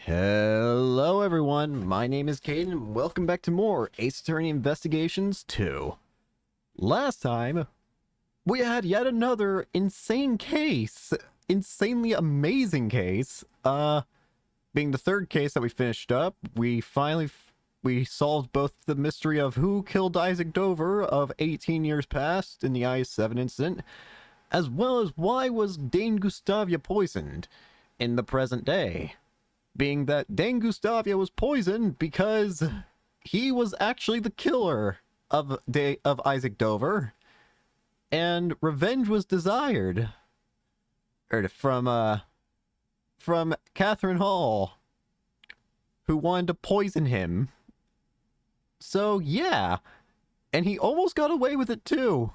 Hello everyone, my name is Caden, and welcome back to more Ace Attorney Investigations 2. Last time, we had yet another insane case, insanely amazing case, being the third case that we finished up. We solved both the mystery of who killed Isaac Dover of 18 years past in the I-7 incident, as well as why was Dane Gustavia poisoned in the present day. Being that Dane Gustavia was poisoned because he was actually the killer of Isaac Dover, and revenge was desired from Catherine Hall, who wanted to poison him. So yeah, and he almost got away with it too.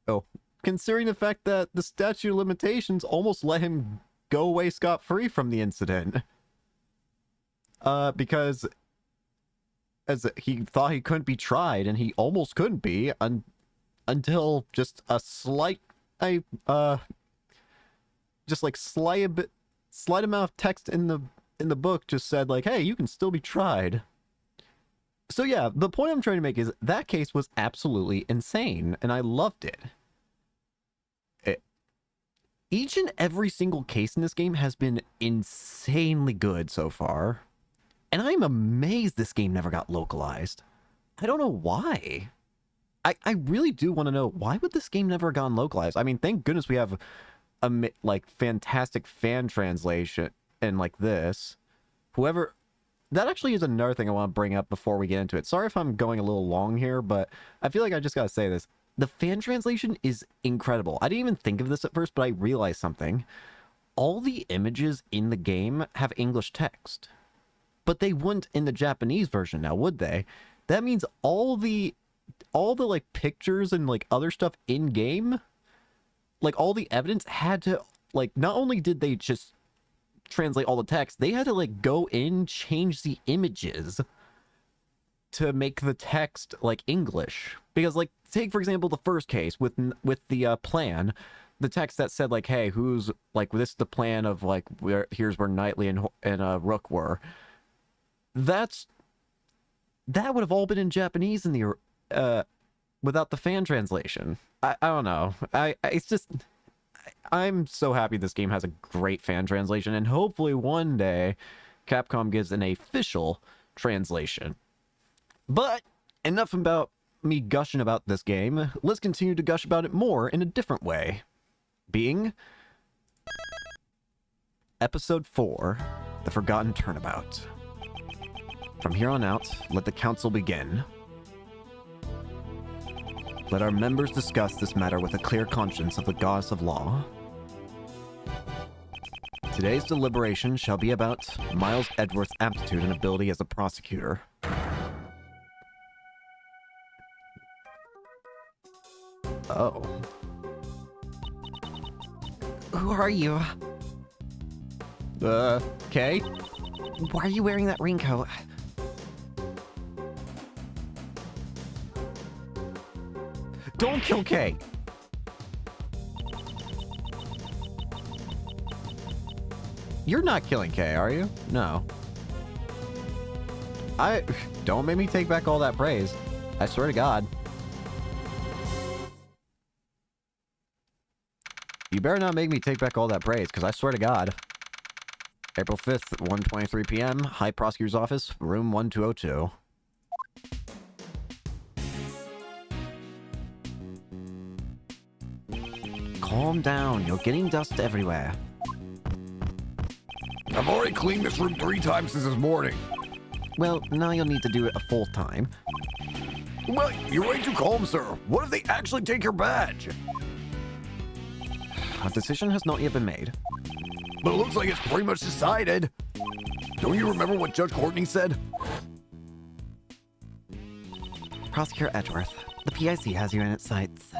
Oh, considering the fact that the statute of limitations almost let him go away scot-free from the incident. Because as he thought he couldn't be tried, and he almost couldn't be until just a slight amount of text in the book just said like, hey, you can still be tried. So yeah, the point I'm trying to make is that case was absolutely insane, and I loved it. Each and every single case in this game has been insanely good so far. And I'm amazed this game never got localized. I don't know why. I really do want to know, why would this game never have gone localized? I mean, thank goodness we have a fantastic fan translation and like this. That actually is another thing I want to bring up before we get into it. Sorry if I'm going a little long here, but I feel like I just gotta say this. The fan translation is incredible. I didn't even think of this at first, but I realized something. All the images in the game have English text. But they wouldn't in the Japanese version now, would they? That means all the like pictures and like other stuff in game, like all the evidence had to, like, not only did they just translate all the text, they had to like go in, change the images to make the text like English. Because like, take for example the first case with the plan, the text that said like, hey, who's like, this is the plan of like, here's where Knightley and Rook were. That would have all been in Japanese in the without the fan translation. I don't know. It's just, I'm so happy this game has a great fan translation, and hopefully one day Capcom gives an official translation. But enough about me gushing about this game. Let's continue to gush about it more in a different way. Being Episode 4, The Forgotten Turnabout. From here on out, let the council begin. Let our members discuss this matter with a clear conscience of the goddess of law. Today's deliberation shall be about Miles Edgeworth's aptitude and ability as a prosecutor. Oh. Who are you? Kay? Why are you wearing that raincoat? Don't kill Kay! You're not killing Kay, are you? No. Don't make me take back all that praise. I swear to God. You better not make me take back all that praise, because I swear to God. April 5th, 1:23 p.m., High Prosecutor's Office, room 1202. Calm down, you're getting dust everywhere. I've already cleaned this room 3 times since this morning. Well, now you'll need to do it a 4th time. Well, you're way too calm, sir. What if they actually take your badge? A decision has not yet been made. But it looks like it's pretty much decided. Don't you remember what Judge Courtney said? Prosecutor Edgeworth, the PIC has you in its sights.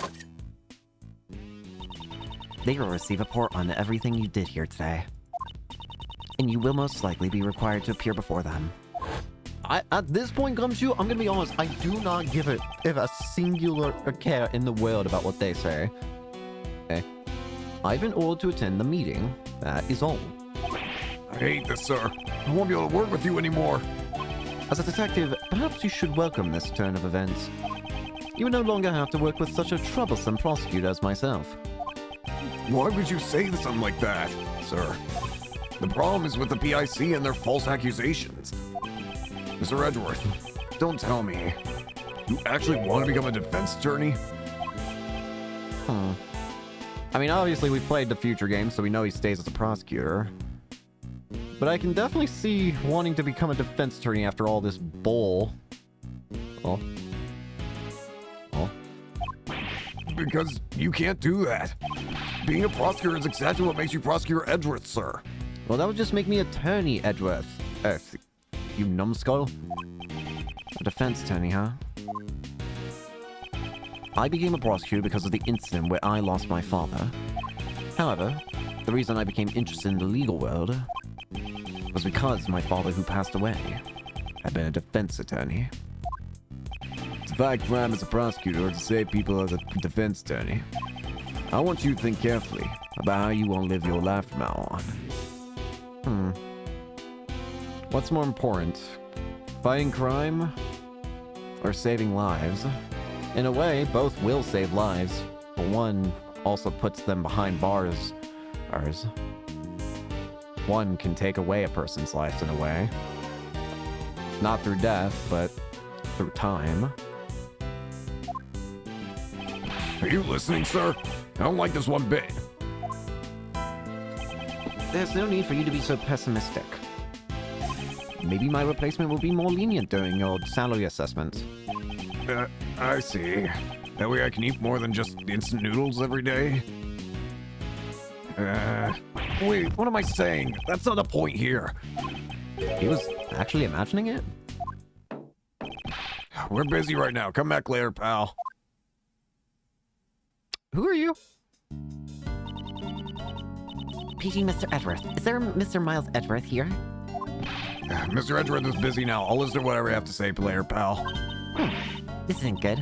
They will receive a report on everything you did here today. And you will most likely be required to appear before them. At this point, Gumshoe, I'm gonna be honest, I do not give it a singular care in the world about what they say. Okay. I've been ordered to attend the meeting. That is all. hate this, sir. I won't be able to work with you anymore. As a detective, perhaps you should welcome this turn of events. You will no longer have to work with such a troublesome prosecutor as myself. Why would you say something like that, sir? The problem is with the PIC and their false accusations. Mr. Edgeworth, don't tell me. You actually want to become a defense attorney? I mean, obviously we've played the future game, so we know he stays as a prosecutor. But I can definitely see wanting to become a defense attorney after all this bull. Oh. Oh. Because you can't do that. Being a prosecutor is exactly what makes you Prosecutor Edgeworth, sir. Well, that would just make me Attorney Edgeworth. You numbskull. A defense attorney, huh? I became a prosecutor because of the incident where I lost my father. However, the reason I became interested in the legal world was because my father, who passed away, had been a defense attorney. To fight crime as a prosecutor or to save people as a defense attorney, I want you to think carefully about how you want to live your life from now on. What's more important? Fighting crime or saving lives? In a way, both will save lives, but one also puts them behind bars. One can take away a person's life in a way. Not through death, but through time. Are you listening, sir? I don't like this one bit. There's no need for you to be so pessimistic. Maybe my replacement will be more lenient during your salary assessment. I see. That way I can eat more than just instant noodles every day? Wait, what am I saying? That's not the point here. He was actually imagining it? We're busy right now. Come back later, pal. Who are you? PG, Mr. Edgeworth. Is there Mr. Miles Edgeworth here? Mr. Edgeworth is busy now. I'll listen to whatever you have to say later, pal. This isn't good.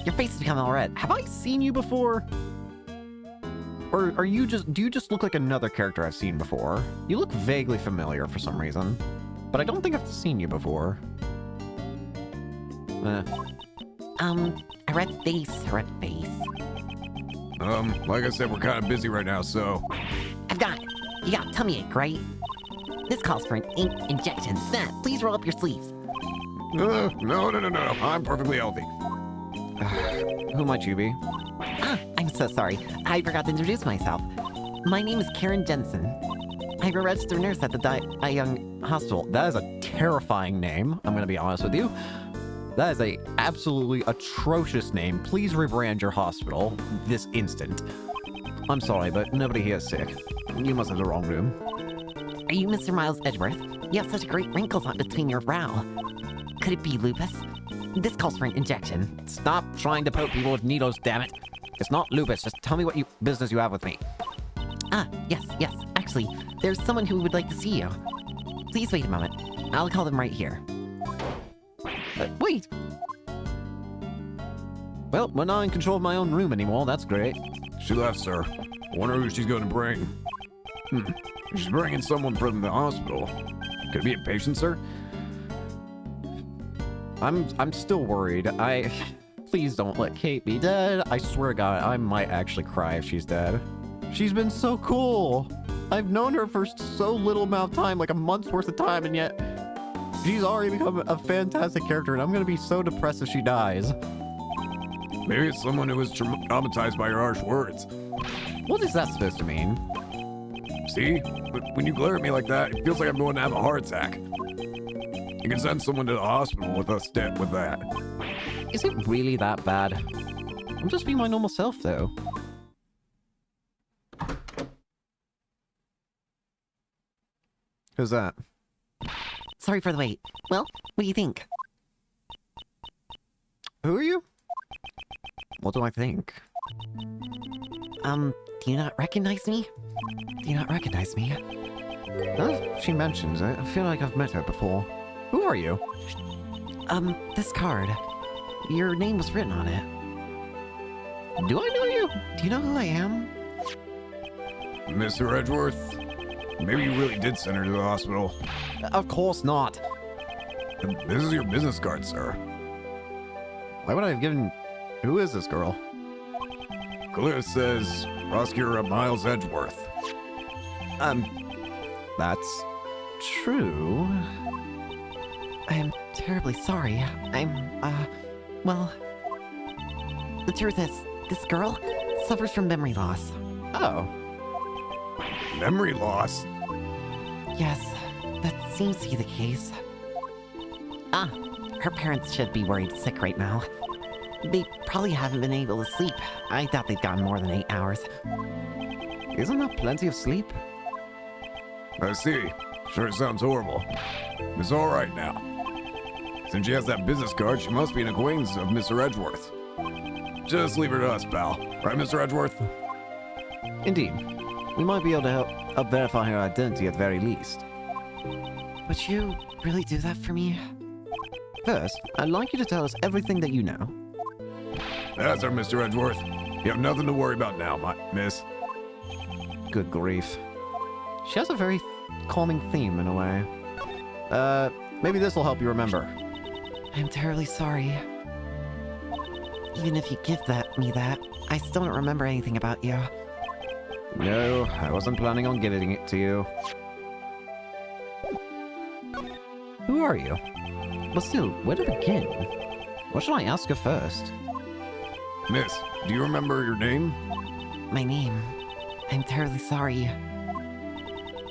Your face has become all red. Have I seen you before? Or do you just look like another character I've seen before? You look vaguely familiar for some reason, but I don't think I've seen you before. A red face, a red face. Like I said, we're kind of busy right now, so... I've got it. You gotta tell me it, right? This calls for an ink injection. Snap, please roll up your sleeves. No. I'm perfectly healthy. Who might you be? I'm so sorry. I forgot to introduce myself. My name is Karen Jensen. I'm a registered nurse at the Young Hospital. That is a terrifying name, I'm gonna be honest with you. That is a absolutely atrocious name. Please rebrand your hospital this instant. I'm sorry, but nobody here is sick. You must have the wrong room. Are you Mr. Miles Edgeworth? You have such great wrinkles on between your brow. Could it be lupus? This calls for an injection. Stop trying to poke people with needles, damn it. It's not lupus. Just tell me what business you have with me. Yes. Actually, there's someone who would like to see you. Please wait a moment. I'll call them right here. Wait! Well, we're not in control of my own room anymore. That's great. She left, sir. I wonder who she's going to bring. She's bringing someone from the hospital. Could it be a patient, sir? I'm still worried. Please don't let Kate be dead. I swear to God, I might actually cry if she's dead. She's been so cool. I've known her for so little amount of time, like a month's worth of time, and yet she's already become a fantastic character, and I'm gonna be so depressed if she dies. Maybe it's someone who was traumatized by your harsh words. What is that supposed to mean? See? But when you glare at me like that, it feels like I'm going to have a heart attack. You can send someone to the hospital with us dead with that. Is it really that bad? I'm just being my normal self, though. Who's that? Sorry for the wait. Well, what do you think? Who are you? What do I think? Do you not recognize me? Do you not recognize me? She mentions it. I feel like I've met her before. Who are you? This card. Your name was written on it. Do I know you? Do you know who I am? Mr. Edgeworth, Maybe you really did send her to the hospital. Of course not. This is your business card, sir. Why would I have given... Who is this girl? Clear says Prosecutor Miles Edgeworth. That's true. I'm terribly sorry. Well... The truth is, this girl suffers from memory loss. Oh. Memory loss? Yes, that seems to be the case. Her parents should be worried sick right now. They probably haven't been able to sleep. I doubt they've gotten more than 8 hours. Isn't that plenty of sleep? I see. Sure sounds horrible. It's alright now. Since she has that business card, she must be an acquaintance of Mr. Edgeworth. Just leave her to us, pal. Right, Mr. Edgeworth? Indeed. We might be able to help verify her identity at the very least. Would you really do that for me? First, I'd like you to tell us everything that you know. That's our Mr. Edgeworth. You have nothing to worry about now, miss. Good grief. She has a very calming theme in a way. Maybe this will help you remember. I'm terribly sorry. Even if you give me that, I still don't remember anything about you. No, I wasn't planning on giving it to you. Who are you? But still, where to begin? What should I ask her first? Miss, do you remember your name? My name. I'm terribly sorry.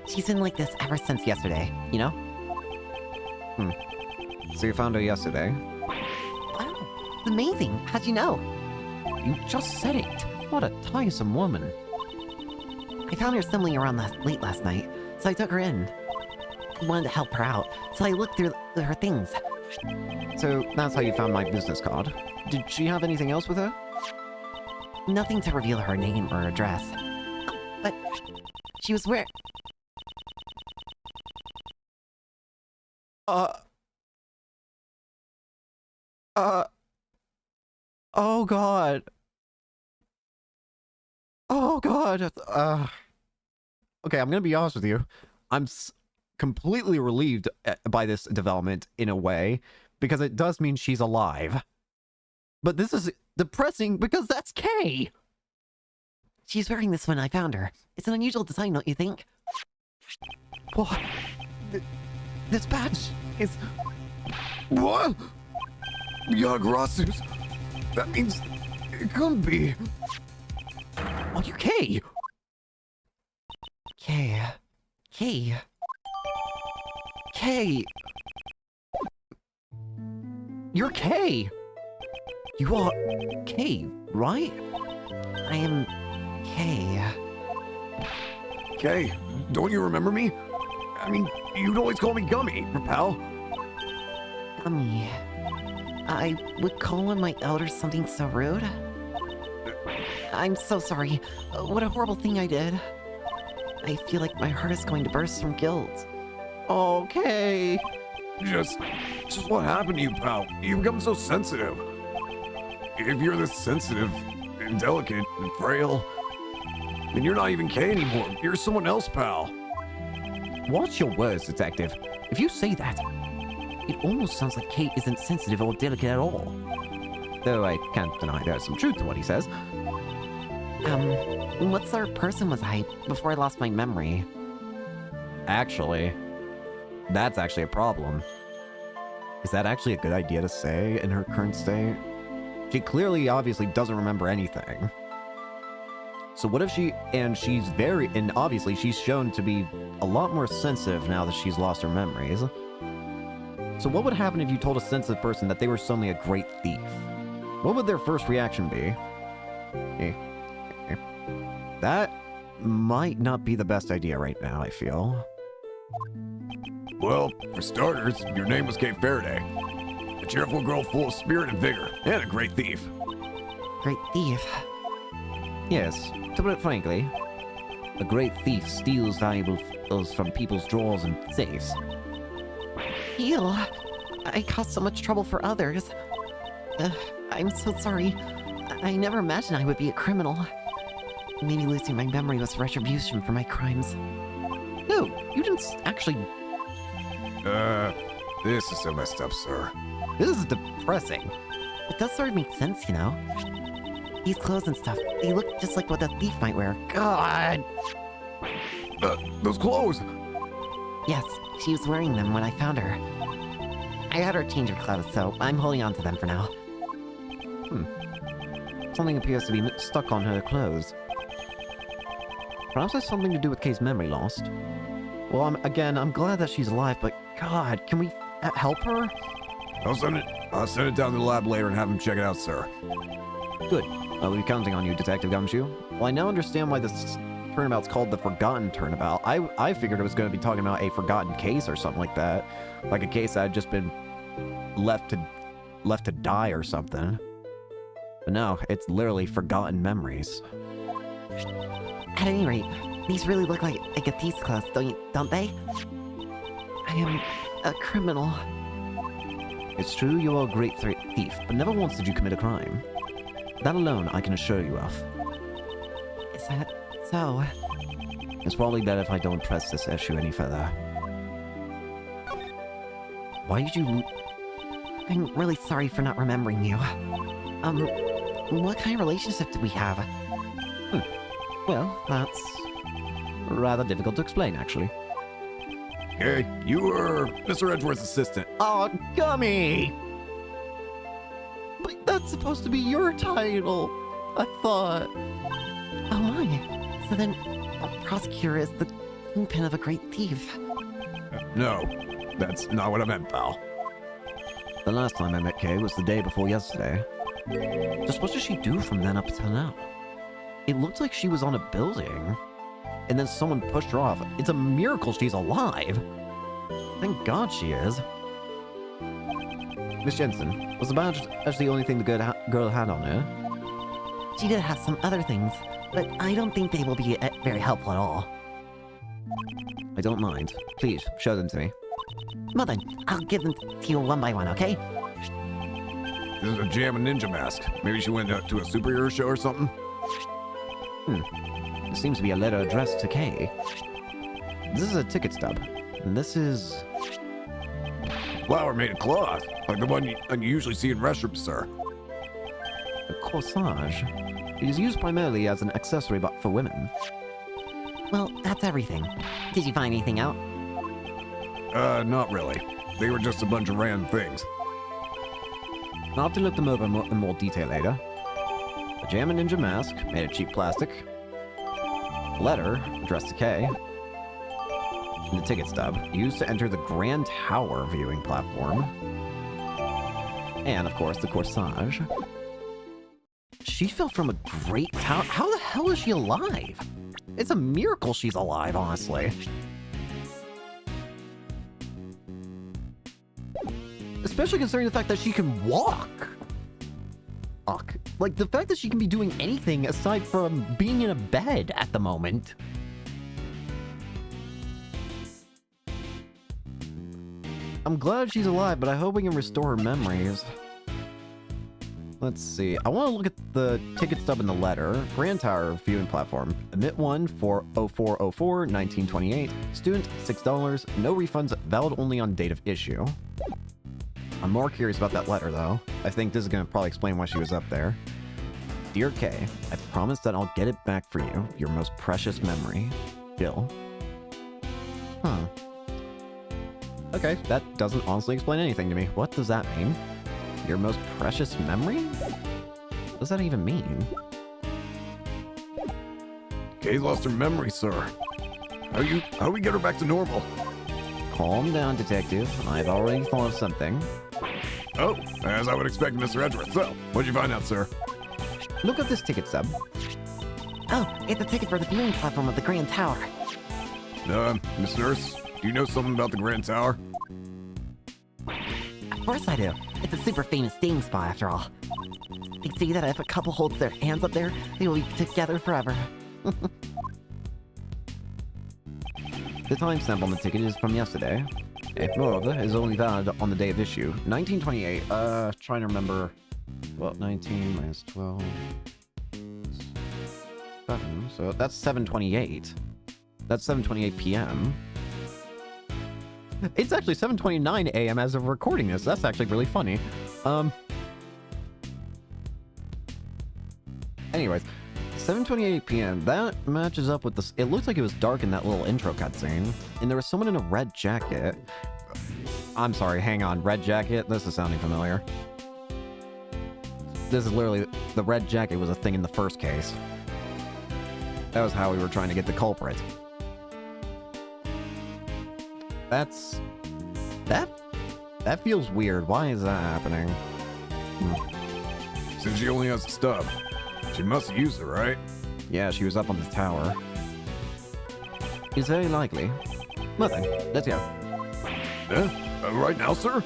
She's been like this ever since yesterday, you know? So you found her yesterday? Wow, amazing. How'd you know? You just said it. What a tiresome woman. I found her stumbling around late last night, so I took her in. I wanted to help her out, so I looked through her things. So that's how you found my business card. Did she have anything else with her? Nothing to reveal her name or address. But she was where... Oh god. Oh god. Okay, I'm gonna be honest with you. I'm completely relieved by this development in a way, because it does mean she's alive. But this is depressing because that's Kay! She's wearing this when I found her. It's an unusual design, don't you think? What? This badge is... What? Yagrasus? That means it couldn't be. Are you Kay? Kay. Kay. Kay! You're Kay! You are Kay, right? I am Kay. Kay, don't you remember me? I mean, you'd always call me Gummy, pal. Gummy. I would call one of my elders something so rude. I'm so sorry. What a horrible thing I did. I feel like my heart is going to burst from guilt. Okay. Just what happened to you, pal? You become so sensitive. If you're this sensitive and delicate and frail, then you're not even Kay anymore. You're someone else, pal. Watch your words, detective. If you say that, it almost sounds like Kate isn't sensitive or delicate at all. Though I can't deny there's some truth to what he says. What sort of person was I before I lost my memory? Actually, that's actually a problem. Is that actually a good idea to say in her current state? She clearly, obviously doesn't remember anything. So what if and obviously she's shown to be a lot more sensitive now that she's lost her memories. So what would happen if you told a sensitive person that they were suddenly a great thief? What would their first reaction be? That might not be the best idea right now, I feel. Well, for starters, your name was Kate Faraday. A cheerful girl full of spirit and vigor, and a great thief. Great thief. Yes, to put it frankly, a great thief steals valuables from people's drawers and safes. Heal. I caused so much trouble for others. I'm so sorry. I never imagined I would be a criminal. Maybe losing my memory was retribution for my crimes. No, You didn't actually... This is so messed up, sir. This is depressing. It does sort of make sense, you know? These clothes and stuff, they look just like what a thief might wear. God! Those clothes! Yes, she was wearing them when I found her. I had her change her clothes, so I'm holding on to them for now. Something appears to be stuck on her clothes. Perhaps it's something to do with Kay's memory lost. Well, I'm glad that she's alive, but God, can we help her? I'll send it down to the lab later and have him check it out, sir. Good. I'll be counting on you, Detective Gumshoe. Well, I now understand why this turnabout's called the Forgotten Turnabout. I figured it was going to be talking about a forgotten case or something like that. Like a case that had just been left to die or something. But no, it's literally forgotten memories. At any rate, these really look like a thief's clothes, don't they? I am a criminal. It's true you are a great thief, but never once did you commit a crime. That alone I can assure you of. Is that so? It's probably better if I don't press this issue any further. Why did you... I'm really sorry for not remembering you. What kind of relationship do we have? Well, that's rather difficult to explain, actually. Okay, you were Mr. Edgeworth's assistant. Oh, Gummy! But that's supposed to be your title, I thought. Oh my. So then, a prosecutor is the kingpin of a great thief. No, that's not what I meant, pal. The last time I met Kay was the day before yesterday. Just what did she do from then up until now? It looked like she was on a building, and then someone pushed her off. It's a miracle she's alive. Thank God she is. Miss Jensen, was the badge actually the only thing the girl had on her? She did have some other things, but I don't think they will be very helpful at all. I don't mind. Please, show them to me. Well then, I'll give them to you one by one, okay? This is a Jam and Ninja mask. Maybe she went to a superhero show or something? There seems to be a letter addressed to Kay. This is a ticket stub. And this is... Flower made of cloth, like the one you usually see in restrooms, sir. a corsage. It is used primarily as an accessory but for women. Well, that's everything. Did you find anything out? Not really. They were just a bunch of random things. I'll have to look them over in more detail later. A Jam and Ninja mask, made of cheap plastic. A letter, addressed to Kay. And the ticket stub, used to enter the Grand Tower viewing platform. And, of course, the corsage. She fell from a great tower. How the hell is she alive? It's a miracle she's alive, honestly. Especially considering the fact that she can walk. Like, the fact that she can be doing anything aside from being in a bed at the moment. I'm glad she's alive, but I hope we can restore her memories. Let's see. I want to look at the ticket stub in the letter. Grand Tower viewing platform. Emit 1 for 0404-1928. Student, $6. No refunds. Valid only on date of issue. I'm more curious about that letter, though. I think this is going to probably explain why she was up there. Dear Kay, I promise that I'll get it back for you. Your most precious memory. Bill. Huh. Okay, that doesn't honestly explain anything to me. What does that mean? Your most precious memory? What does that even mean? Kay lost her memory, sir. How do we get her back to normal? Calm down, detective. I've already thought of something. Oh, as I would expect, Mr. Edgeworth. So, what'd you find out, sir? Look at this ticket stub. Oh, it's a ticket for the viewing platform of the Grand Tower. Miss Nurse, do you know something about the Grand Tower? Of course I do. It's a super famous dating spot after all. They say that if a couple holds their hands up there, they will be together forever. The timestamp on the ticket is from yesterday. Moreover, it is only valid on the day of issue. 1928. Trying to remember. Well, 19 minus 12. 7. So that's 7:28. That's 7:28 p.m. It's actually 7:29 a.m. as of recording this. That's actually really funny. Anyways, 7:28 p.m. That matches up with this. It looks like it was dark in that little intro cutscene, and there was someone in a red jacket. I'm sorry, hang on. Red jacket? This is sounding familiar. This is literally... The red jacket was a thing in the first case. That was how we were trying to get the culprit. That's... That feels weird. Why is that happening? Since she only has a stub, she must have used it, right? Yeah, she was up on the tower. It's very likely. Nothing. Let's go. Right now, sir?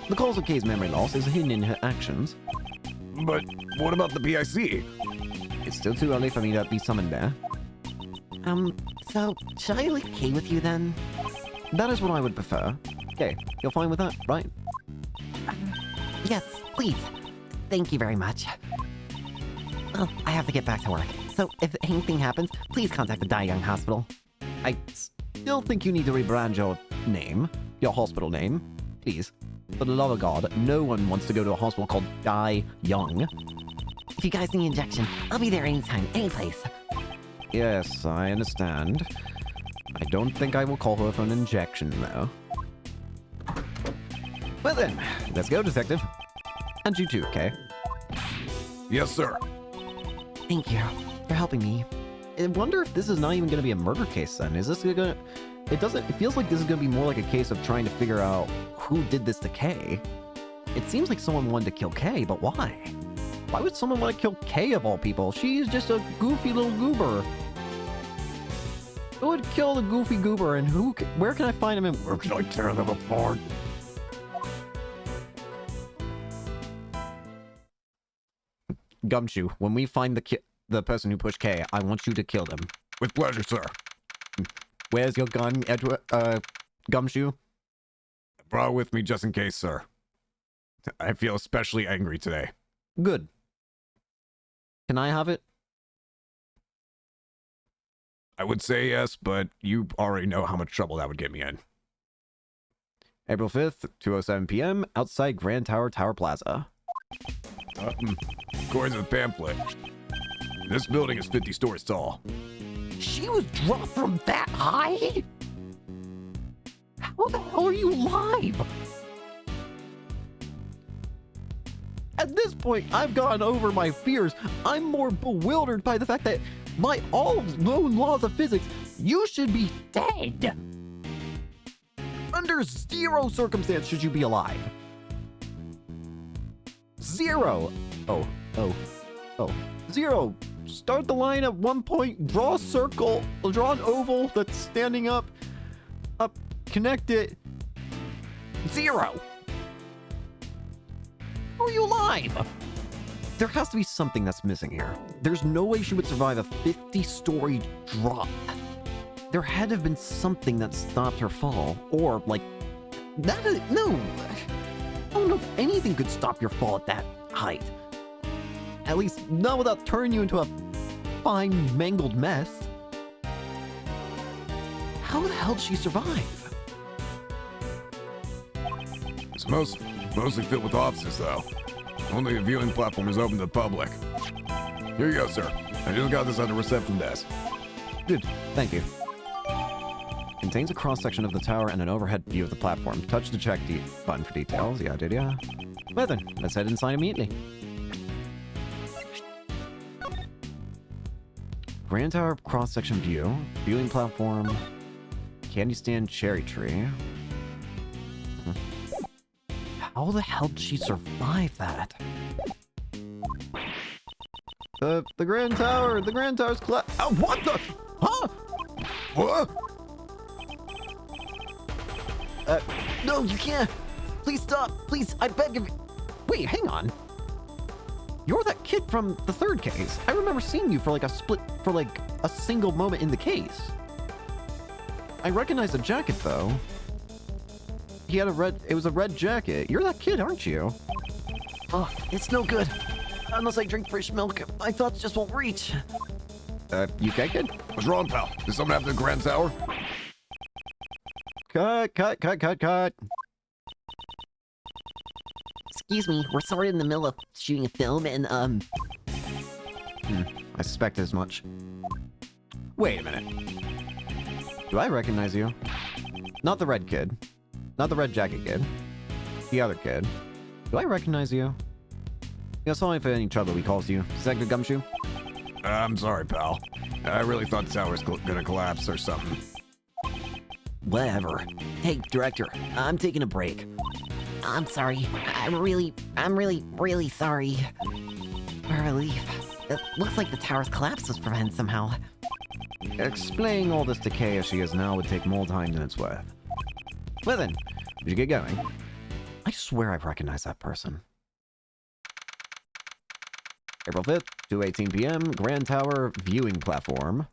The cause of Kay's memory loss is hidden in her actions. But what about the PIC? It's still too early for me to be summoned there. So, should I leave Kay with you then? That is what I would prefer. Okay, you're fine with that, right? Yes, please. Thank you very much. Oh, I have to get back to work. So, if anything happens, please contact the Die Young Hospital. I still think you need to rebrand your name, your hospital name. Please. For the love of God, no one wants to go to a hospital called Die Young. If you guys need an injection, I'll be there anytime, anyplace. Yes, I understand. I don't think I will call her for an injection, though. Well then, let's go, Detective. And you too, Kay. Yes, sir. Thank you for helping me. I wonder if this is not even going to be a murder case then. Is this gonna... It feels like this is going to be more like a case of trying to figure out who did this to Kay. It seems like someone wanted to kill Kay, but why? Why would someone want to kill Kay of all people? She's just a goofy little goober. Who would kill the goofy goober, and where can I find him, and where can I tear them apart? Gumshoe, when we find the person who pushed Kay, I want you to kill them. With pleasure, sir. Where's your gun, Gumshoe? I brought it with me just in case, sir. I feel especially angry today. Good. Can I have it? I would say yes, but you already know how much trouble that would get me in. April 5th, 2:07 p.m., outside Grand Tower Plaza. According to the pamphlet, this building is 50 stories tall. She was dropped from that high? How the hell are you alive? At this point, I've gotten over my fears. I'm more bewildered by the fact that by all known laws of physics, you should be dead. Under zero circumstance should you be alive. Zero. Oh. Zero. Start the line at 1 point, draw a circle, draw an oval that's standing up, connect it. Zero. How are you alive? There has to be something that's missing here. There's no way she would survive a 50-story drop. There had to have been something that stopped her fall, or like, no. I don't know if anything could stop your fall at that height. At least not without turning you into a fine, mangled mess. How the hell did she survive? It's mostly filled with offices, though. Only the viewing platform is open to the public. Here you go, sir. I just got this at the reception desk. Good, thank you. Contains a cross-section of the tower and an overhead view of the platform. Touch the check button for details. Yeah, did ya? Well then, let's head inside immediately. Grand Tower cross-section view. Viewing platform. Candy stand, cherry tree. How the hell did she survive that? The Grand Tower! The Grand Tower's Oh, what the? Huh? What? No, you can't! Please stop! Please, I beg of you! Wait, hang on! You're that kid from the third case. I remember seeing you for like a single moment in the case. I recognize the jacket though. He had it was a red jacket. You're that kid, aren't you? Oh, it's no good. Unless I drink fresh milk, my thoughts just won't reach. You okay, kid? What's wrong, pal? Did something happen to the Grand Tower? Cut. Excuse me, we're sort of in the middle of shooting a film and, I suspected as much. Wait a minute. Do I recognize you? Not the red kid. Not the red jacket kid. The other kid. Do I recognize you? Yeah, sorry for any trouble we caused you. Is that good, Gumshoe? I'm sorry, pal. I really thought the tower's gonna collapse or something. Whatever. Hey, director, I'm taking a break. I'm sorry. I'm really sorry. What a relief. It looks like the tower's collapse was prevented somehow. Explaining all this decay as she is now would take more time than it's worth. Well then, we should get going. I swear I recognize that person. April 5th, 2:18 p.m., Grand Tower viewing platform.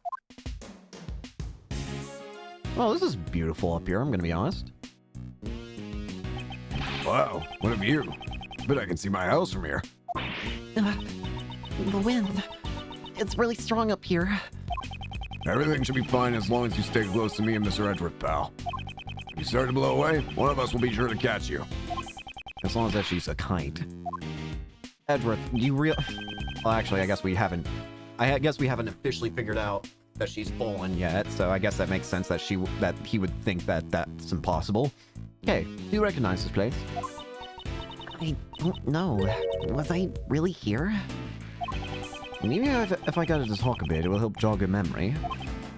Oh, this is beautiful up here, I'm gonna be honest. Wow, what a view. Bet I can see my house from here. The wind. It's really strong up here. Everything should be fine as long as you stay close to me and Mr. Edgeworth, pal. If you start to blow away, one of us will be sure to catch you. As long as that she's a kite. Edgeworth, you well, actually, I guess we haven't officially figured out that she's fallen yet, so I guess that makes sense that he would think that that's impossible. Okay, do you recognize this place? I don't know. Was I really here? Maybe if I got her to talk a bit, it will help jog her memory.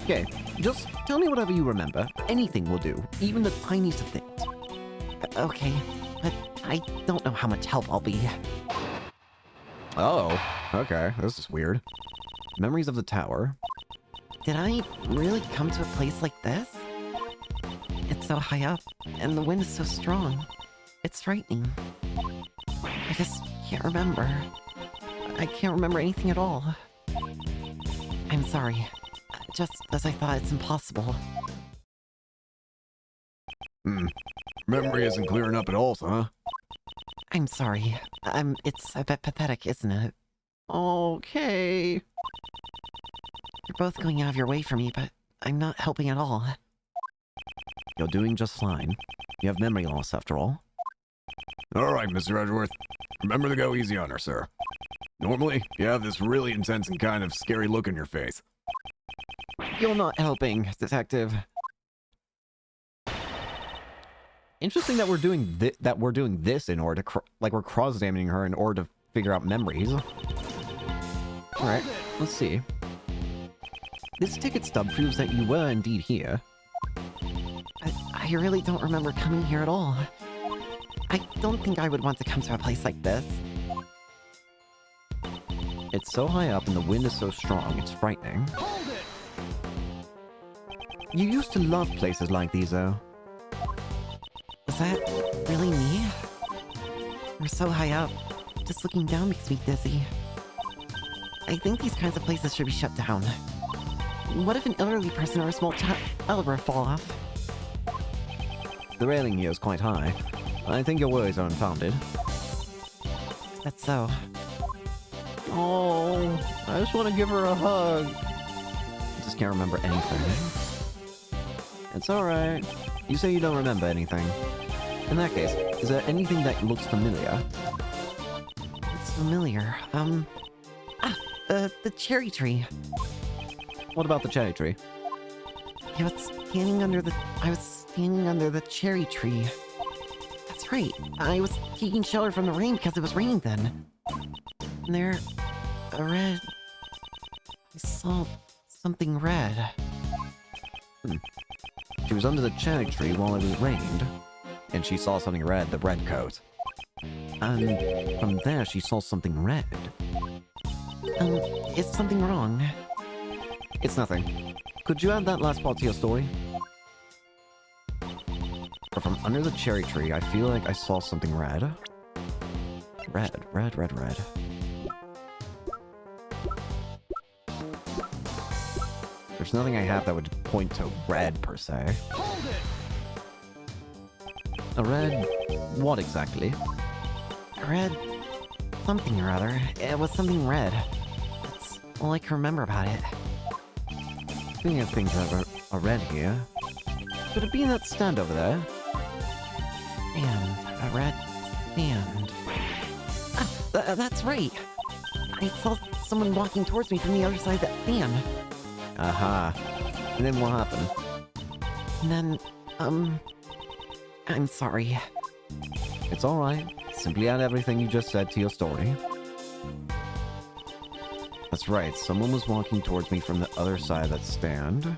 Okay, just tell me whatever you remember. Anything will do, even the tiniest of things. Okay, but I don't know how much help I'll be. Oh, okay, this is weird. Memories of the tower. Did I really come to a place like this? It's so high up, and the wind is so strong. It's frightening. I just can't remember. I can't remember anything at all. I'm sorry. Just as I thought, it's impossible. Memory isn't clearing up at all, huh? I'm sorry. It's a bit pathetic, isn't it? Okay. You're both going out of your way for me, but I'm not helping at all. You're doing just fine. You have memory loss after all. All right, Mr. Edgeworth. Remember to go easy on her, sir. Normally, you have this really intense and kind of scary look in your face. You're not helping, detective. Interesting that we're doing this in order to we're cross-examining her in order to figure out memories. All right, let's see. This ticket stub proves that you were indeed here. I really don't remember coming here at all. I don't think I would want to come to a place like this. It's so high up and the wind is so strong, it's frightening. You used to love places like these, though. Was that really me? We're so high up. Just looking down makes me dizzy. I think these kinds of places should be shut down. What if an elderly person or a small child were to fall off? The railing here is quite high. I think your worries are unfounded. That's so. Oh, I just want to give her a hug. I just can't remember anything. It's alright. You say you don't remember anything. In that case, is there anything that looks familiar? It's familiar. The cherry tree. What about the cherry tree? I was standing under the cherry tree. That's right. I was taking shelter from the rain because it was raining then. And there, I saw something red. She was under the cherry tree while it was rained, and she saw something red, the red coat. And from there, she saw something red. Is something wrong? It's nothing. Could you add that last part to your story? But from under the cherry tree, I feel like I saw something red. Red. There's nothing I have that would point to red, per se. A red... what exactly? Red... something or other. It was something red. That's all I can remember about it. Speaking of things that are red here, Could it be in that stand over there? And a red stand. That's right. I saw someone walking towards me from the other side of that stand. Aha. And then what happened? And then, I'm sorry. It's alright. Simply add everything you just said to your story. That's right, someone was walking towards me from the other side of that stand.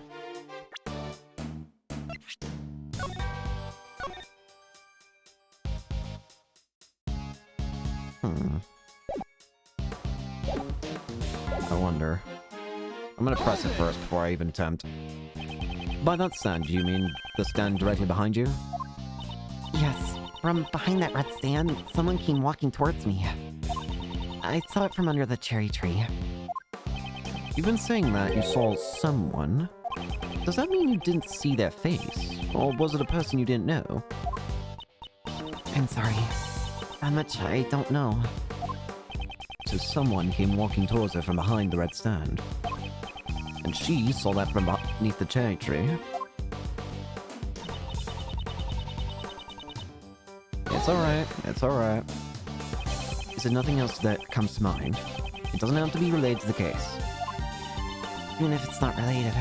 I wonder. I'm gonna press it first before I even attempt. By that stand, do you mean the stand directly behind you? Yes, from behind that red stand, someone came walking towards me. I saw it from under the cherry tree. You've been saying that you saw someone. Does that mean you didn't see their face? Or was it a person you didn't know? I'm sorry. How much I don't know. So someone came walking towards her from behind the red stand. And she saw that from beneath the cherry tree. It's alright, it's alright. Is there nothing else that comes to mind? It doesn't have to be related to the case. Even if it's not related.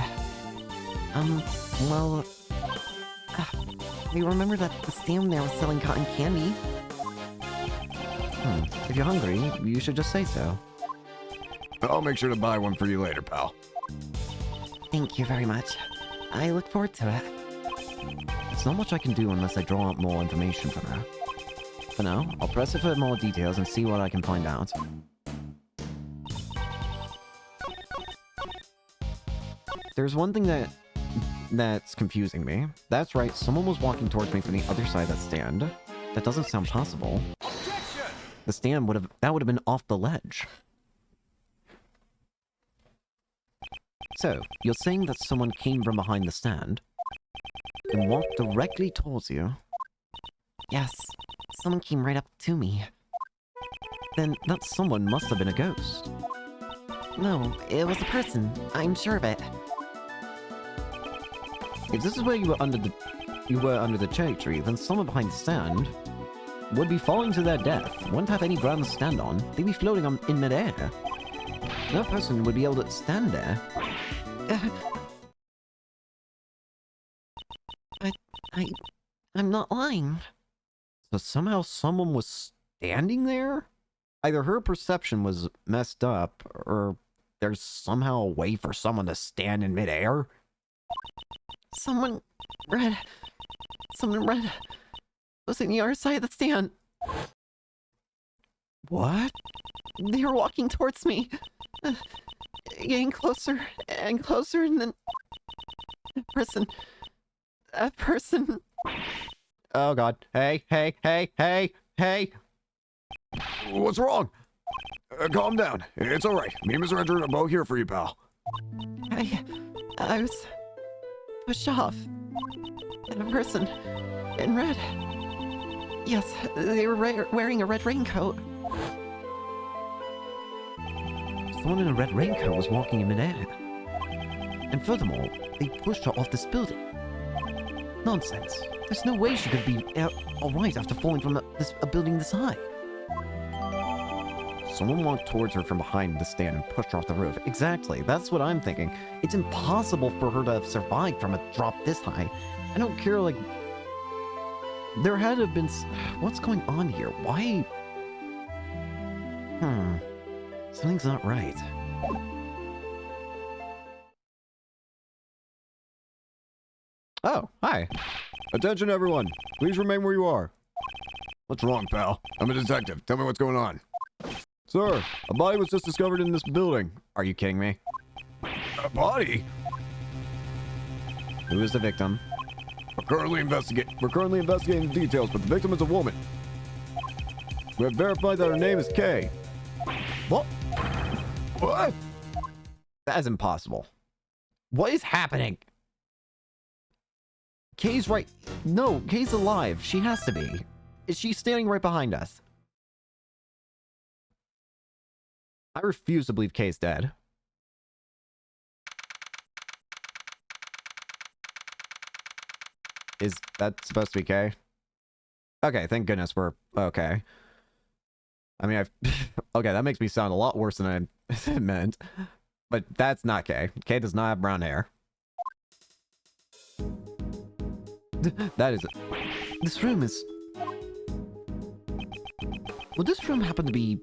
Well... I remember that the stand there was selling cotton candy. If you're hungry, you should just say so. I'll make sure to buy one for you later, pal. Thank you very much. I look forward to it. There's not much I can do unless I draw out more information from her. For now, I'll press it for more details and see what I can find out. There's one thing that's confusing me. That's right, someone was walking towards me from the other side of that stand. That doesn't sound possible. The stand would have been off the ledge. So, you're saying that someone came from behind the stand and walked directly towards you? Yes, someone came right up to me. Then that someone must have been a ghost. No, it was a person. I'm sure of it. If this is where you were under the cherry tree, then someone behind the stand would be falling to their death, wouldn't have any ground to stand on, they'd be floating in midair. No person would be able to stand there. I'm not lying. So somehow someone was standing there? Either her perception was messed up, or there's somehow a way for someone to stand in midair? Someone red was in the other side of the stand. What? They were walking towards me. Getting closer and closer, and then... That person... Oh god. Hey. What's wrong? Calm down. It's alright. Me and Mr. Edward are both here for you, pal. I was pushed off. And a person in red. Yes, they were wearing a red raincoat. Someone in a red raincoat was walking in midair. And furthermore, they pushed her off this building. Nonsense. There's no way she could be alright after falling from a building this high. Someone walked towards her from behind the stand and pushed her off the roof. Exactly, that's what I'm thinking. It's impossible for her to have survived from a drop this high. I don't care, like... There had to have been... What's going on here? Why... Something's not right. Oh, hi. Attention, everyone. Please remain where you are. What's wrong, pal? I'm a detective. Tell me what's going on. Sir, a body was just discovered in this building. Are you kidding me? A body? Who is the victim? We're currently investigating the details, but the victim is a woman. We have verified that her name is Kay. What? What? That is impossible. What is happening? Kay's right. No, Kay's alive. She has to be. Is she standing right behind us? I refuse to believe Kay's dead. Is that supposed to be K? Okay, thank goodness we're okay. I mean, okay, that makes me sound a lot worse than I meant. But that's not K. K does not have brown hair. That is... This room is... Would this room happen to be...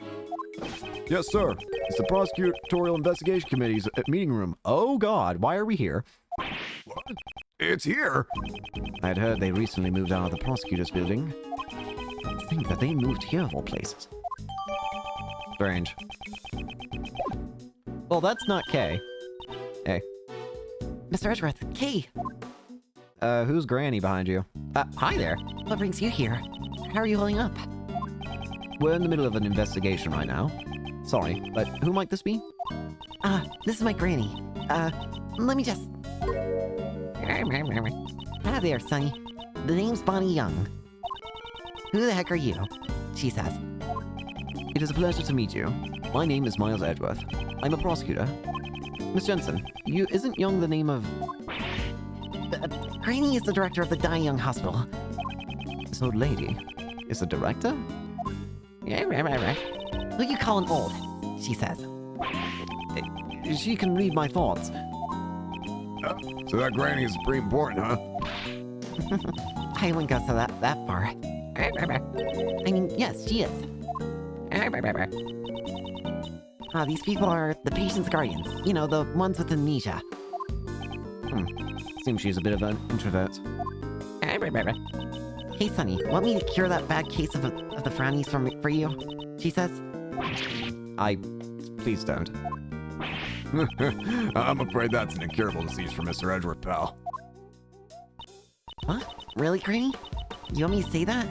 Yes, sir. It's the Prosecutorial Investigation Committee's meeting room. Oh, God. Why are we here? What? It's here. I had heard they recently moved out of the prosecutor's building. I think that they moved here of all places. Strange. Well, that's not K. Hey. Mr. Edgeworth, Kay, Who's Granny behind you? Hi there. what brings you here? How are you holding up? We're in the middle of an investigation right now. Sorry, but who might this be? This is my granny. Let me just... Hi there, Sonny. The name's Bonnie Young. Who the heck are you? She says. It is a pleasure to meet you. My name is Miles Edgeworth. I'm a prosecutor. Miss Jensen, isn't Young the name of... Granny is the director of the Die Young Hospital. This old lady is the director? Who you calling old? She says. She can read my thoughts. So that granny is pretty important, huh? I wouldn't go so that far. I mean, yes, she is. These people are the patient's guardians. You know, the ones with amnesia. Seems she's a bit of an introvert. Hey, Sonny, want me to cure that bad case of the frownies for you? She says. Please don't. I'm afraid that's an incurable disease for Mr. Edgeworth, pal. What? Really, Granny? You want me to say that?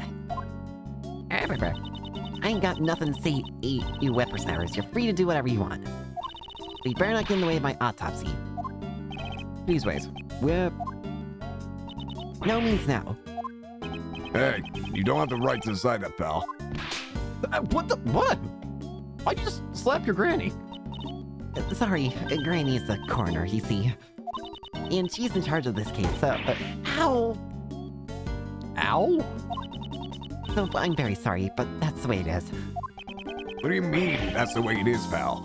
I ain't got nothing to say, you whippersnappers. You're free to do whatever you want. But you better not get in the way of my autopsy. Please wait. We're... No means no. Hey, you don't have the right to decide that, pal. What the... What? Why'd you just slap your granny? Sorry, Granny is the coroner, you see. And she's in charge of this case, so... ow! Ow? So, I'm very sorry, but that's the way it is. What do you mean, that's the way it is, pal?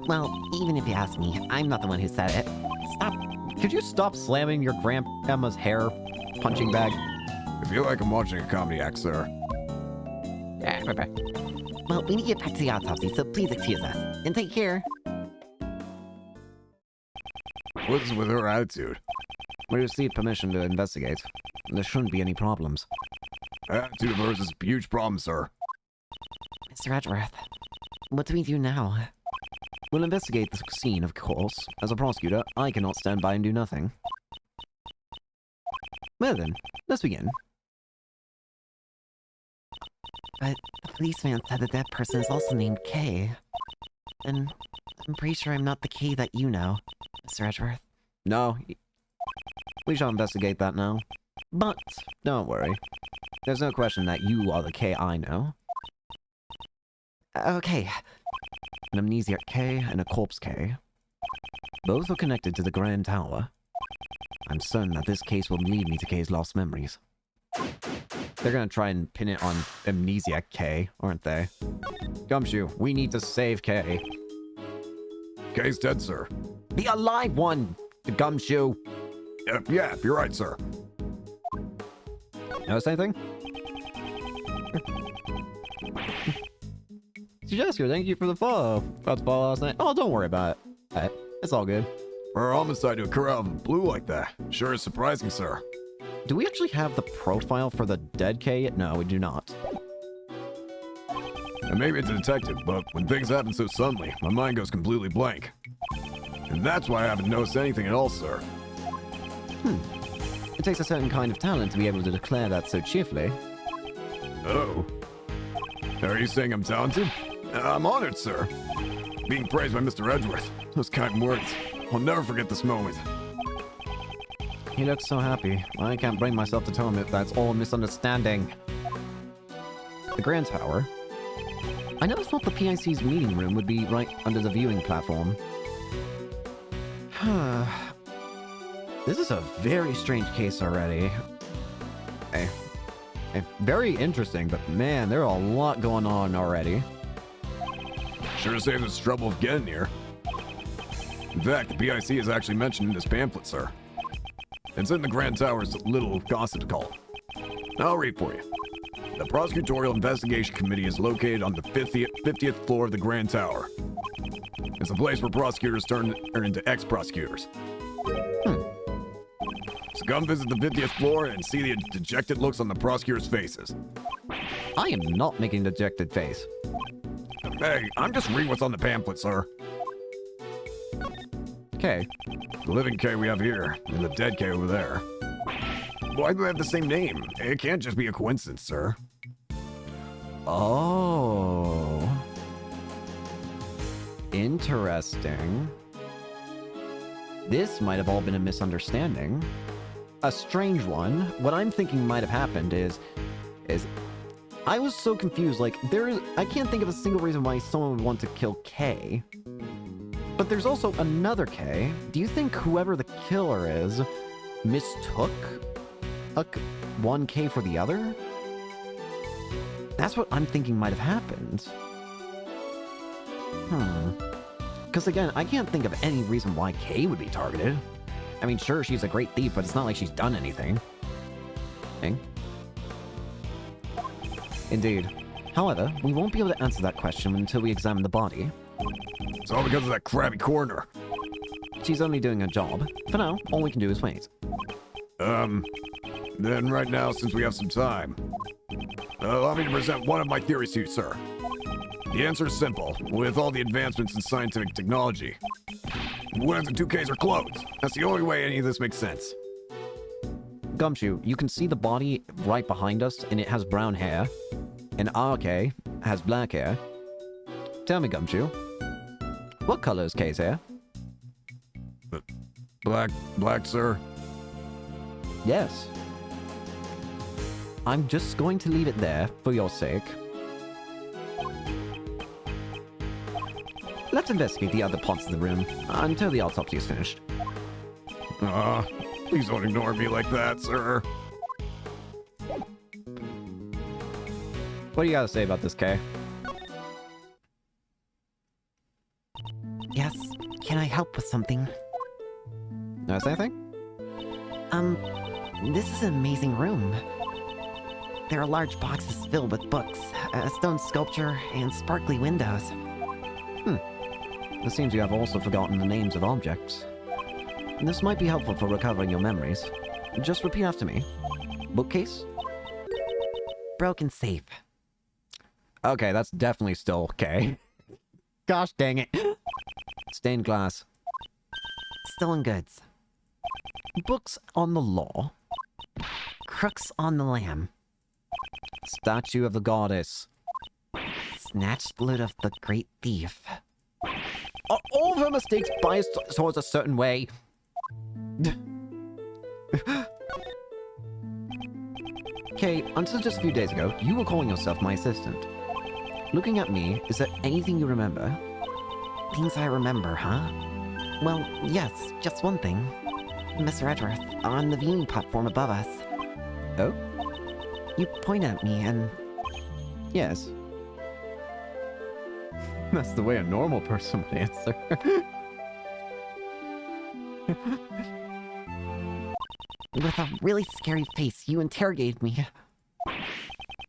Well, even if you ask me, I'm not the one who said it. Stop. Could you stop slamming your grandpa's hair punching bag? I feel like I'm watching a comedy act, sir. Well, we need to get back to the autopsy, so please excuse us. And take care. What's with her attitude? We received permission to investigate. There shouldn't be any problems. Attitude of hers is a huge problem, sir. Mr. Edgeworth, what do we do now? We'll investigate the scene, of course. As a prosecutor, I cannot stand by and do nothing. Well then, let's begin. But the policeman said that that person is also named Kay. And I'm pretty sure I'm not the Kay that you know, Mr. Edgeworth. No, we shall investigate that now. But, don't worry. There's no question that you are the K I know. Okay. An amnesiac K and a corpse K. Both are connected to the Grand Tower. I'm certain that this case will lead me to K's lost memories. They're gonna try and pin it on amnesiac K, aren't they? Gumshoe, we need to save K. Kay's dead, sir. The alive one! The Gumshoe! Yeah, you're right, sir. Notice anything? Jessica, thank you for the follow. About to follow last night. Oh, don't worry about it. It's all good. For a homicide to occur out of the blue like that, sure is surprising, sir. Do we actually have the profile for the dead K? No, we do not. And maybe it's a detective, but when things happen so suddenly, my mind goes completely blank. And that's why I haven't noticed anything at all, sir. It takes a certain kind of talent to be able to declare that so cheerfully. Oh. Are you saying I'm talented? I'm honored, sir. Being praised by Mr. Edgeworth. Those kind words. I'll never forget this moment. He looks so happy. I can't bring myself to tell him that that's all a misunderstanding. The Grand Tower. I never thought the PIC's meeting room would be right under the viewing platform. This is a very strange case already. Hey, very interesting, but man, there are a lot going on already. Sure saved us trouble of getting here. In fact, the PIC is actually mentioned in this pamphlet, sir. It's in the Grand Tower's little gossip column. I'll read for you. The Prosecutorial Investigation Committee is located on the 50th floor of the Grand Tower. It's a place where prosecutors turn into ex-prosecutors. So come visit the 50th floor and see the dejected looks on the prosecutors' faces. I am not making a dejected face. Hey, I'm just reading what's on the pamphlet, sir. Okay. The living K we have here, and the dead K over there. Why do they have the same name? It can't just be a coincidence, sir. Oh. Interesting. This might have all been a misunderstanding. A strange one. What I'm thinking might have happened is I was so confused. Like, I can't think of a single reason why someone would want to kill K. But there's also another K. Do you think whoever the killer is mistook one K for the other? That's what I'm thinking might have happened. Because again, I can't think of any reason why Kay would be targeted. I mean, sure, she's a great thief, but it's not like she's done anything. Indeed. However, we won't be able to answer that question until we examine the body. It's all because of that crabby coroner. She's only doing her job. For now, all we can do is wait. Then right now, since we have some time, allow me to present one of my theories to you, sir. The answer is simple. With all the advancements in scientific technology, one of the two Ks are clones. That's the only way any of this makes sense. Gumshoe, you can see the body right behind us, and it has brown hair. And our K has black hair. Tell me, Gumshoe, what color is K's hair? Black, sir. Yes. I'm just going to leave it there for your sake. Let's investigate the other parts of the room until the autopsy is finished. Please don't ignore me like that, sir. What do you gotta say about this, Kay? Yes, can I help with something? Notice anything? This is an amazing room. There are large boxes filled with books, a stone sculpture, and sparkly windows. It seems you have also forgotten the names of objects. This might be helpful for recovering your memories. Just repeat after me. Bookcase? Broken safe. Okay, that's definitely still okay. Gosh dang it. Stained glass. Stolen goods. Books on the law. Crooks on the lamb. Statue of the goddess. Snatched loot of the great thief. Are all of her mistakes biased towards a certain way? Okay, until just a few days ago, you were calling yourself my assistant. Looking at me, is there anything you remember? Things I remember, huh? Well, yes, just one thing. Mr. Edgeworth, on the viewing platform above us. Oh? You point at me and... Yes. That's the way a normal person would answer. With a really scary face, you interrogated me.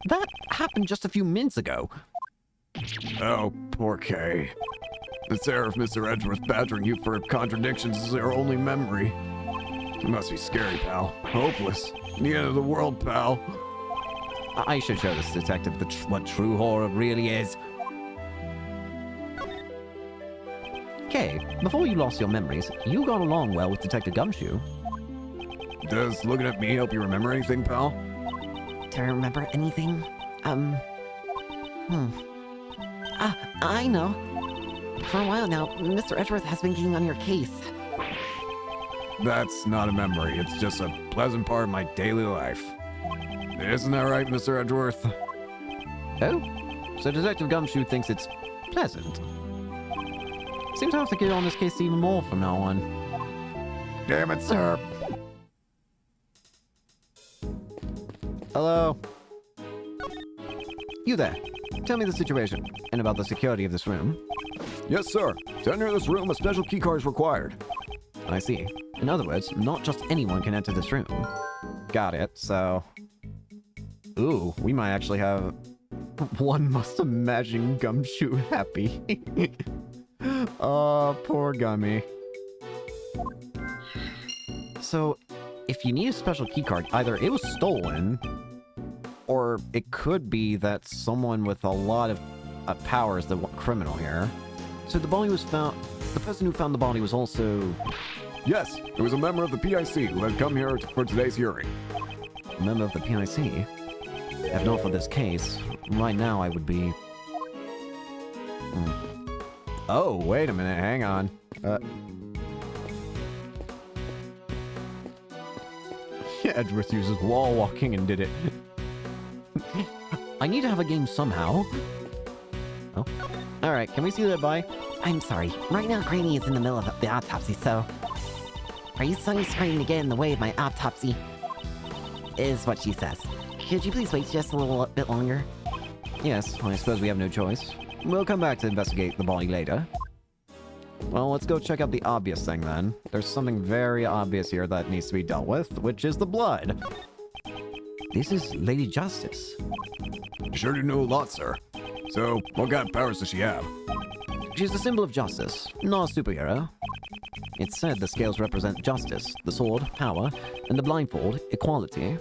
That happened just a few minutes ago. Oh, poor Kay. This air of Mr. Edgeworth badgering you for contradictions is their only memory. It must be scary, pal. Hopeless. The end of the world, pal. I should show this detective what true horror really is. Okay, before you lost your memories, you got along well with Detective Gumshoe. Does looking at me help you remember anything, pal? Do I remember anything? I know. For a while now, Mr. Edgeworth has been getting on your case. That's not a memory. It's just a pleasant part of my daily life. Isn't that right, Mr. Edgeworth? Oh? So Detective Gumshoe thinks it's pleasant. Seems I have to get on this case even more from now on. Damn it, sir. Hello? You there. Tell me the situation, and about the security of this room. Yes, sir. To enter this room, a special keycard is required. I see. In other words, not just anyone can enter this room. Got it, so... Ooh, we might actually have... One must imagine Gumshoe happy. Oh, poor Gummy. So, if you need a special keycard, either it was stolen, or it could be that someone with a lot of power is the criminal here. So the body was found... The person who found the body was also... Yes, it was a member of the PIC who had come here for today's hearing. A member of the PIC? If not for this case, right now I would be... Oh, wait a minute, hang on. Edgeworth uses wall walking and did it. I need to have a game somehow. Oh. Alright, can we see that bye? I'm sorry. Right now, Granny is in the middle of the autopsy, so... Are you so trying to get in the way of my autopsy? Is what she says. Could you please wait just a little bit longer? Yes, I suppose we have no choice. We'll come back to investigate the body later. Well, let's go check out the obvious thing then. There's something very obvious here that needs to be dealt with, which is the blood. This is Lady Justice. You sure do know a lot, sir. So, what kind of powers does she have? She's a symbol of justice, not a superhero. It's said the scales represent justice, the sword, power, and the blindfold, equality.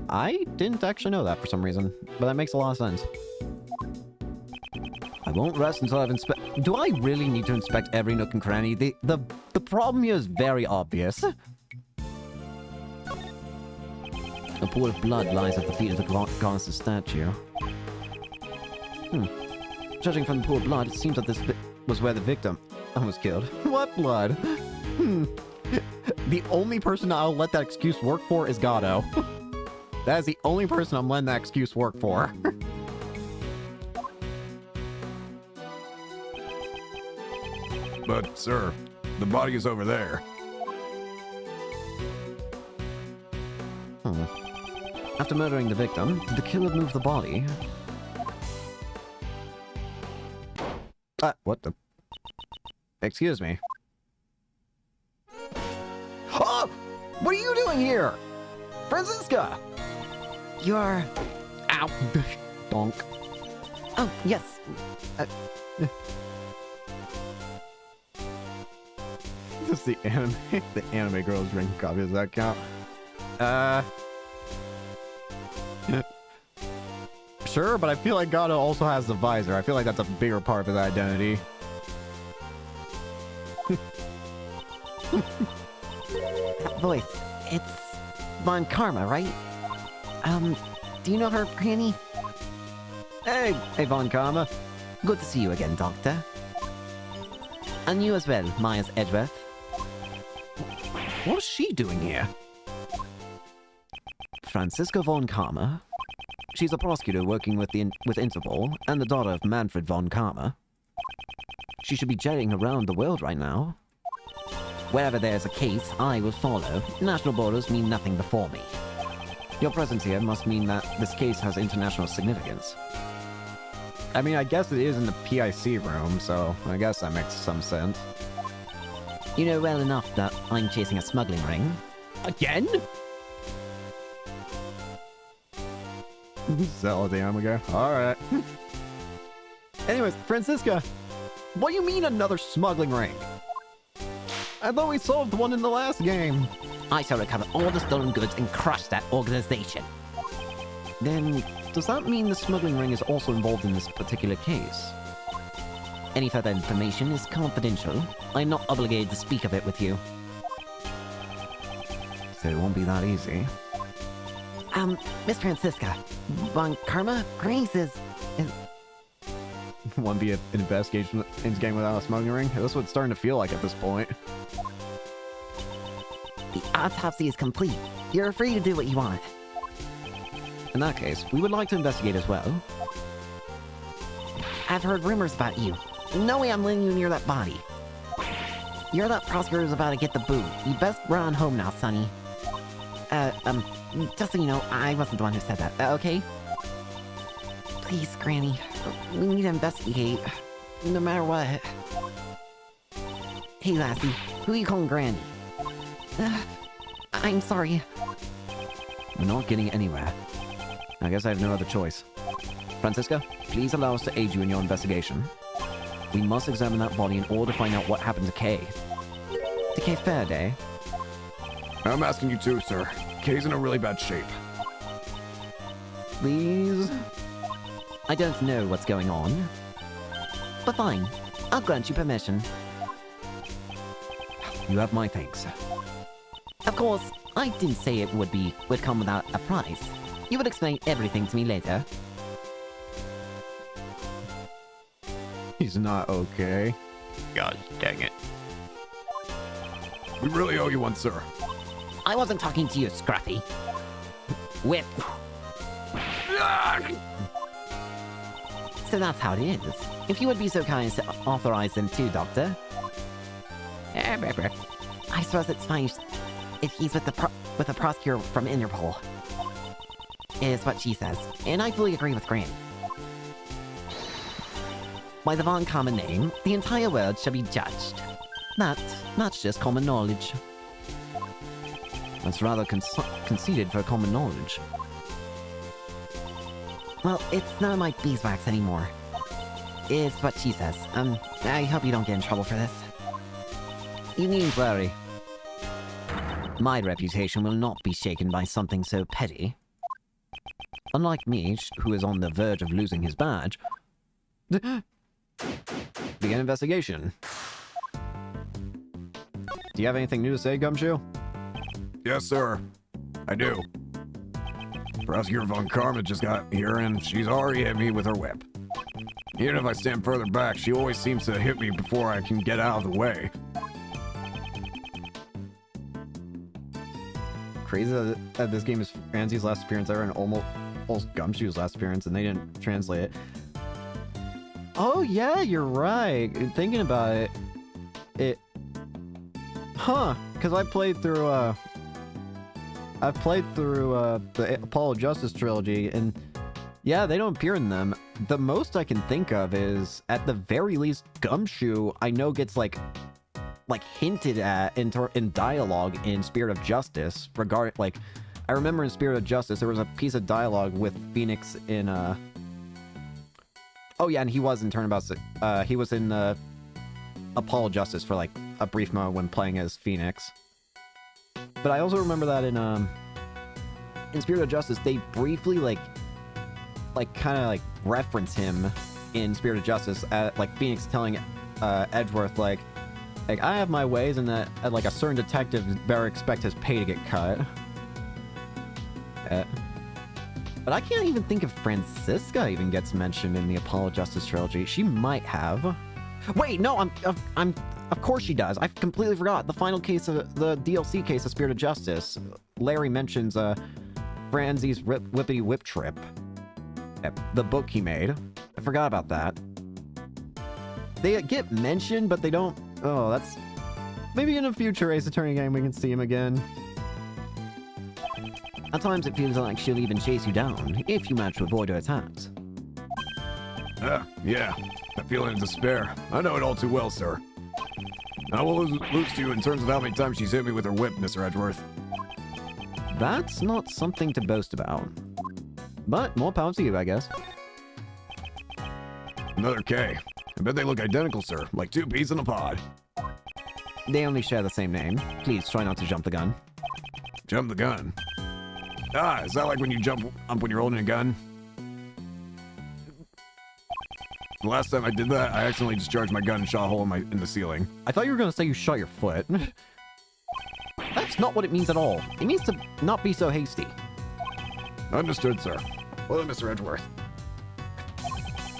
I didn't actually know that for some reason, but that makes a lot of sense. I won't rest until I've inspected... Do I really need to inspect every nook and cranny? The problem here is very obvious. A pool of blood lies at the feet of the goddess's statue. Judging from the pool of blood, it seems that this was where the victim was killed. What blood? The only person I'll let that excuse work for is Gatto. That is the only person I'm letting that excuse work for. But, sir, the body is over there. After murdering the victim, did the killer move the body? What the? Excuse me. Oh! What are you doing here? Franziska! You're... Ow! Donk. Oh, yes. This is the anime. The anime girl's drinking coffee. Does that count? Sure, but I feel like Gato also has the visor. I feel like that's a bigger part of his identity. That voice. It's... Von Karma, right? Do you know her, Granny? Hey Von Karma. Good to see you again, Doctor. And you as well, Myers Edgeworth. What's she doing here? Franziska von Karma. She's a prosecutor working with Interpol and the daughter of Manfred von Karma. She should be jetting around the world right now. Wherever there's a case, I will follow. National borders mean nothing before me. Your presence here must mean that this case has international significance. I mean, I guess it is in the PIC room, so I guess that makes some sense. You know well enough that I'm chasing a smuggling ring. Again? Sell a damn ago. Alright. Anyways, Franziska, what do you mean another smuggling ring? I thought we solved one in the last game. I shall recover all the stolen goods and crush that organization. Then, does that mean the smuggling ring is also involved in this particular case? Any further information is confidential. I'm not obligated to speak of it with you. So it won't be that easy. Miss Franziska, Von Karma, Grace is... Won't be an investigation in this game without a smuggling ring? That's what it's starting to feel like at this point. The autopsy is complete. You're free to do what you want. In that case, we would like to investigate as well. I've heard rumors about you. No way I'm letting you near that body. You're that prosecutor who's about to get the boot. You best run home now, Sonny. Just so you know, I wasn't the one who said that, okay? Please, Granny, we need to investigate, no matter what. Hey, Lassie, who are you calling Granny? I'm sorry. We're not getting anywhere. I guess I have no other choice. Francisca, please allow us to aid you in your investigation. We must examine that body in order to find out what happened to Kay. To Kay Faraday? I'm asking you too, sir. Kay's in a really bad shape. Please? I don't know what's going on. But fine, I'll grant you permission. You have my thanks. Of course, I didn't say it would come without a price. You would explain everything to me later. He's not okay. God dang it. We really owe you one, sir. I wasn't talking to you, Scruffy. Whip. So that's how it is. If you would be so kind as to authorize them too, Doctor. I suppose it's fine if he's with the prosecutor from Interpol. Is what she says, and I fully agree with Grant. By the Von common name, the entire world shall be judged. That's just common knowledge. That's rather conceited for common knowledge. Well, it's none of my beeswax anymore. Is what she says. I hope you don't get in trouble for this. You needn't worry. My reputation will not be shaken by something so petty. Unlike me, who is on the verge of losing his badge. Begin investigation. Do you have anything new to say, Gumshoe? Yes, sir. I do. Prosecutor Von Karma just got here, and she's already hit me with her whip. Even if I stand further back, she always seems to hit me before I can get out of the way. Crazy that this game is Franzie's last appearance ever and almost Gumshoe's last appearance, and they didn't translate it. Oh yeah, you're right. Thinking about it, huh? Because I've played through the Apollo Justice trilogy, and yeah, they don't appear in them. The most I can think of is, at the very least, Gumshoe I know gets like hinted at in dialogue in Spirit of Justice. I remember in Spirit of Justice there was a piece of dialogue with Phoenix in oh yeah, and he was in Turnabout. He was in Apollo Justice for like a brief moment when playing as Phoenix. But I also remember that in Spirit of Justice they briefly kind of reference him in Spirit of Justice at Phoenix telling Edgeworth like I have my ways, and that a certain detective better expect his pay to get cut. But I can't even think if Francisca even gets mentioned in the Apollo Justice trilogy. She might have. Wait, no, of course she does. I completely forgot. The final case of the DLC case of Spirit of Justice. Larry mentions Franzie's Whippity Whip Trip. The book he made. I forgot about that. They get mentioned, but they don't. Oh, that's... Maybe in a future Ace Attorney game we can see him again. At times it feels like she'll even chase you down, if you manage to avoid her attacks. Yeah. That feeling of despair. I know it all too well, sir. I will lose to you in terms of how many times she's hit me with her whip, Mr. Edgeworth. That's not something to boast about. But more power to you, I guess. Another K. I bet they look identical, sir. Like two peas in a pod. They only share the same name. Please try not to jump the gun. Jump the gun. Ah, is that like when you jump up when you're holding a gun? The last time I did that, I accidentally discharged my gun and shot a hole in the ceiling. I thought you were going to say you shot your foot. That's not what it means at all. It means to not be so hasty. Understood, sir. Well, Mr. Edgeworth.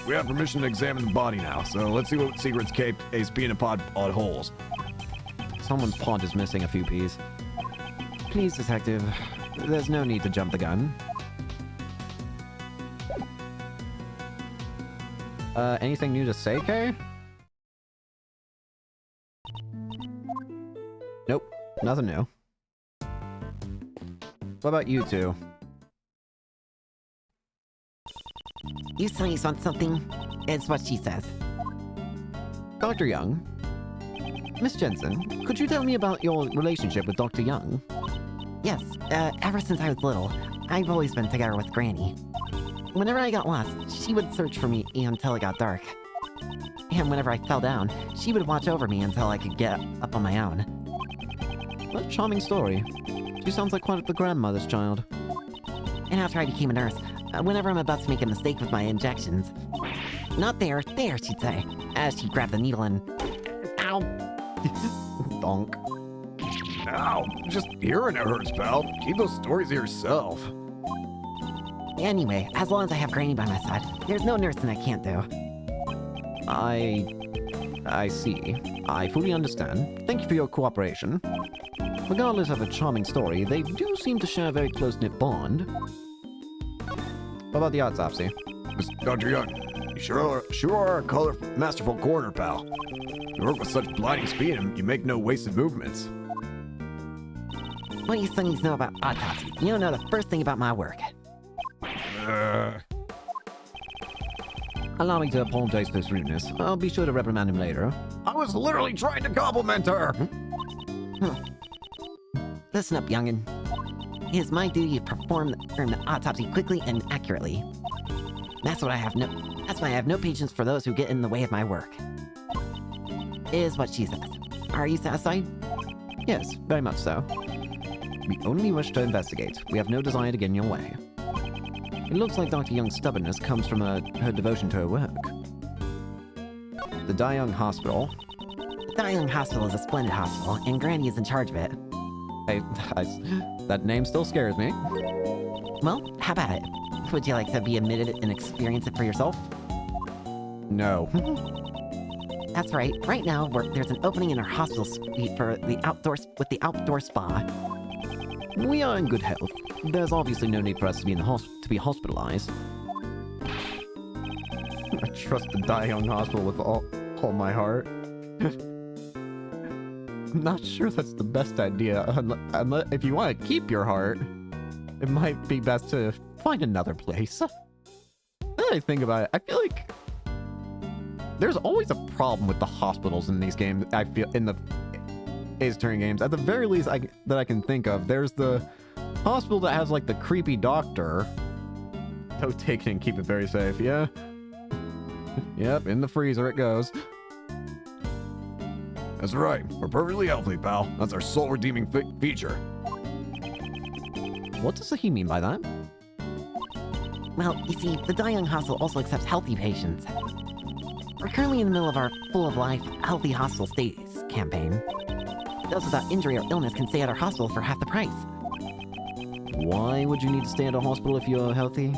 We have permission to examine the body now, so let's see what secrets Ace P in a pod odd holes. Someone's pod is missing a few peas. Please, detective. There's no need to jump the gun. Anything new to say, Kay? Nope, nothing new. What about you two? You Sunnies want something? It's what she says. Dr. Young? Miss Jensen, could you tell me about your relationship with Dr. Young? Yes, ever since I was little, I've always been together with Granny. Whenever I got lost, she would search for me until it got dark. And whenever I fell down, she would watch over me until I could get up on my own. What a charming story. She sounds like quite the grandmother's child. And after I became a nurse, whenever I'm about to make a mistake with my injections, not there, there, she'd say, as she'd grab the needle and... Ow! Donk. Ow, just hearing it hurts, pal. Keep those stories to yourself. Anyway, as long as I have Granny by my side, there's no nursing I can't do. I see. I fully understand. Thank you for your cooperation. Regardless of a charming story, they do seem to share a very close-knit bond. What about the autopsy? Dr. Young, you sure are a masterful coroner, pal. You work with such blinding speed and you make no wasted movements. What do you Sunnies know about autopsy? You don't know the first thing about my work. Allow me to apologize for his rudeness. I'll be sure to reprimand him later. I was literally trying to compliment her! Listen up, youngin'. It is my duty to perform the autopsy quickly and accurately. That's why I have no patience for those who get in the way of my work. Is what she says. Are you satisfied? Yes, very much so. We only wish to investigate. We have no desire to get in your way. It looks like Dr. Young's stubbornness comes from her devotion to her work. The Dai Young Hospital. The Dai Young Hospital is a splendid hospital, and Granny is in charge of it. That name still scares me. Well, how about it? Would you like to be admitted and experience it for yourself? No. That's right. Right now, there's an opening in our hospital suite for the outdoor spa. We are in good health. There's obviously no need for us to be to be hospitalized. I trust the Dai Young Hospital with all my heart. I'm not sure that's the best idea. If you want to keep your heart, it might be best to find another place. Now that I think about it, I feel like there's always a problem with the hospitals in these games. I feel in the Ace Attorney games, at the very least, that I can think of. There's the hospital that has like the creepy doctor. So take it and keep it very safe. Yeah. Yep, in the freezer it goes. That's right. We're perfectly healthy, pal. That's our sole redeeming feature. What does he mean by that? Well, you see, the Dai Young Hospital also accepts healthy patients. We're currently in the middle of our Full of Life, Healthy Hospital Stays campaign. Those without injury or illness can stay at our hospital for half the price. Why would you need to stay at a hospital if you're healthy?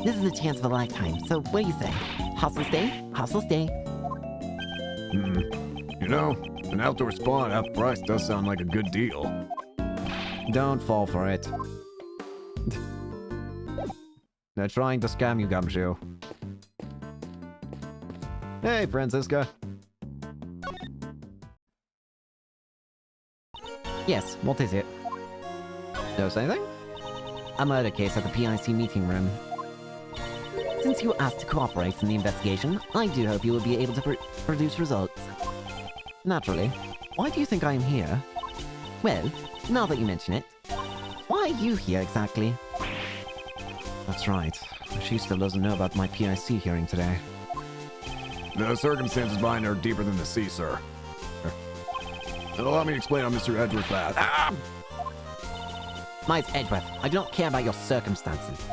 This is a chance of a lifetime, so what do you say? Hospital stay? Hospital stay? You know, an outdoor spa at half price does sound like a good deal. Don't fall for it. They're trying to scam you, Gumshoe. Hey, Francisca. Yes, what is it? Notice anything? A murder case at the PIC meeting room. Since you asked to cooperate in the investigation, I do hope you will be able to produce results. Naturally. Why do you think I am here? Well, now that you mention it, why are you here exactly? That's right. She still doesn't know about my PIC hearing today. The circumstances behind are deeper than the sea, sir. Allow me to explain on Mr. Edwards' path. Ah! Miles Edgeworth, I do not care about your circumstances.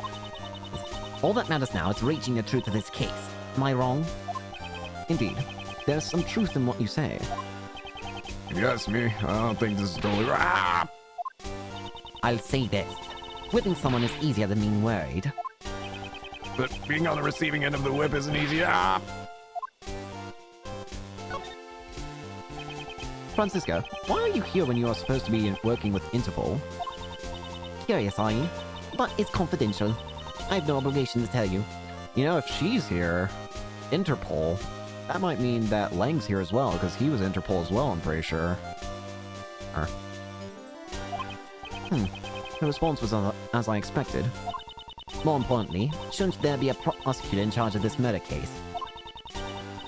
All that matters now is reaching the truth of this case. Am I wrong? Indeed. There's some truth in what you say. If you ask me, I don't think this is totally right. Ah! I'll say this. Whipping someone is easier than being worried. But being on the receiving end of the whip isn't easy. Ah! Francisca, why are you here when you are supposed to be working with Interpol? Curious, are you? But it's confidential. I have no obligation to tell you. You know, if she's here, Interpol, that might mean that Lang's here as well, because he was Interpol as well, I'm pretty sure. Her response was as I expected. More importantly, shouldn't there be a prosecutor in charge of this murder case?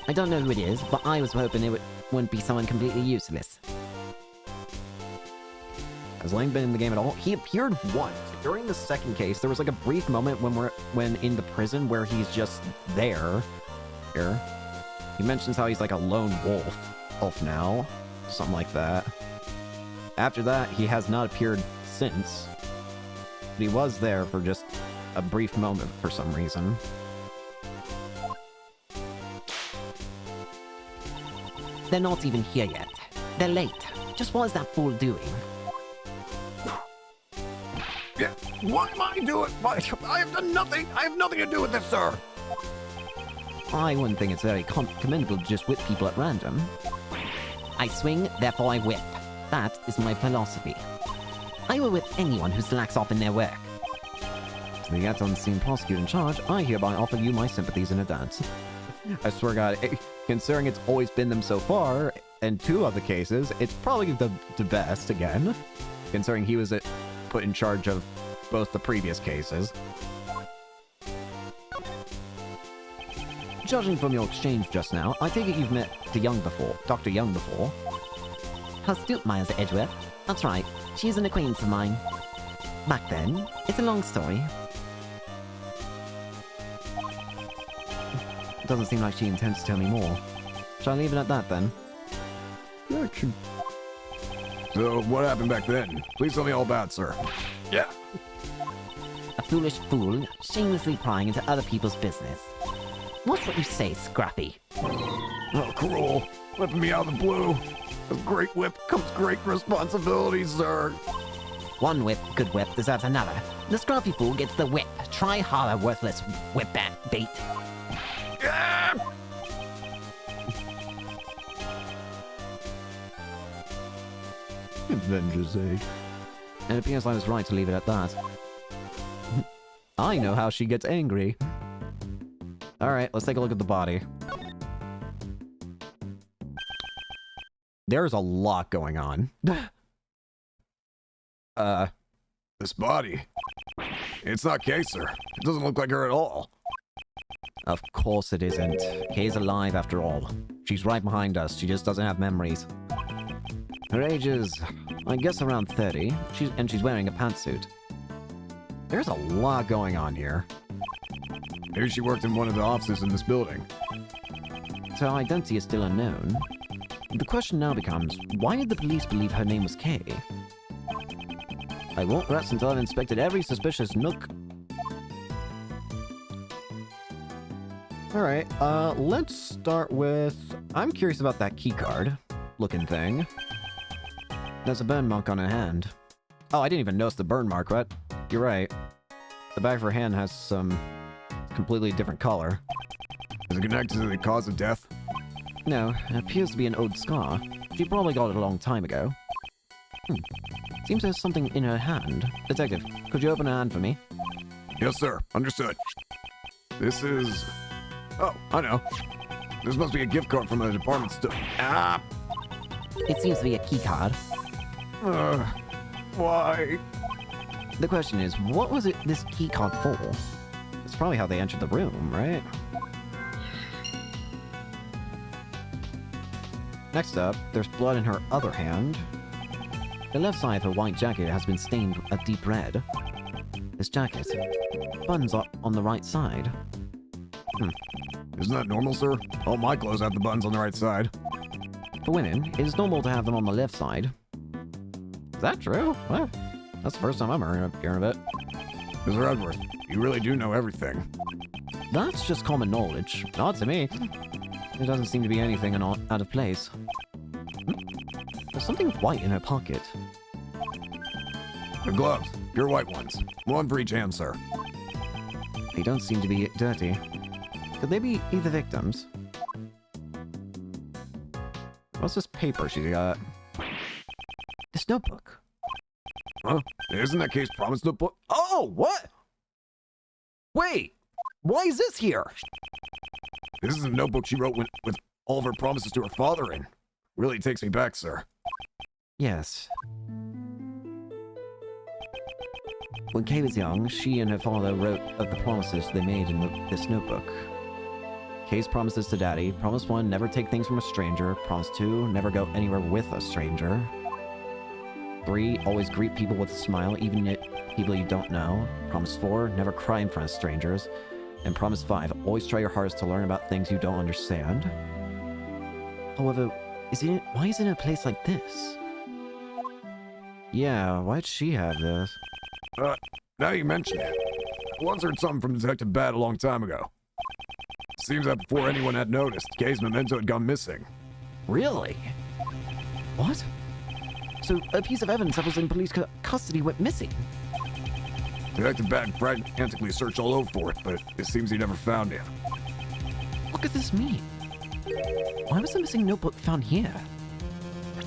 I don't know who it is, but I was hoping it wouldn't be someone completely useless. Has Lang been in the game at all? He appeared once. During the second case, there was like a brief moment when in the prison where he's just there. Here. He mentions how he's like a lone wolf now. Something like that. After that, he has not appeared since. But he was there for just a brief moment for some reason. They're not even here yet. They're late. Just what is that fool doing? Yeah, what am I doing? I have done nothing. I have nothing to do with this, sir. I wouldn't think it's very commendable to just whip people at random. I swing, therefore I whip. That is my philosophy. I will whip anyone who slacks off in their work. To the yet unseen prosecutor in charge, I hereby offer you my sympathies in advance. I swear God, considering it's always been them so far, and 2 other cases, it's probably the best again. Considering he was put in charge of both the previous cases. Judging from your exchange just now, I take it you've met Dr. Young before. How Stoopmeyer's Edgeworth? That's right. She's an acquaintance of mine. Back then, it's a long story. It doesn't seem like she intends to tell me more. Shall I leave it at that then? Action. So, what happened back then? Please tell me all about it, sir. Yeah. A foolish fool, shamelessly prying into other people's business. What's what you say, Scrappy? Oh, cruel. Whipping me out of the blue. With great whip comes great responsibility, sir. One good whip deserves another. The Scrappy fool gets the whip. Try harder, worthless whip bait. Yeah! Avengers Age. It appears I was right to leave it at that. I know how she gets angry. Alright, let's take a look at the body. There's a lot going on. This body. It's not Kay, sir. It doesn't look like her at all. Of course it isn't. Kay's alive after all. She's right behind us. She just doesn't have memories. Her age is, I guess, around 30. She's wearing a pantsuit. There's a lot going on here. Maybe she worked in one of the offices in this building. So her identity is still unknown. The question now becomes, why did the police believe her name was Kay? I won't rest until I've inspected every suspicious nook. Alright, let's start with... I'm curious about that keycard looking thing. There's a burn mark on her hand. Oh, I didn't even notice the burn mark, right? You're right. The back of her hand has some completely different color. Is it connected to the cause of death? No, it appears to be an old scar. She probably got it a long time ago. Seems there's something in her hand. Detective, could you open her hand for me? Yes, sir. Understood. This is... Oh, I know. This must be a gift card from the department store. Ah! It seems to be a keycard. Why? The question is, what was this keycard for? It's probably how they entered the room, right? Next up, there's blood in her other hand. The left side of her white jacket has been stained a deep red. This jacket, buttons are on the right side. Isn't that normal, sir? All my clothes have the buttons on the right side. For women, it is normal to have them on the left side. Is that true? What? That's the first time I'm hearing of it. Mr. Edward, you really do know everything. That's just common knowledge. Not to me. There doesn't seem to be anything out of place. There's something white in her pocket. The gloves, pure white ones. One for each hand, sir. They don't seem to be dirty. Could they be either victims? What's this paper she got? This notebook. Huh? Isn't that case promised notebook? Oh, what? Wait! Why is this here? This is a notebook she wrote with all of her promises to her father in. Really takes me back, sir. Yes. When Kay was young, she and her father wrote of the promises they made in this notebook. Kay's promises to Daddy. Promise 1, never take things from a stranger. Promise 2, never go anywhere with a stranger. 3, always greet people with a smile, even people you don't know. Promise 4, never cry in front of strangers. And promise 5, always try your hardest to learn about things you don't understand. However, why is it in a place like this? Yeah, why'd she have this? Now you mention it. I once heard something from Detective Bat a long time ago. Seems that before anyone had noticed, Kay's memento had gone missing. Really? What? So a piece of evidence that was in police custody went missing? Detective Bat frantically searched all over for it, but it seems he never found it. What could this mean? Why was the missing notebook found here?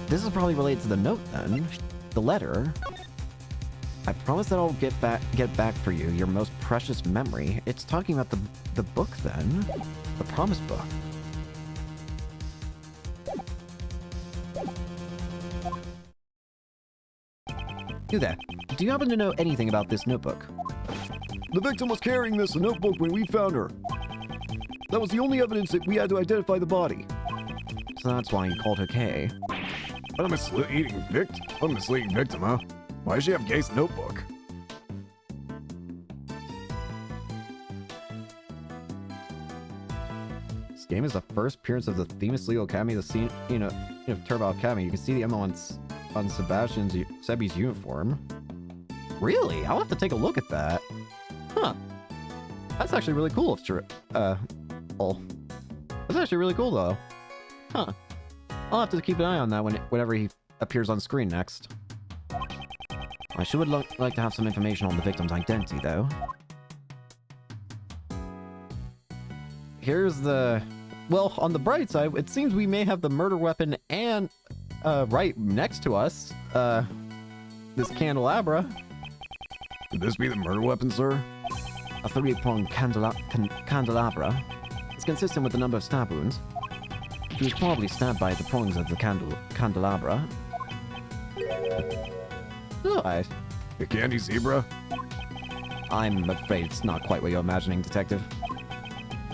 This is probably related to the note then. The letter. I promise that I'll get back for you your most precious memory. It's talking about the book then. The promise book. You there. Do you happen to know anything about this notebook? The victim was carrying this notebook when we found her. That was the only evidence that we had to identify the body. So that's why you called her Kay. A misleading victim, huh? Why does she have Kay's notebook? This game is the first appearance of the Themis Legal Academy, the scene, of Turbo Academy. You can see the emblem on Sebi's uniform. Really? I'll have to take a look at that. Huh. That's actually really cool. That's actually really cool, though. Huh. I'll have to keep an eye on that whenever he appears on screen next. I sure would like to have some information on the victim's identity, though. Here's the... Well, on the bright side, it seems we may have the murder weapon and, right next to us, this candelabra. Could this be the murder weapon, sir? A 3-pronged candelabra. It's consistent with the number of stab wounds. He was probably stabbed by the prongs of the candelabra. Nice. The candy zebra? I'm afraid it's not quite what you're imagining, Detective.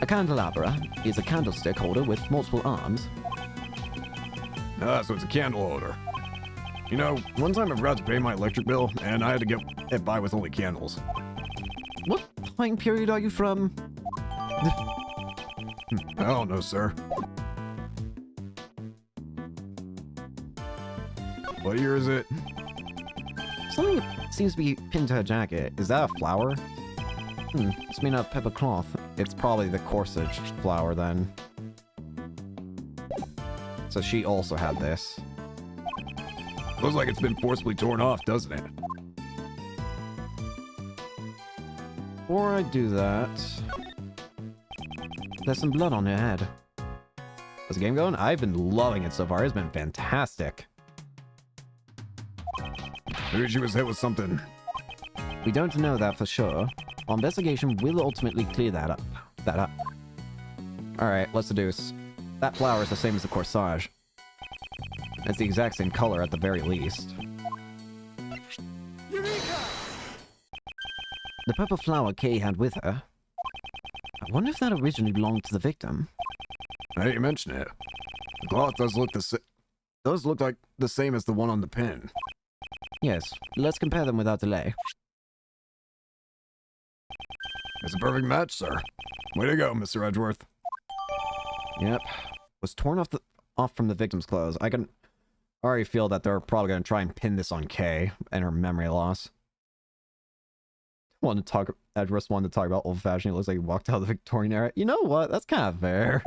A candelabra is a candlestick holder with multiple arms. Ah, so it's a candle holder. You know, one time I forgot to pay my electric bill, and I had to get by with only candles. What time period are you from? I don't know, sir. What year is it? Something seems to be pinned to her jacket. Is that a flower? It's made out of pepper cloth. It's probably the corsage flower then. So she also had this. Looks like it's been forcibly torn off, doesn't it? Before I do that... There's some blood on her head. How's the game going? I've been loving it so far. It's been fantastic. Maybe she was hit with something. We don't know that for sure. Our investigation will ultimately clear that up. Alright, let's deduce. That flower is the same as the corsage. It's the exact same color at the very least. Eureka! The purple flower Kay had with her. I wonder if that originally belonged to the victim. Now you mention it. The cloth does look like the same as the one on the pin. Yes, let's compare them without delay. It's a perfect match, sir. Way to go, Mr. Edgeworth. Yep. Was torn off from the victim's clothes. I can already feel that they're probably going to try and pin this on Kay and her memory loss. Edgeworth wanted to talk about old-fashioned. It looks like he walked out of the Victorian era. You know what? That's kind of fair.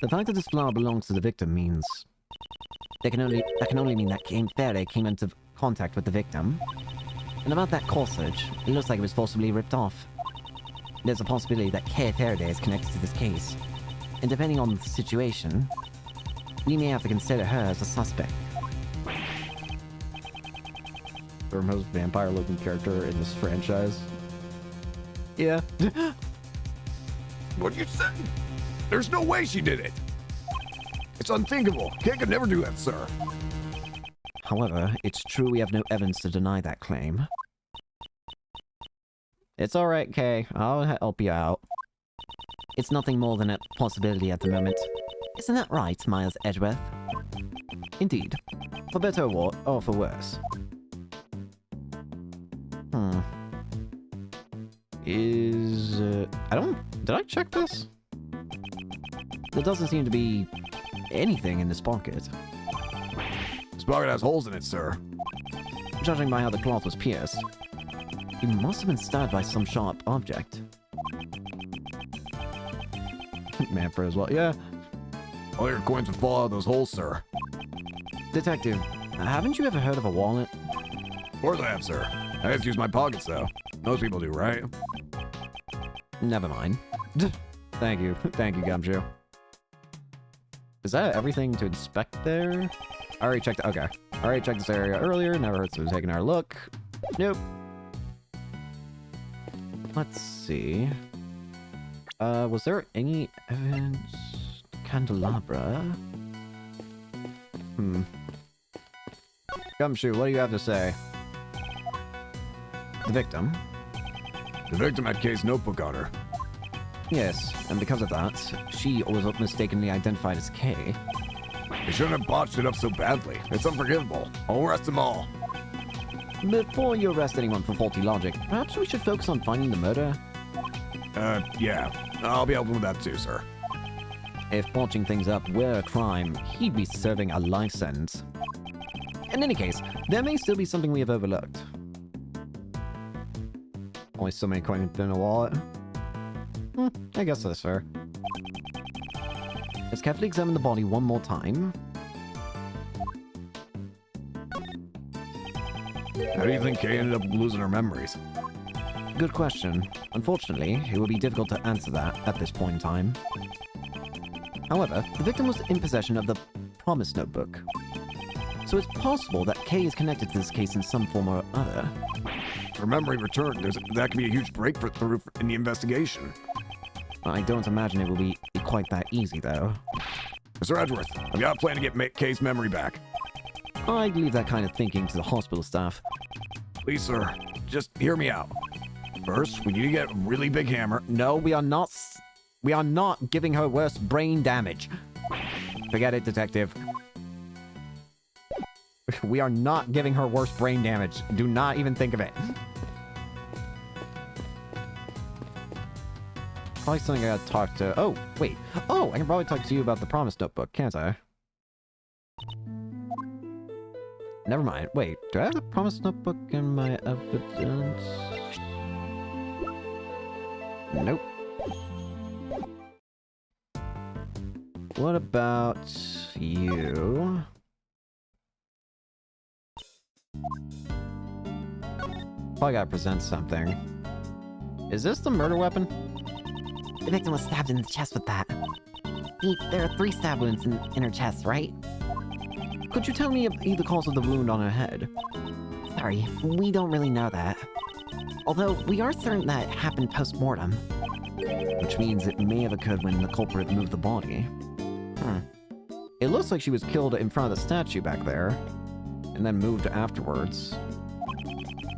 The fact that this flower belongs to the victim means... That can only mean that Faraday came into contact with the victim. And about that corsage, it looks like it was forcibly ripped off. There's a possibility that Kay Faraday is connected to this case. And depending on the situation, we may have to consider her as a suspect. The most vampire-looking character in this franchise. Yeah. What you say? There's no way she did it! It's unthinkable. Kay could never do that, sir. However, it's true we have no evidence to deny that claim. It's alright, Kay. I'll help you out. It's nothing more than a possibility at the moment. Isn't that right, Miles Edgeworth? Indeed. For better or for worse. Did I check this? There doesn't seem to be anything in this pocket. This pocket has holes in it, sir. Judging by how the cloth was pierced, he must have been stabbed by some sharp object. Manfred as well, yeah. All your coins would fall out of those holes, sir. Detective, haven't you ever heard of a wallet? Of course I have, sir. I just use my pockets, though. Most people do, right? Never mind. Thank you. Thank you, Gumshoe. Is that everything to inspect there? I already checked. Okay. I already checked this area earlier. Never hurts to take another look. Nope. Let's see. Was there any evidence? Candelabra? Gumshoe, what do you have to say? The victim? The victim had Kay's notebook on her. Yes, and because of that, she was mistakenly identified as Kay. They shouldn't have botched it up so badly. It's unforgivable. I'll arrest them all. Before you arrest anyone for faulty logic, perhaps we should focus on finding the murder? Yeah. I'll be helping with that too, sir. If botching things up were a crime, he'd be serving a life sentence. In any case, there may still be something we have overlooked. Only so many coins in a wallet. I guess that's fair. Let's carefully examine the body one more time. How do you think Kay ended up losing her memories? Good question. Unfortunately, it would be difficult to answer that at this point in time. However, the victim was in possession of the Promise Notebook. So it's possible that Kay is connected to this case in some form or other. If her memory returned, that could be a huge breakthrough in the investigation. I don't imagine it will be quite that easy, though. Mr. Edgeworth, I've got a plan to get Kay's memory back. I'd leave that kind of thinking to the hospital staff. Please, sir, just hear me out. First, we need to get a really big hammer. No, we are not giving her worse brain damage. Forget it, detective. We are not giving her worse brain damage. Do not even think of it. Probably something I gotta talk to... Oh, wait. Oh, I can probably talk to you about the Promise Notebook, can't I? Never mind. Wait, do I have the Promise Notebook in my evidence? Nope. What about you? Probably gotta present something. Is this the murder weapon? The victim was stabbed in the chest with that. There are 3 stab wounds in her chest, right? Could you tell me the cause of the wound on her head? Sorry, we don't really know that. Although, we are certain that it happened post-mortem. Which means it may have occurred when the culprit moved the body. It looks like she was killed in front of the statue back there, and then moved afterwards.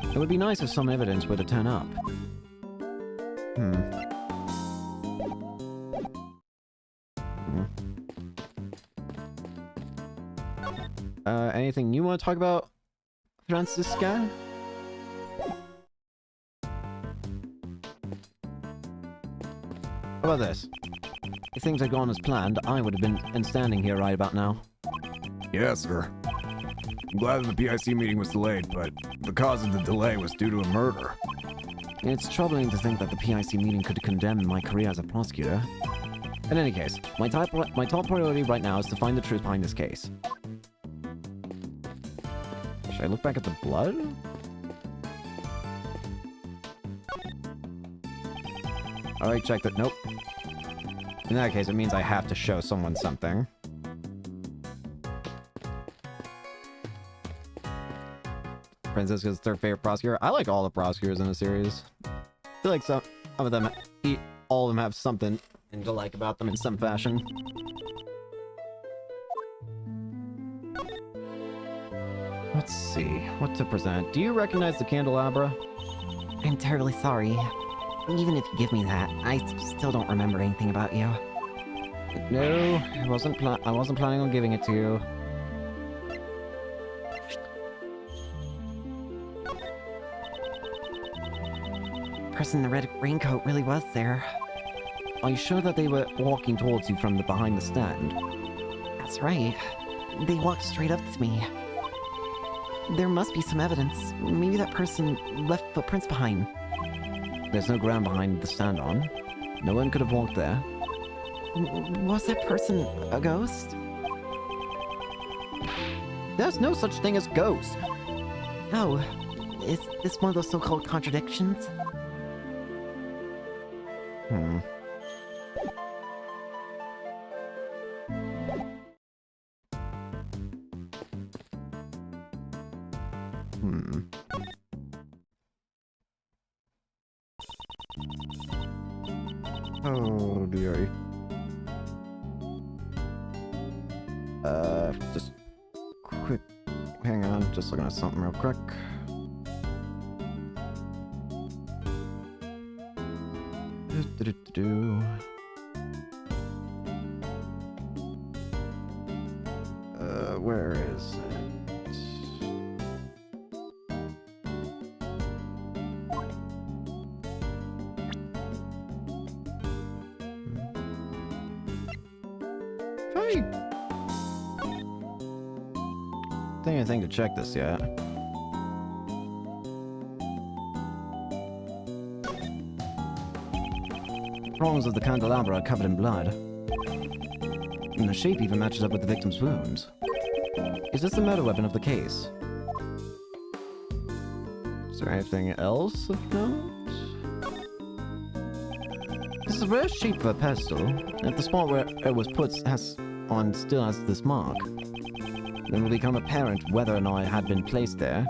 It would be nice if some evidence were to turn up. Anything you want to talk about, Francisca? How about this? If things had gone as planned, I would have been standing here right about now. Yes, sir. I'm glad that the PIC meeting was delayed, but the cause of the delay was due to a murder. It's troubling to think that the PIC meeting could condemn my career as a prosecutor. In any case, my top priority right now is to find the truth behind this case. Should I look back at the blood? Alright, check that. Nope. In that case, it means I have to show someone something. Francisca's third favorite prosecutor. I like all the prosecutors in the series. I feel like some of them, all of them have something to like about them in some fashion. Let's see, what to present. Do you recognize the candelabra? I'm terribly sorry. Even if you give me that, I still don't remember anything about you. No, I wasn't planning on giving it to you. The person in the red raincoat really was there. Are you sure that they were walking towards you from behind the stand? That's right. They walked straight up to me. There must be some evidence. Maybe that person left footprints behind. There's no ground behind the stand on. No one could have walked there. Was that person a ghost? There's no such thing as ghosts. Oh, is this one of those so-called contradictions? Hmm. Oh dearie. Just quick. Hang on, just looking at something real quick. Do-do-do-do-do. Where is it? Hey! Think anything to check this yet. Prongs of the candelabra are covered in blood. And the shape even matches up with the victim's wounds. Is this the murder weapon of the case? Is there anything else of note? This is a rare shape for a pedestal. If the spot where it was put still has this mark, then it will become apparent whether or not it had been placed there.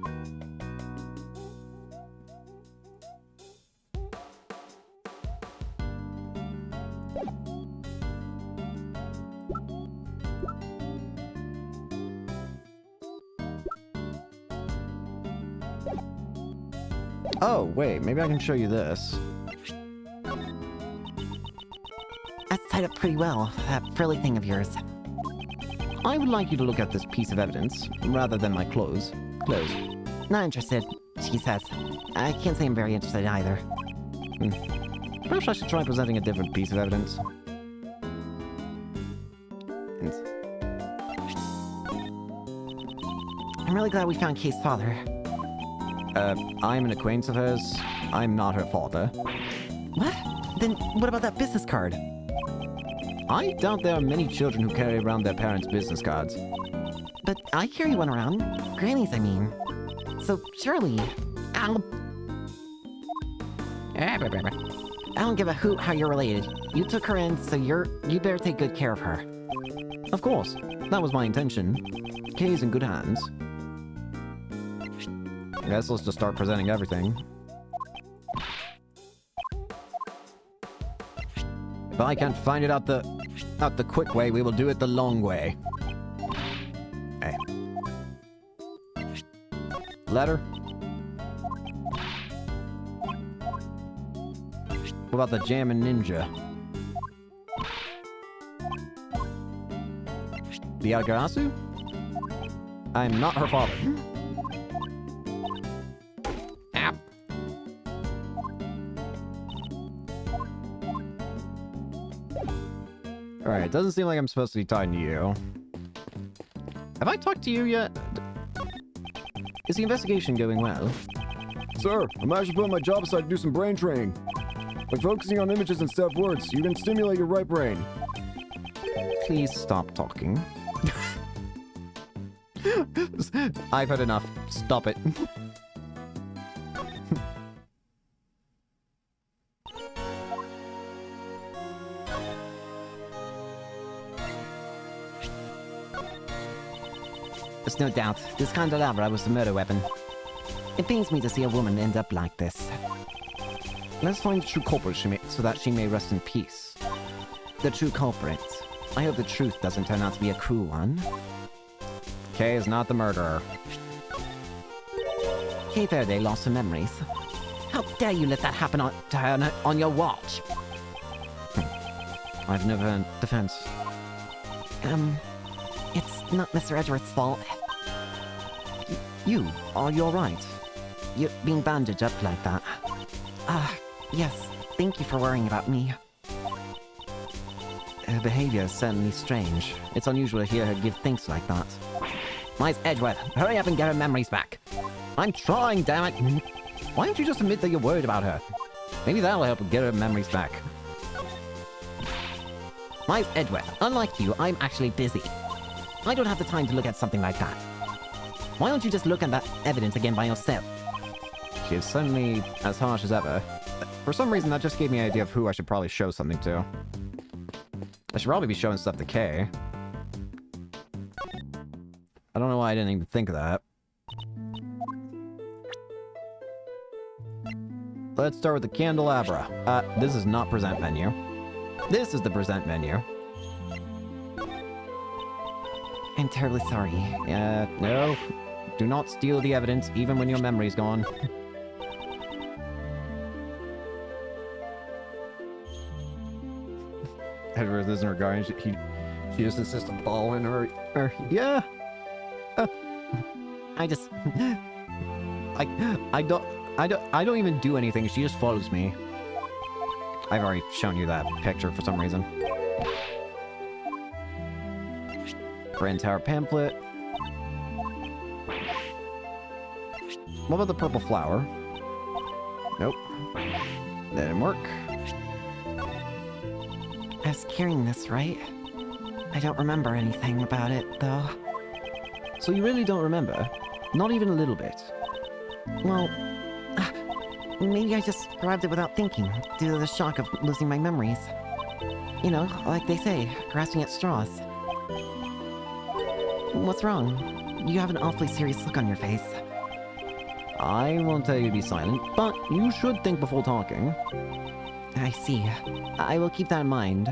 Oh, wait, maybe I can show you this. That's tied up pretty well, that frilly thing of yours. I would like you to look at this piece of evidence, rather than my clothes. Not interested, she says. I can't say I'm very interested either. Perhaps I should try presenting a different piece of evidence. I'm really glad we found Kay's father. I'm an acquaintance of hers. I'm not her father. What? Then what about that business card? I doubt there are many children who carry around their parents' business cards. But I carry one around. Granny's, I mean. So surely... I don't give a hoot how you're related. You took her in, so you better take good care of her. Of course, that was my intention. Kay's in good hands. I guess let's just start presenting everything. If I can't find it out the quick way, we will do it the long way. Hey. Letter? What about the Jammin' Ninja? The Agarasu? I'm not her father. Ow. Alright, it doesn't seem like I'm supposed to be talking to you. Have I talked to you yet? Is the investigation going well? Sir, I'm actually putting my job aside to do some brain training. By focusing on images instead of words, you can stimulate your right brain. Please stop talking. I've had enough. Stop it. There's no doubt, this candelabra was the murder weapon. It pains me to see a woman end up like this. Let's find the true culprit so that she may rest in peace. The true culprit. I hope the truth doesn't turn out to be a cruel one. Kay is not the murderer. Cape Verde lost her memories. How dare you let that happen to her on your watch? I've never defense. It's not Mr. Edgeworth's fault. Are you alright? You being bandaged up like that. Yes. Thank you for worrying about me. Her behavior is certainly strange. It's unusual to hear her give things like that. Miss Edgeworth, hurry up and get her memories back. I'm trying, damn it! Why don't you just admit that you're worried about her? Maybe that'll help her get her memories back. Miss Edgeworth, unlike you, I'm actually busy. I don't have the time to look at something like that. Why don't you just look at that evidence again by yourself? She is certainly as harsh as ever. For some reason, that just gave me an idea of who I should probably show something to. I should probably be showing stuff to Kay. I don't know why I didn't even think of that. Let's start with the candelabra. This is not present menu. This is the present menu. I'm terribly sorry. No. Do not steal the evidence, even when your memory's gone. Edward isn't regarding. She just insists on following her. Yeah. I just... I don't even do anything. She just follows me. I've already shown you that picture for some reason. Grand Tower pamphlet. What about the purple flower? Nope. That didn't work. I was carrying this, right? I don't remember anything about it, though. So you really don't remember? Not even a little bit? Well, maybe I just grabbed it without thinking, due to the shock of losing my memories. You know, like they say, grasping at straws. What's wrong? You have an awfully serious look on your face. I won't tell you to be silent, but you should think before talking. I see. I will keep that in mind.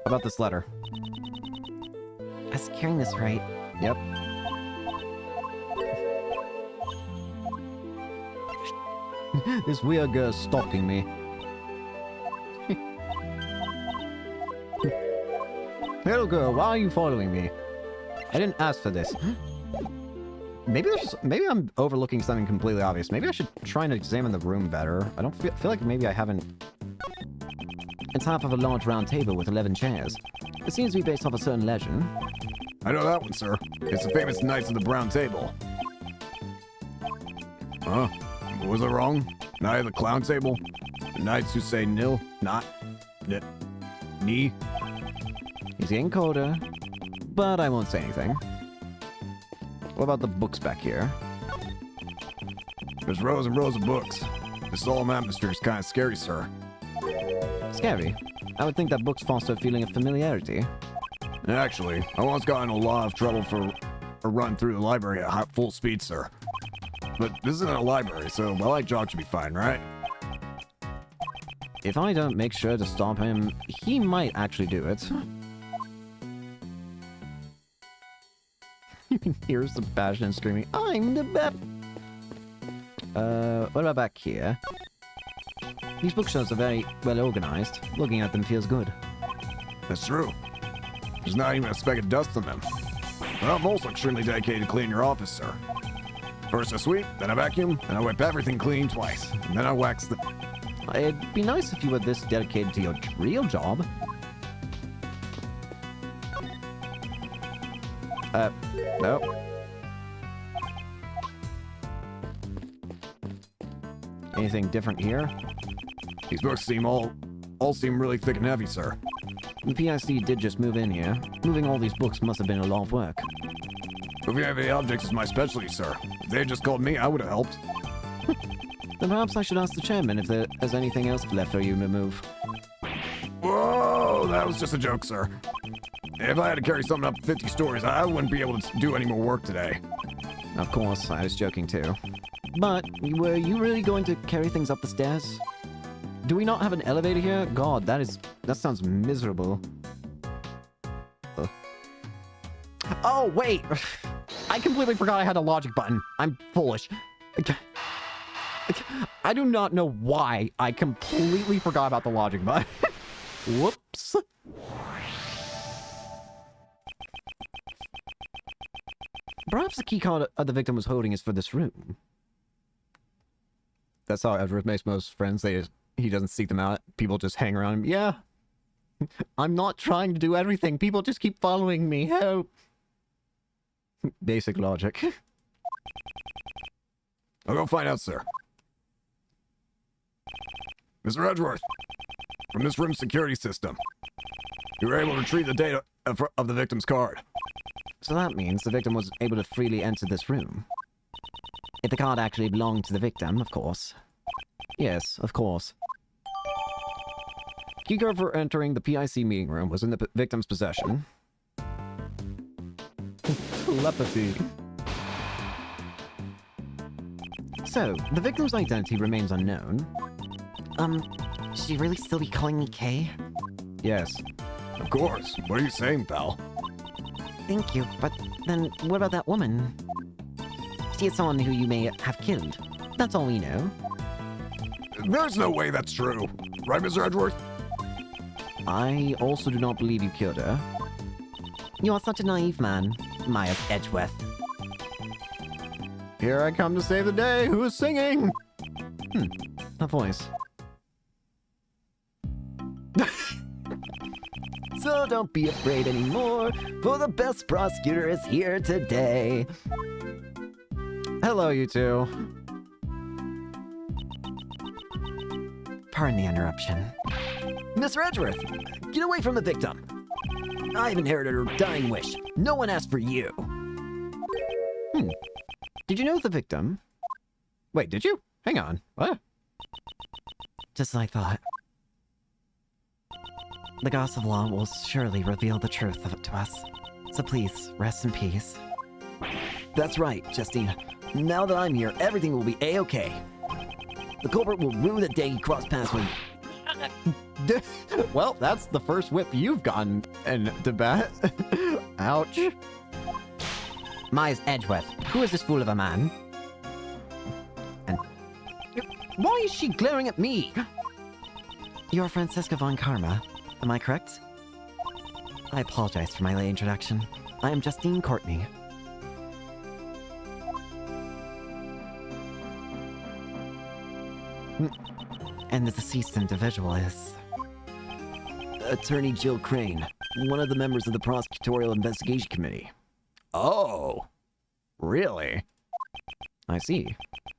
About this letter. I was carrying this right. Yep. This weird girl's stalking me. Little girl, why are you following me? I didn't ask for this. Maybe I'm overlooking something completely obvious. Maybe I should try and examine the room better. I don't feel like maybe I haven't. It's half of a large round table with 11 chairs. It seems to be based off a certain legend. I know that one, sir. It's the famous Knights of the Brown Table. Huh? Was I wrong? Night of the Clown Table? The knights who say nil, not, ni? He's getting colder, but I won't say anything. What about the books back here? There's rows and rows of books. This solemn atmosphere is kind of scary, sir. Scary. I would think that books foster a feeling of familiarity. Actually, I once got in a lot of trouble for a run through the library at full speed, sir. But this isn't a library, so my light jog should be fine, right? If I don't make sure to stop him, he might actually do it. You can hear Sebastian screaming, "I'm the best!" What about back here? These bookshelves are very well organized. Looking at them feels good. That's true. There's not even a speck of dust on them. But I'm also extremely dedicated to cleaning your office, sir. First I sweep, then I vacuum, then I wipe everything clean twice, and then I wax the... It'd be nice if you were this dedicated to your real job. No. Anything different here? These books seem all seem really thick and heavy, sir. The PIC did just move in here. Moving all these books must have been a lot of work. Moving heavy objects is my specialty, sir. If they had just called me, I would have helped. Then perhaps I should ask the chairman if there's anything else left for you to move. Whoa, that was just a joke, sir. If I had to carry something up 50 stories, I wouldn't be able to do any more work today. Of course, I was joking too. But, were you really going to carry things up the stairs? Do we not have an elevator here? God, that sounds miserable. Oh, wait! I completely forgot I had a logic button. I'm foolish. I do not know why I completely forgot about the logic button. Whoops. Perhaps the keycard the victim was holding is for this room. That's how Edward makes most friends. He doesn't seek them out. People just hang around him. Yeah. I'm not trying to do everything. People just keep following me. Help. Basic logic. I'll go find out, sir. Mr. Edgeworth, from this room's security system, you were able to retrieve the data of the victim's card. So that means the victim was able to freely enter this room. If the card actually belonged to the victim, of course. Yes, of course. Keycard for entering the PIC meeting room was in the victim's possession. Telepathy. So, the victim's identity remains unknown. Should you really still be calling me Kay? Yes. Of course. What are you saying, pal? Thank you, but then what about that woman? She is someone who you may have killed. That's all we know. There's no way that's true. Right, Mr. Edgeworth? I also do not believe you killed her. You are such a naive man, Miles Edgeworth. Here I come to save the day. Who is singing? That voice. So don't be afraid anymore, for the best prosecutor is here today. Hello, you two. Pardon the interruption. Mr. Edgeworth, get away from the victim. I've inherited her dying wish. No one asked for you. Did you know the victim? Wait, did you? Hang on. What? Just as I thought. The gods of law will surely reveal the truth of it to us. So please, rest in peace. That's right, Justine. Now that I'm here, everything will be A-okay. The culprit will rue the day he crossed paths with... Well, that's the first whip you've gotten in Tibet. Ouch. Miles Edgeworth, who is this fool of a man? And Why is she glaring at me? you're Francisca von Karma, am I correct? I apologize for my late introduction. I am Justine Courtney. And the deceased individual is... Attorney Jill Crane, one of the members of the Prosecutorial Investigation Committee. Oh, really? I see.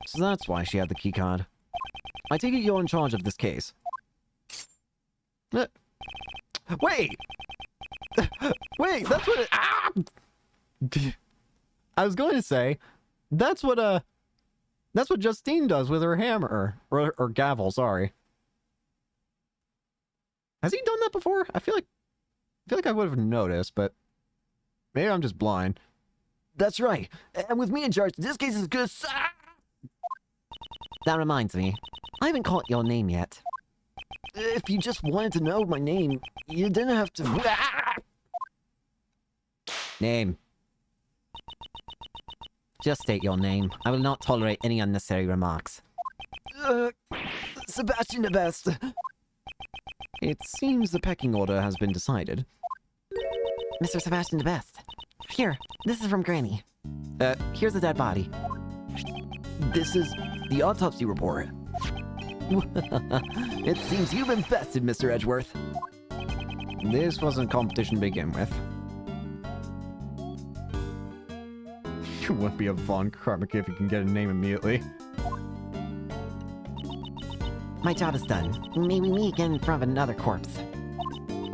So that's why she had the keycard. I take it you're in charge of this case. Wait! Wait, that's what it... Ah! I was going to say, that's what Justine does with her hammer. Or gavel, sorry. Has he done that before? I feel like I would have noticed, but maybe I'm just blind. That's right. And with me in charge, this case is good as... That reminds me. I haven't called your name yet. If you just wanted to know my name, you didn't have to... Name. Just state your name. I will not tolerate any unnecessary remarks. Sebastian the Best. It seems the pecking order has been decided. Mr. Sebastian the Best. Here, this is from Granny. Here's a dead body. This is the autopsy report. It seems you've been bested, Mr. Edgeworth. This wasn't a competition to begin with. You wouldn't be a Von Karmic if you can get a name immediately. My job is done. May we meet again in front of another corpse.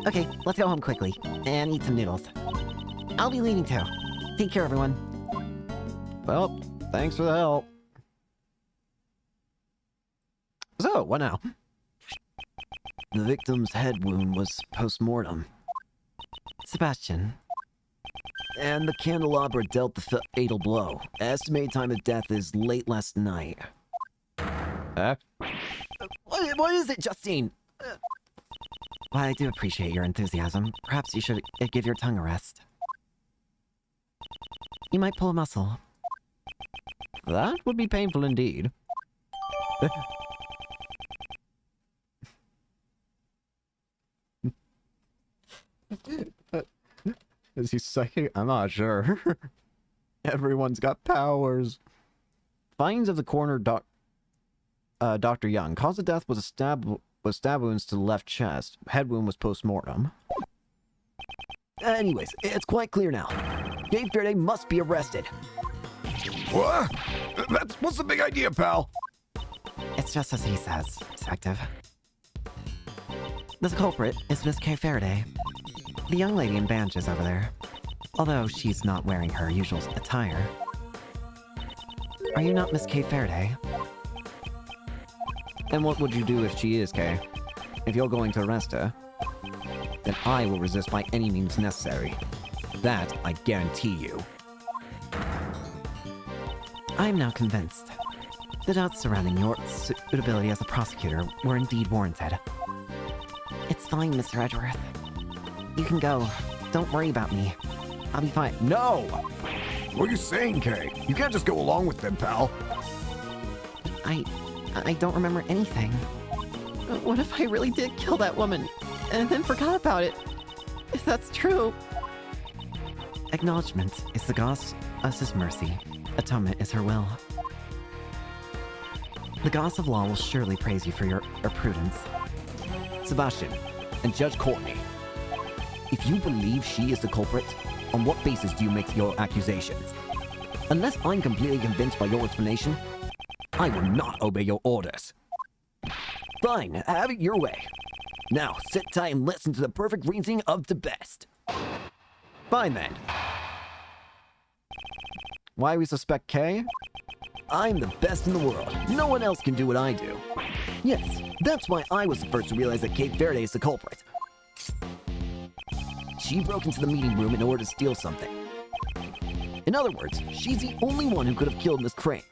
Okay, let's go home quickly and eat some noodles. I'll be leaving too. Take care, everyone. Well, thanks for the help. So, what now? The victim's head wound was post-mortem. Sebastian. And the candelabra dealt the fatal blow. Estimated time of death is late last night. What is it, Justine? While I do appreciate your enthusiasm, perhaps you should give your tongue a rest. You might pull a muscle. That would be painful indeed. Is he psychic? I'm not sure. Everyone's got powers. Findings of the coroner, Dr. Young. Cause of death was stab wounds to the left chest. Head wound was post-mortem. Anyways, it's quite clear now. Gabe Verde must be arrested. What? What's the big idea, pal? It's just as he says, Detective. The culprit is Miss Kay Faraday. The young lady in bandages over there. Although she's not wearing her usual attire. Are you not Miss Kay Faraday? And what would you do if she is, Kay? If you're going to arrest her, then I will resist by any means necessary. That I guarantee you. I am now convinced. The doubts surrounding your suitability as a prosecutor were indeed warranted. It's fine, Mr. Edgeworth. You can go. Don't worry about me. I'll be fine. No! What are you saying, Kay? You can't just go along with them, pal. I don't remember anything. What if I really did kill that woman, and then forgot about it? If that's true... Acknowledgement is the goddess of his mercy. Atonement is her will. The goddess of law will surely praise you for your prudence. Sebastian, and Judge Courtney, if you believe she is the culprit, on what basis do you make your accusations? Unless I'm completely convinced by your explanation, I will not obey your orders. Fine, have it your way. Now, sit tight and listen to the perfect reasoning of the best. Fine then. Why we suspect Kay? I'm the best in the world. No one else can do what I do. Yes, that's why I was the first to realize that Kate Verde is the culprit. She broke into the meeting room in order to steal something. In other words, she's the only one who could have killed Miss Crane.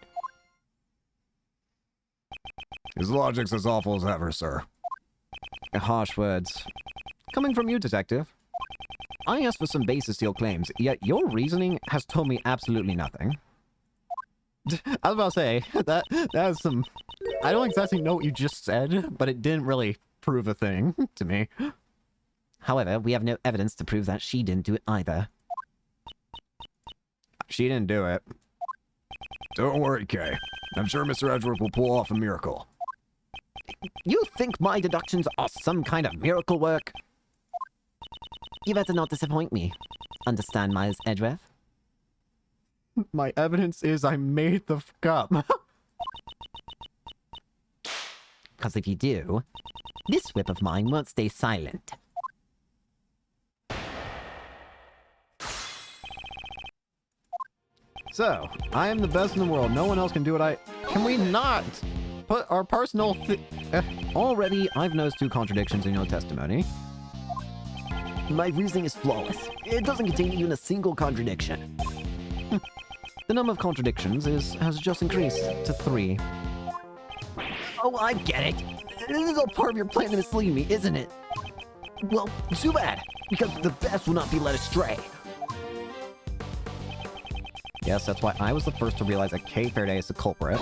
His logic's as awful as ever, sir. Harsh words. Coming from you, Detective. I asked for some basis to your claims, yet your reasoning has told me absolutely nothing. I was about to say, that is some... I don't exactly know what you just said, but it didn't really prove a thing to me. However, we have no evidence to prove that she didn't do it either. She didn't do it. Don't worry, Kay. I'm sure Mr. Edgeworth will pull off a miracle. You think my deductions are some kind of miracle work? You better not disappoint me. Understand, Miles Edgeworth? My evidence is I made the cup. Because if you do, this whip of mine won't stay silent. So, I am the best in the world. No one else can do what I... Can we not put our personal... Already, I've noticed 2 contradictions in your testimony. My reasoning is flawless. It doesn't contain even a single contradiction. The number of contradictions has just increased to 3. Oh, I get it. This is all part of your plan to mislead me, isn't it? Well, too bad, because the best will not be led astray. Yes, that's why I was the first to realize that Kay Faraday is the culprit.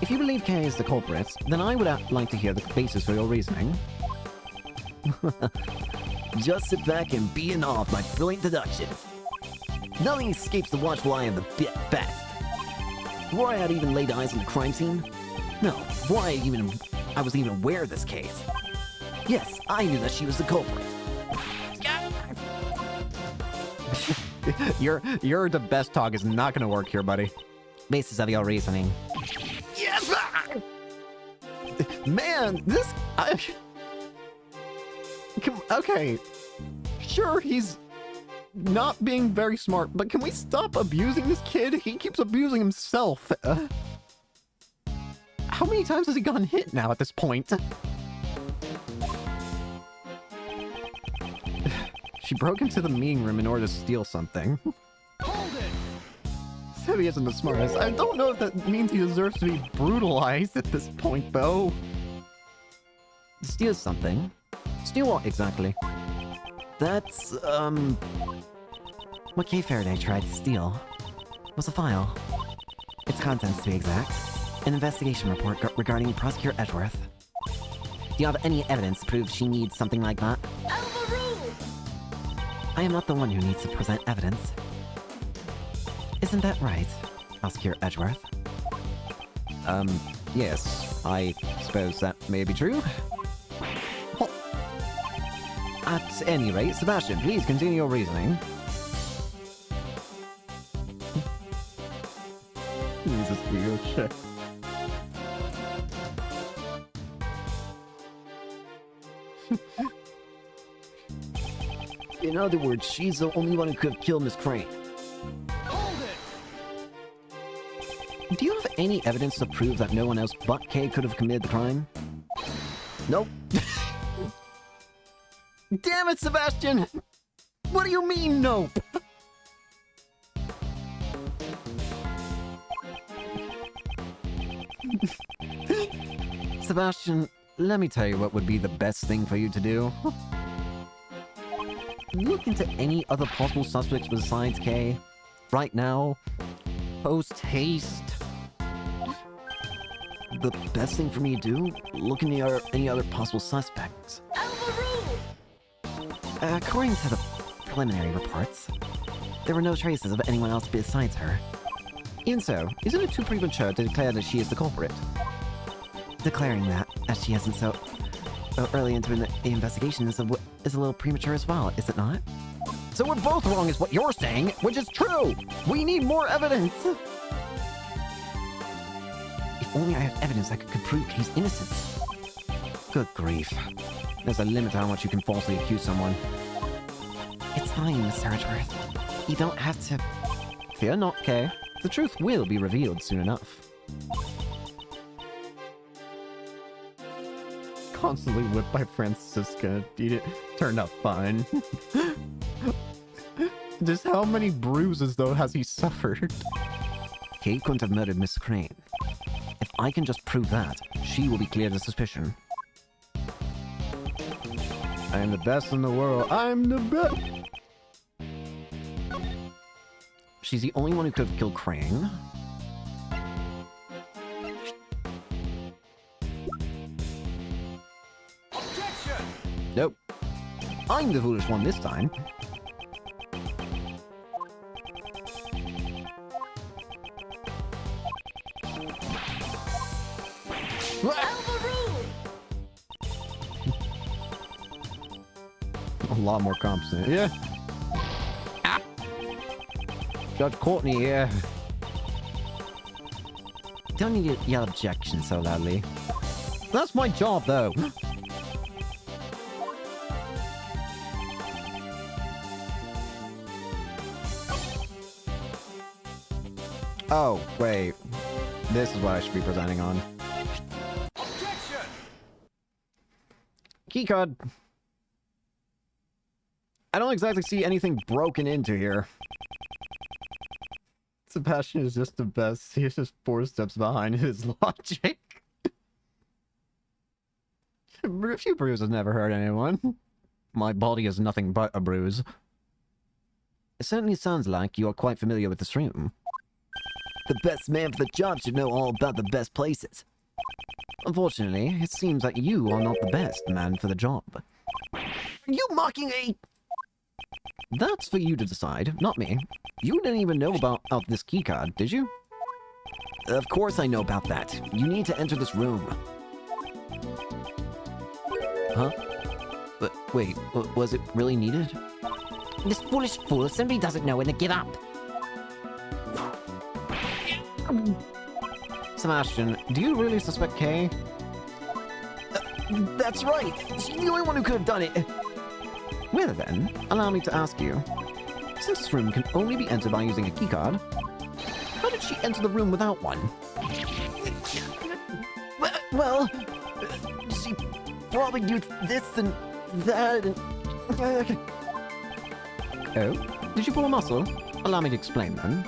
If you believe Kay is the culprit, then I would like to hear the basis for your reasoning. Just sit back and be in awe of my brilliant deductions. Nothing escapes the watchful eye of the best. Before I had even laid eyes on the crime scene, no, before I was even aware of this case. Yes, I knew that she was the culprit. Your the best talk is not gonna work here, buddy. Basis of your reasoning. Yes! Man, this... Okay. Sure, he's not being very smart, but can we stop abusing this kid? He keeps abusing himself. How many times has he gotten hit now at this point? She broke into the meeting room in order to steal something. Hold it! Said he isn't the smartest. I don't know if that means he deserves to be brutalized at this point, though. Steal something? Steal what exactly? That's, What Kay Faraday tried to steal was a file. Its contents, to be exact. An investigation report regarding Prosecutor Edgeworth. Do you have any evidence to prove she needs something like that? I am not the one who needs to present evidence. Isn't that right, Prosecutor Edgeworth? Yes, I suppose that may be true. At any rate, Sebastian, please continue your reasoning. Jesus, weird shit. In other words, she's the only one who could have killed Miss Crane. Do you have any evidence to prove that no one else but Kay could have committed the crime? Nope. Damn it, Sebastian! What do you mean, nope? Sebastian, let me tell you what would be the best thing for you to do. Look into any other possible suspects besides Kay. Right now. Post haste. The best thing for me to do? Look into any other possible suspects. According to the preliminary reports, there were no traces of anyone else besides her. Even so, isn't it too premature to declare that she is the culprit? Declaring that, as she hasn't so early into the investigation, is a little premature as well, is it not? So we're both wrong is what you're saying, which is true! We need more evidence! If only I had evidence that could prove Kay's innocence. Good grief. There's a limit to how much you can falsely accuse someone. It's fine, Mr. Edgeworth. You don't have to... Fear not, Kay. The truth will be revealed soon enough. Constantly whipped by Francisca. It turned out fine. Just how many bruises, though, has he suffered? Kay couldn't have murdered Miss Crane. If I can just prove that, she will be cleared of suspicion. I am the best in the world. I'm the best! She's the only one who could have killed Crane. Objection! Nope. I'm the foolish one this time. A lot more competent. Yeah. Ah. Judge Courtney here. Don't need to yell objection so loudly. That's my job, though. Oh, wait. This is what I should be presenting on. Objection! Keycard. I don't exactly see anything broken into here. Sebastian is just the best. He's just 4 steps behind his logic. A few bruises never hurt anyone. My body is nothing but a bruise. It certainly sounds like you are quite familiar with this room. The best man for the job should know all about the best places. Unfortunately, it seems that you are not the best man for the job. Are you mocking me? That's for you to decide, not me. You didn't even know about this keycard, did you? Of course I know about that. You need to enter this room. Huh? But wait, was it really needed? This foolish fool simply doesn't know when to give up. Sebastian, do you really suspect Kay? That's right. She's the only one who could have done it. Well then, allow me to ask you. Since this room can only be entered by using a keycard, how did she enter the room without one? Well, she probably used this and that and... Oh? Did you pull a muscle? Allow me to explain then.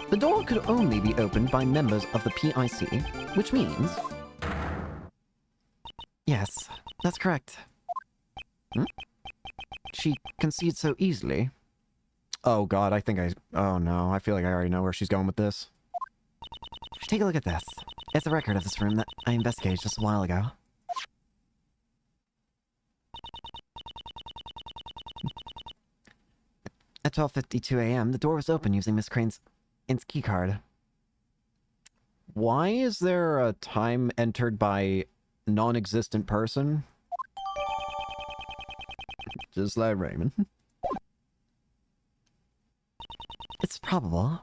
The door could only be opened by members of the PIC, which means... Yes, that's correct. Hmm? She concedes so easily. Oh god, I think I... Oh no, I feel like I already know where she's going with this. Take a look at this. It's a record of this room that I investigated just a while ago. At 12:52 a.m., the door was open using Miss Crane's key card. Why is there a time entered by non-existent person? Just like Raymond. It's probable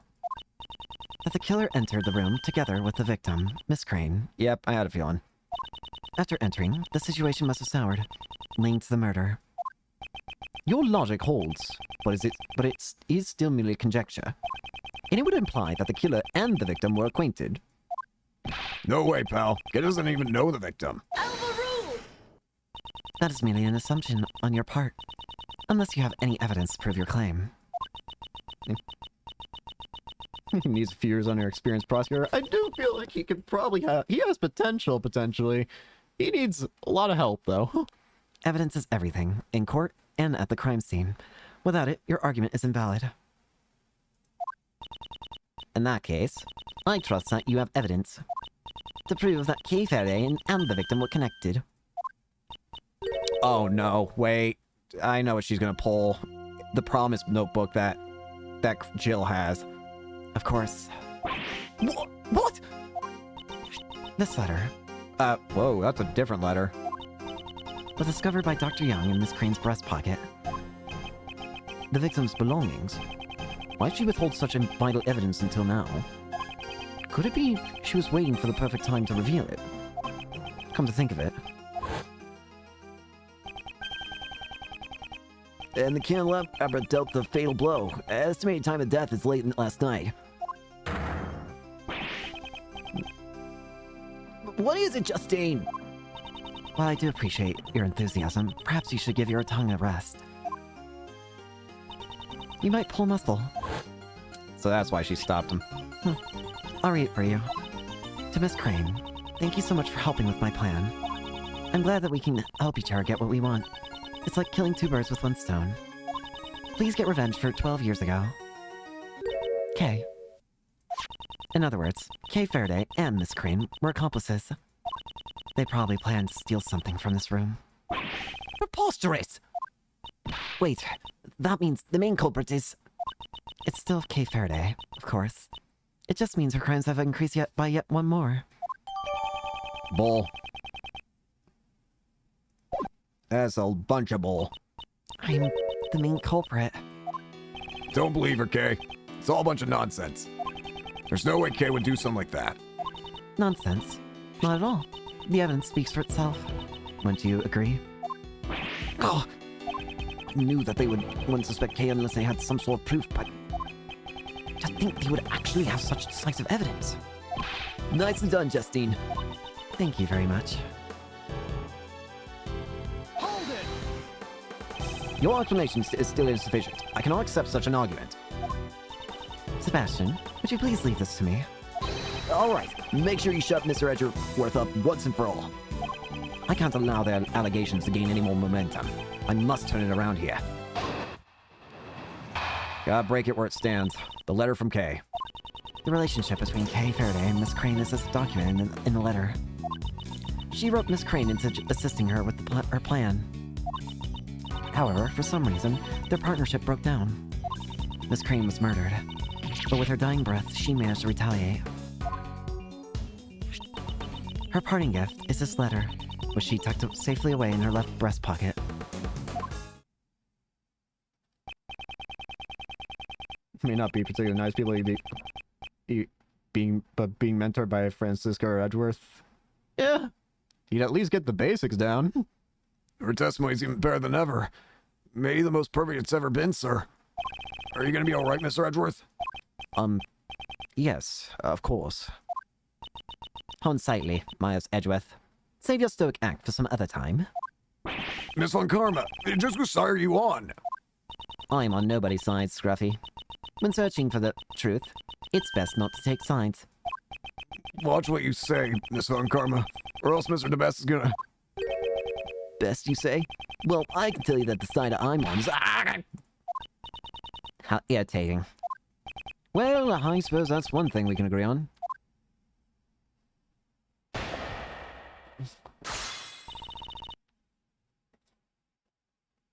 that the killer entered the room together with the victim, Miss Crane. Yep, I had a feeling. After entering, the situation must have soured, leading to the murder. Your logic holds, but it is still merely conjecture. And it would imply that the killer and the victim were acquainted. No way, pal. He doesn't even know the victim. That is merely an assumption on your part, unless you have any evidence to prove your claim. He needs a few years under experienced prosecutor. I do feel like he could probably have... He has potential, potentially. He needs a lot of help, though. Evidence is everything, in court and at the crime scene. Without it, your argument is invalid. In that case, I trust that you have evidence to prove that Kay Faraday and the victim were connected. Oh, no. Wait. I know what she's gonna pull. The promise notebook that Jill has. Of course. What? This letter Whoa, that's a different letter. was discovered by Dr. Young in Miss Crane's breast pocket. The victim's belongings. Why'd she withhold such vital evidence until now? Could it be she was waiting for the perfect time to reveal it? Come to think of it. And the candelabra dealt the fatal blow. Estimated time of death is late last night. What is it, Justine? While I do appreciate your enthusiasm, perhaps you should give your tongue a rest. You might pull muscle. So that's why she stopped him. I'll read it for you. To Miss Crane, thank you so much for helping with my plan. I'm glad that we can help each other get what we want. It's like killing two birds with one stone. Please get revenge for 12 years ago. Kay. In other words, Kay Faraday and Miss Crane were accomplices. They probably planned to steal something from this room. Preposterous! Wait, that means the main culprit is... It's still Kay Faraday, of course. It just means her crimes have increased by yet one more. Bull. That's a bunch of bull. I'm the main culprit. Don't believe her, Kay. It's all a bunch of nonsense. There's no way Kay would do something like that. Nonsense. Not at all. The evidence speaks for itself. Wouldn't you agree? Oh, I knew that they wouldn't suspect Kay unless they had some sort of proof, but to think they would actually have such decisive evidence. Nicely done, Justine. Thank you very much. Your explanation is still insufficient. I cannot accept such an argument. Sebastian, would you please leave this to me? All right, make sure you shut Mr. Edgeworth up once and for all. I can't allow their allegations to gain any more momentum. I must turn it around here. Gotta break it where it stands. The letter from Kay. The relationship between Kay Faraday and Miss Crane is as documented in the letter. She wrote Miss Crane into assisting her with her plan. However, for some reason, their partnership broke down. Miss Crane was murdered, but with her dying breath, she managed to retaliate. Her parting gift is this letter, which she tucked safely away in her left breast pocket. May not be particularly nice people being mentored by Francisco or Edgeworth. Yeah, you'd at least get the basics down. Her testimony's even better than ever. Maybe the most perfect it's ever been, sir. Are you gonna be alright, Mr. Edgeworth? Yes, of course. Hold sightly, Miles Edgeworth. Save your stoic act for some other time. Miss Von Karma, just whose side are you on? I'm on nobody's side, Scruffy. When searching for the truth, it's best not to take sides. Watch what you say, Miss Von Karma, or else Mr. DeBest is gonna... Best you say? Well, I can tell you that the side I'm on is... How irritating. Well, I suppose that's one thing we can agree on.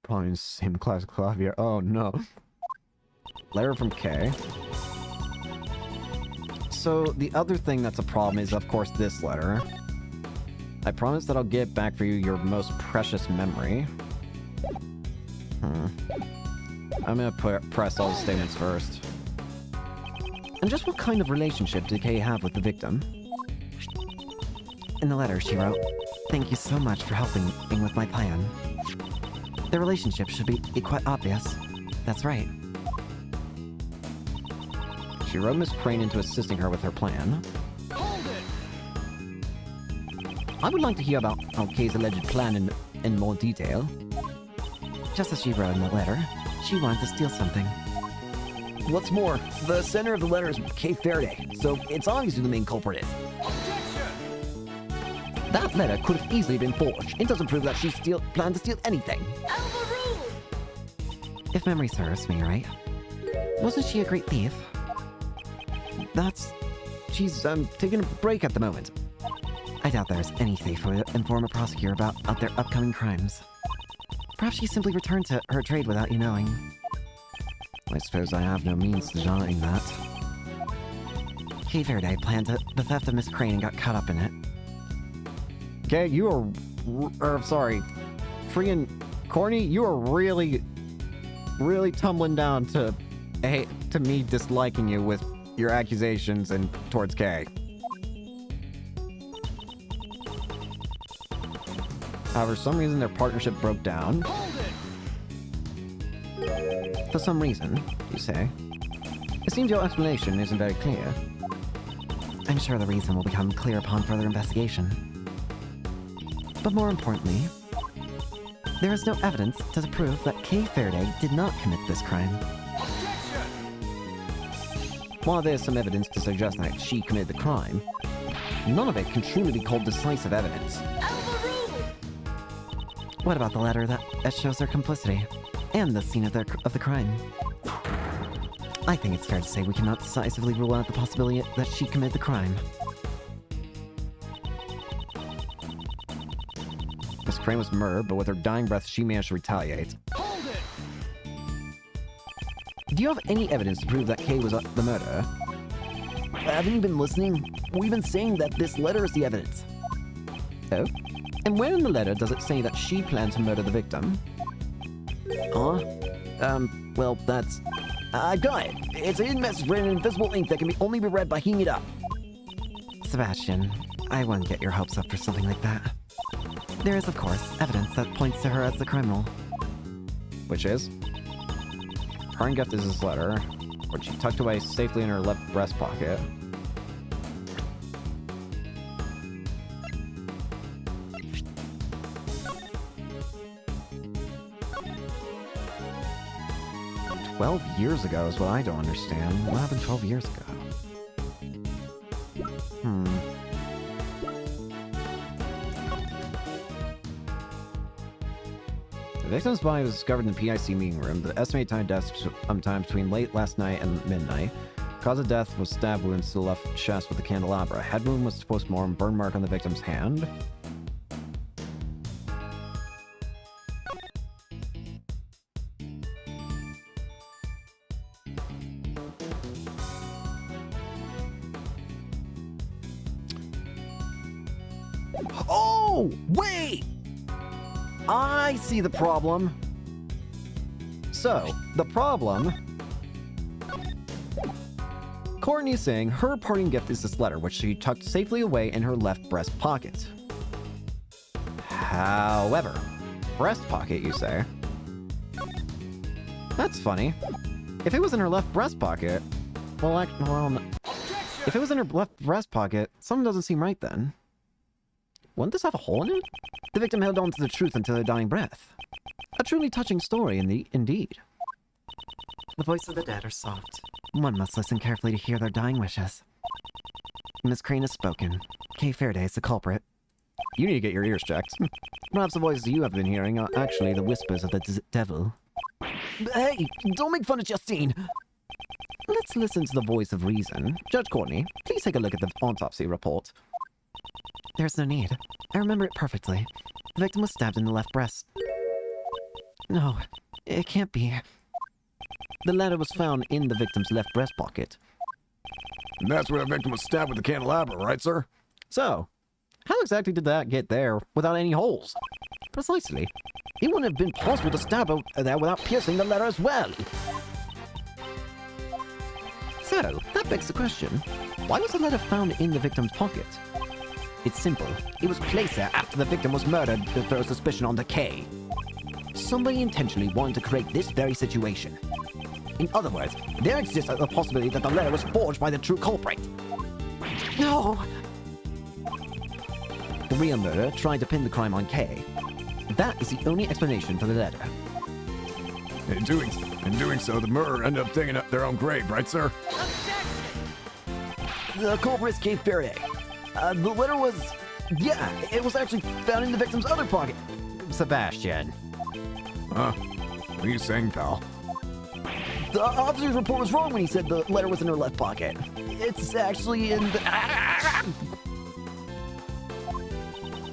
Probably in the same class of Clavier. Oh no. Letter from K. So the other thing that's a problem is, of course, this letter. I promise that I'll get back for you your most precious memory. I'm gonna press all the statements first. And just what kind of relationship did Kay have with the victim? In the letter, she wrote, "Thank you so much for helping me with my plan." The relationship should be quite obvious. That's right. She wrote Miss Crane into assisting her with her plan. I would like to hear about Kay's alleged plan in more detail. Just as she wrote in the letter, she wanted to steal something. What's more, the center of the letter is Kay Faraday, so it's obvious who the main culprit is. That letter could have easily been forged. It doesn't prove that she planned to steal anything. If memory serves me right, wasn't she a great thief? She's taking a break at the moment. I doubt there's any thief who would inform a prosecutor about their upcoming crimes. Perhaps she simply returned to her trade without you knowing. I suppose I have no means to denying that. Kay Faraday planned the theft of Miss Crane and got caught up in it. Okay, you are... sorry. Freaking... Corny, you are really tumbling down to me disliking you with your accusations and towards Kay. However, for some reason their partnership broke down. For some reason, you say? It seems your explanation isn't very clear. I'm sure the reason will become clear upon further investigation. But more importantly, there is no evidence to prove that Kay Faraday did not commit this crime. While there's some evidence to suggest that she committed the crime, none of it can truly be called decisive evidence. What about the letter that shows their complicity and the scene of the crime? I think it's fair to say we cannot decisively rule out the possibility that she committed the crime. Miss Crane was murdered, but with her dying breath, she managed to retaliate. Do you have any evidence to prove that Kay was the murderer? Haven't you been listening? We've been saying that this letter is the evidence. Oh? And where in the letter does it say that she planned to murder the victim? Well, that's... I got it. It's a hidden message written in invisible ink that can only be read by heating it up. Sebastian, I wouldn't get your hopes up for something like that. There is, of course, evidence that points to her as the criminal. Which is? Her gift is this letter, which she tucked away safely in her left breast pocket. $12 years ago is what I don't understand. What happened 12 years ago? The victim's body was discovered in the PIC meeting room. The estimated time of death was sometime between late last night and midnight. Cause of death was stab wounds to the left chest with a candelabra. Head wound was postmortem, burn mark on the victim's hand. Oh, wait! I see the problem. So, the problem... Courtney's saying her parting gift is this letter, which she tucked safely away in her left breast pocket. However, breast pocket, you say? That's funny. If it was in her left breast pocket... if it was in her left breast pocket, something doesn't seem right then. Wouldn't this have a hole in it? The victim held on to the truth until her dying breath. A truly touching story, indeed. The voices of the dead are soft. One must listen carefully to hear their dying wishes. Miss Crane has spoken. Kay Faraday is the culprit. You need to get your ears checked. Perhaps the voices you have been hearing are actually the whispers of the devil. Hey, don't make fun of Justine. Let's listen to the voice of reason. Judge Courtney, please take a look at the autopsy report. There's no need. I remember it perfectly. The victim was stabbed in the left breast. No, it can't be. The letter was found in the victim's left breast pocket. And that's where the victim was stabbed with the candelabra, right, sir? So, how exactly did that get there without any holes? Precisely. It wouldn't have been possible to stab her there without piercing the letter as well. So, that begs the question, why was the letter found in the victim's pocket? It's simple. It was placed there after the victim was murdered to throw suspicion on Kay. Somebody intentionally wanted to create this very situation. In other words, there exists the possibility that the letter was forged by the true culprit. No! The real murderer tried to pin the crime on Kay. That is the only explanation for the letter. In doing so, the murderer ended up digging up their own grave, right, sir? The culprit's Kay Faraday. The letter was... Yeah, it was actually found in the victim's other pocket. Sebastian. Huh? What are you saying, pal? The officer's report was wrong when he said the letter was in her left pocket. It's actually in the...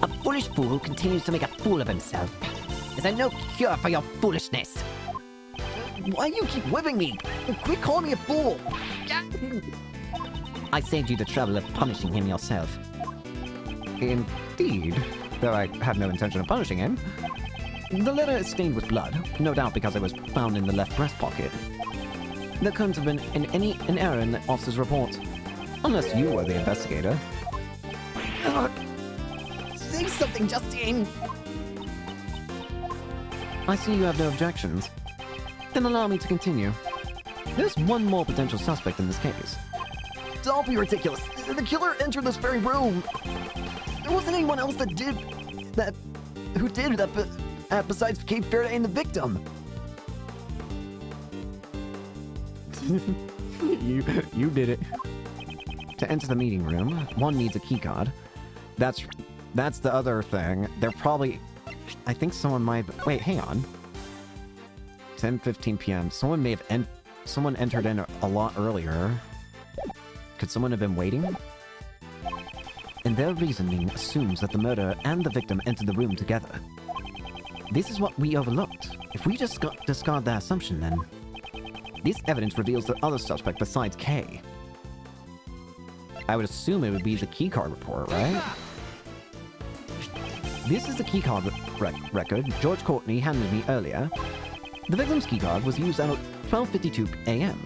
A foolish fool who continues to make a fool of himself. Is there no cure for your foolishness? Why do you keep whipping me? Quit calling me a fool! I saved you the trouble of punishing him yourself. Indeed, though I had no intention of punishing him. The letter is stained with blood, no doubt because it was found in the left breast pocket. There couldn't have been an error in the officer's report. Unless you were the investigator. Say something, Justine! I see you have no objections. Then allow me to continue. There's one more potential suspect in this case. Don't be ridiculous. The killer entered this very room. There wasn't anyone else who did that besides Kate Faraday and the victim. You did it. To enter the meeting room, one needs a keycard. That's the other thing. They're probably... I think someone might... Wait, hang on. 10:15 p.m. Someone may have... Someone entered in a lot earlier. Could someone have been waiting? And their reasoning assumes that the murderer and the victim entered the room together. This is what we overlooked. If we just discard that assumption, then... This evidence reveals the other suspect besides Kay. I would assume it would be the keycard report, right? This is the keycard record George Courtney handed me earlier. The victim's keycard was used at 12:52 a.m.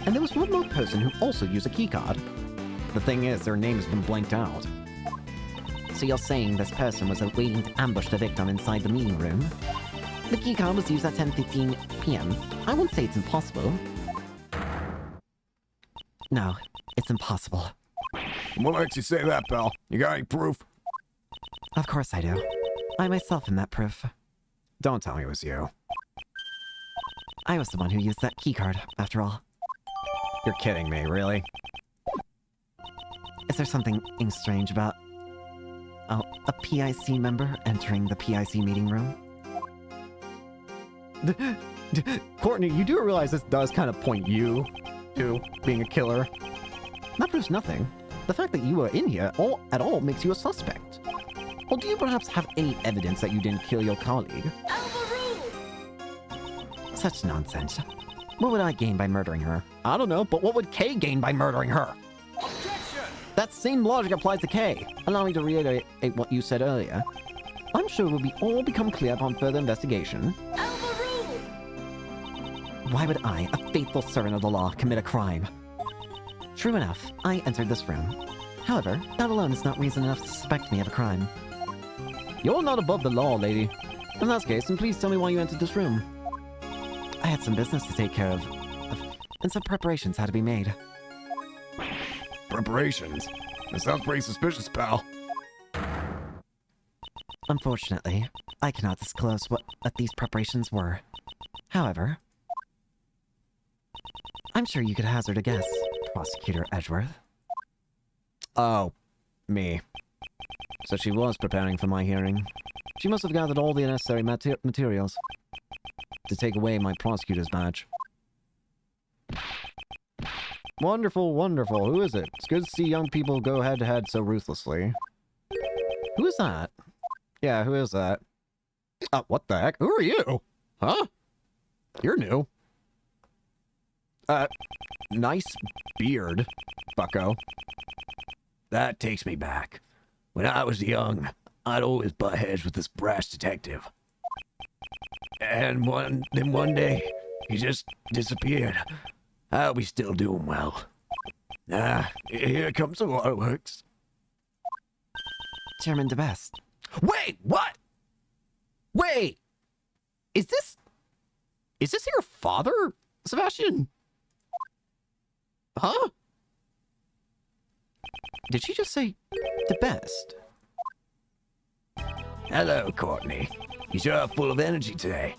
And there was one more person who also used a keycard. The thing is, their name has been blanked out. So you're saying this person was waiting to ambush the victim inside the meeting room? The keycard was used at 10:15 p.m. I won't say it's impossible. No, it's impossible. What makes you say that, pal? You got any proof? Of course I do. I myself am that proof. Don't tell me it was you. I was the one who used that keycard, after all. You're kidding me, really? Is there something strange about... Oh, a PIC member entering the PIC meeting room? Courtney, you do realize this does kind of point you to being a killer. That proves nothing. The fact that you were in here at all makes you a suspect. Or do you perhaps have any evidence that you didn't kill your colleague? Such nonsense. What would I gain by murdering her? I don't know, but what would Kay gain by murdering her? Objection! That same logic applies to Kay. Allow me to reiterate what you said earlier. I'm sure it will all become clear upon further investigation. Why would I, a faithful servant of the law, commit a crime? True enough, I entered this room. However, that alone is not reason enough to suspect me of a crime. You're not above the law, lady. In that case, then please tell me why you entered this room. I had some business to take care of, and some preparations had to be made. Preparations? That sounds pretty suspicious, pal. Unfortunately, I cannot disclose what these preparations were. However, I'm sure you could hazard a guess, Prosecutor Edgeworth. Oh, me. So she was preparing for my hearing. She must have gathered all the necessary materials. to take away my prosecutor's badge. Wonderful, wonderful. Who is it? It's good to see young people go head-to-head so ruthlessly. Who is that? Yeah, who is that? What the heck? Who are you? Huh? You're new. Nice beard, bucko. That takes me back. When I was young, I'd always butt heads with this brash detective. And one day, he just disappeared. I hope he's still doing well. Here comes the waterworks. Chairman DeBest. Wait, what? Wait! Is this your father, Sebastian? Huh? Did she just say the best? Hello, Courtney. You sure are full of energy today.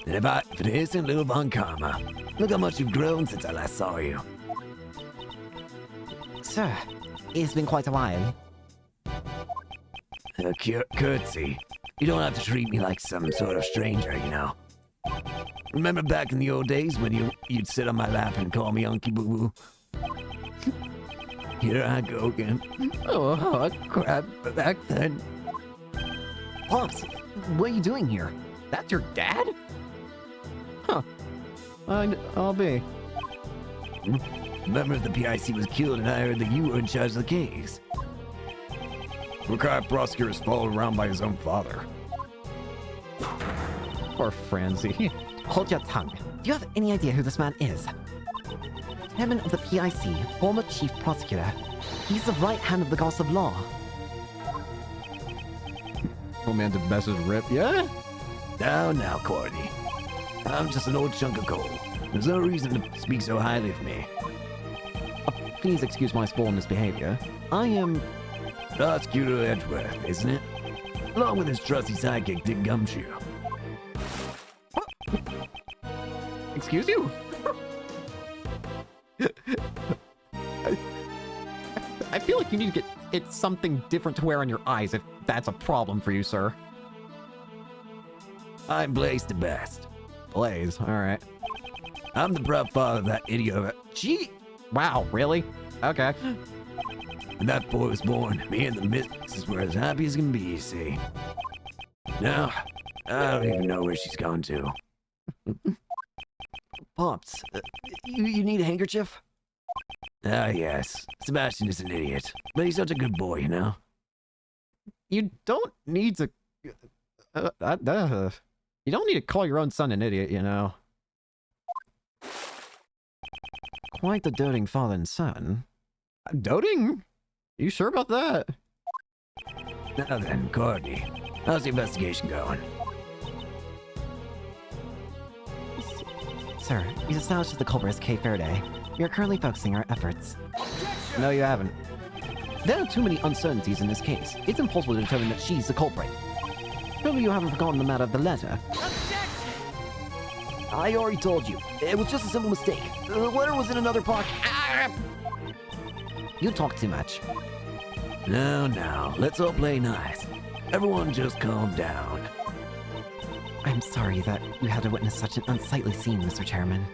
And if it isn't little Von Karma, look how much you've grown since I last saw you. Sir, it's been quite a while. Curtsy. You don't have to treat me like some sort of stranger, you know. Remember back in the old days when you'd sit on my lap and call me Unky Boo Boo? Here I go again. Oh, crap, back then. Pops, what are you doing here? That's your dad? Huh. I'll be. Remember the PIC was killed and I heard that you were in charge of the case. Retired prosecutor is followed around by his own father. Poor Francie. Hold your tongue. Do you have any idea who this man is? Chairman of the PIC, former chief prosecutor. He's the right hand of the gods of law. Oh man, the best is rip. Yeah? Now, Courtney. I'm just an old chunk of coal. There's no reason to speak so highly of me. Please excuse my spawn misbehavior. I am... Prosecutor Edgeworth, isn't it? Along with his trusty sidekick, Dick Gumshoe. Excuse you? I feel like you need to get something different to wear on your eyes if that's a problem for you, sir. I'm Blaze the Best. Blaze, alright. I'm the proud father of that idiot. Gee! Wow, really? Okay. When that boy was born, me and the missus were as happy as can be, you see. Now, I don't even know where she's gone to. Pops, you need a handkerchief? Ah, yes. Sebastian is an idiot, but he's such a good boy, you know? You don't need to... you don't need to call your own son an idiot, you know? quite the doting father and son. Doting? You sure about that? Now then, Courtney, how's the investigation going? Sir, we've established that the culprit is Kate Faraday. We are currently focusing our efforts. No, you haven't. There are too many uncertainties in this case. It's impossible to determine that she's the culprit. Surely you haven't forgotten the matter of the letter. I already told you. It was just a simple mistake. The letter was in another pocket. You talk too much. Now, let's all play nice. Everyone just calm down. I'm sorry that you had to witness such an unsightly scene, Mr. Chairman.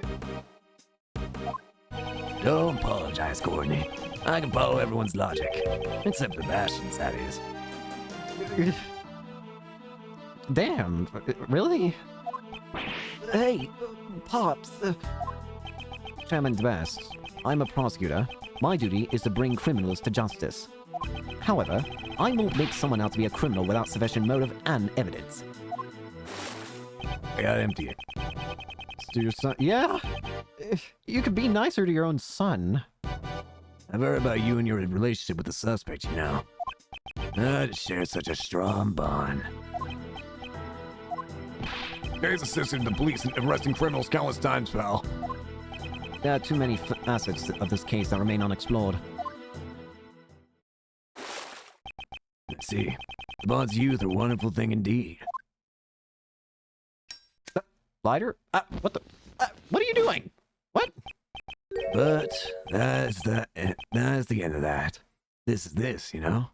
Don't apologize, Courtney. I can follow everyone's logic. Except Sebastian's, that is. Damn, really? Hey, Pops. Chairman's best. I'm a prosecutor. My duty is to bring criminals to justice. However, I won't make someone out to be a criminal without sufficient motive and evidence. I gotta empty it. To your son? Yeah. You could be nicer to your own son. I've heard about you and your relationship with the suspect, you know. I just share such a strong bond. Days assisted the police in arresting criminals countless times, pal. There are too many facets of this case that remain unexplored. Let's see. The bond's youth are a wonderful thing indeed. Lighter? What the? What are you doing? What? But that's the end of that. This is this, you know?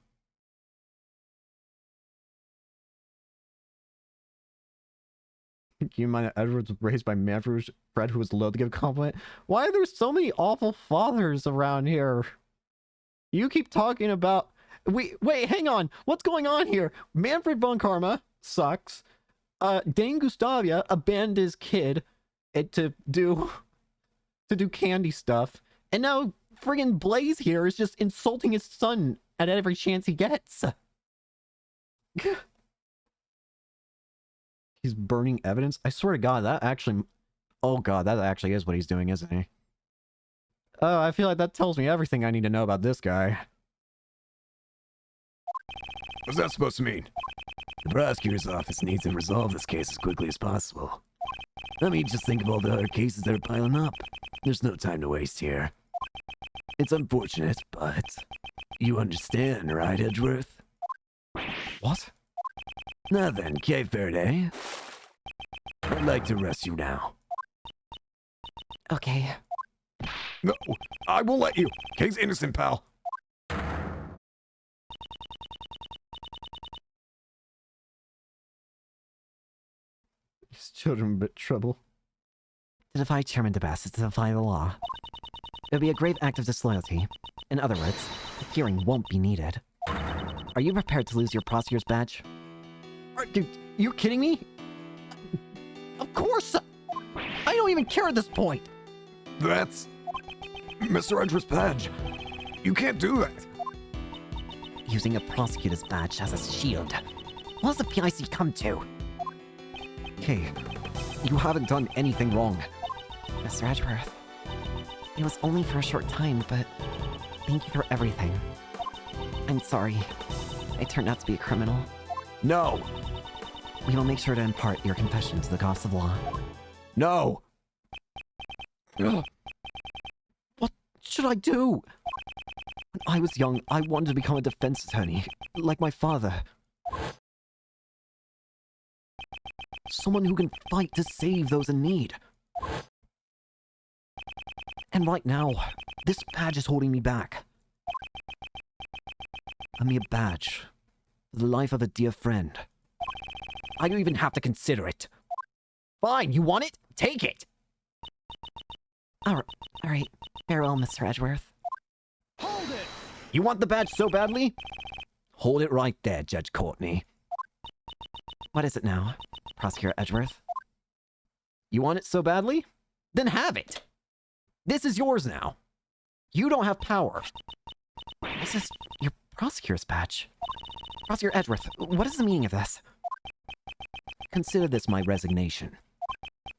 Can you mind that Edward was raised by Manfred, Fred, who was loath to give a compliment? Why are there so many awful fathers around here? You keep talking about... Wait, hang on. What's going on here? Manfred von Karma sucks. Dane Gustavia abandoned his kid to do candy stuff. And now friggin' Blaze here is just insulting his son at every chance he gets. He's burning evidence? I swear to God, that actually... Oh God, that actually is what he's doing, isn't he? Oh, I feel like that tells me everything I need to know about this guy. What's that supposed to mean? The prosecutor's office needs to resolve this case as quickly as possible. I mean, just think of all the other cases that are piling up. There's no time to waste here. It's unfortunate, but you understand, right, Edgeworth? What? Now then, Kay Faraday. I'd like to arrest you now. Okay. No, I won't let you. Kay's innocent, pal. These children are in a bit trouble. To defy Chairman DeBass is to defy the law. It would be a grave act of disloyalty. In other words, a hearing won't be needed. Are you prepared to lose your prosecutor's badge? Dude, you're kidding me? Of course! I don't even care at this point! That's Mr. Edgeworth's badge. You can't do that. Using a prosecutor's badge as a shield. What does the PIC come to? Kay, you haven't done anything wrong. Mr. Edgeworth, it was only for a short time, but thank you for everything. I'm sorry. I turned out to be a criminal. No! We will make sure to impart your confession to the cops of law. No! What should I do? When I was young, I wanted to become a defense attorney, like my father. Someone who can fight to save those in need. And right now, this badge is holding me back. A mere badge for the life of a dear friend. I don't even have to consider it. Fine, you want it? Take it! Alright. Very well, Mr. Edgeworth. Hold it! You want the badge so badly? Hold it right there, Judge Courtney. What is it now, Prosecutor Edgeworth? You want it so badly? Then have it! This is yours now. You don't have power. This is your prosecutor's badge. Prosecutor Edgeworth, what is the meaning of this? Consider this my resignation.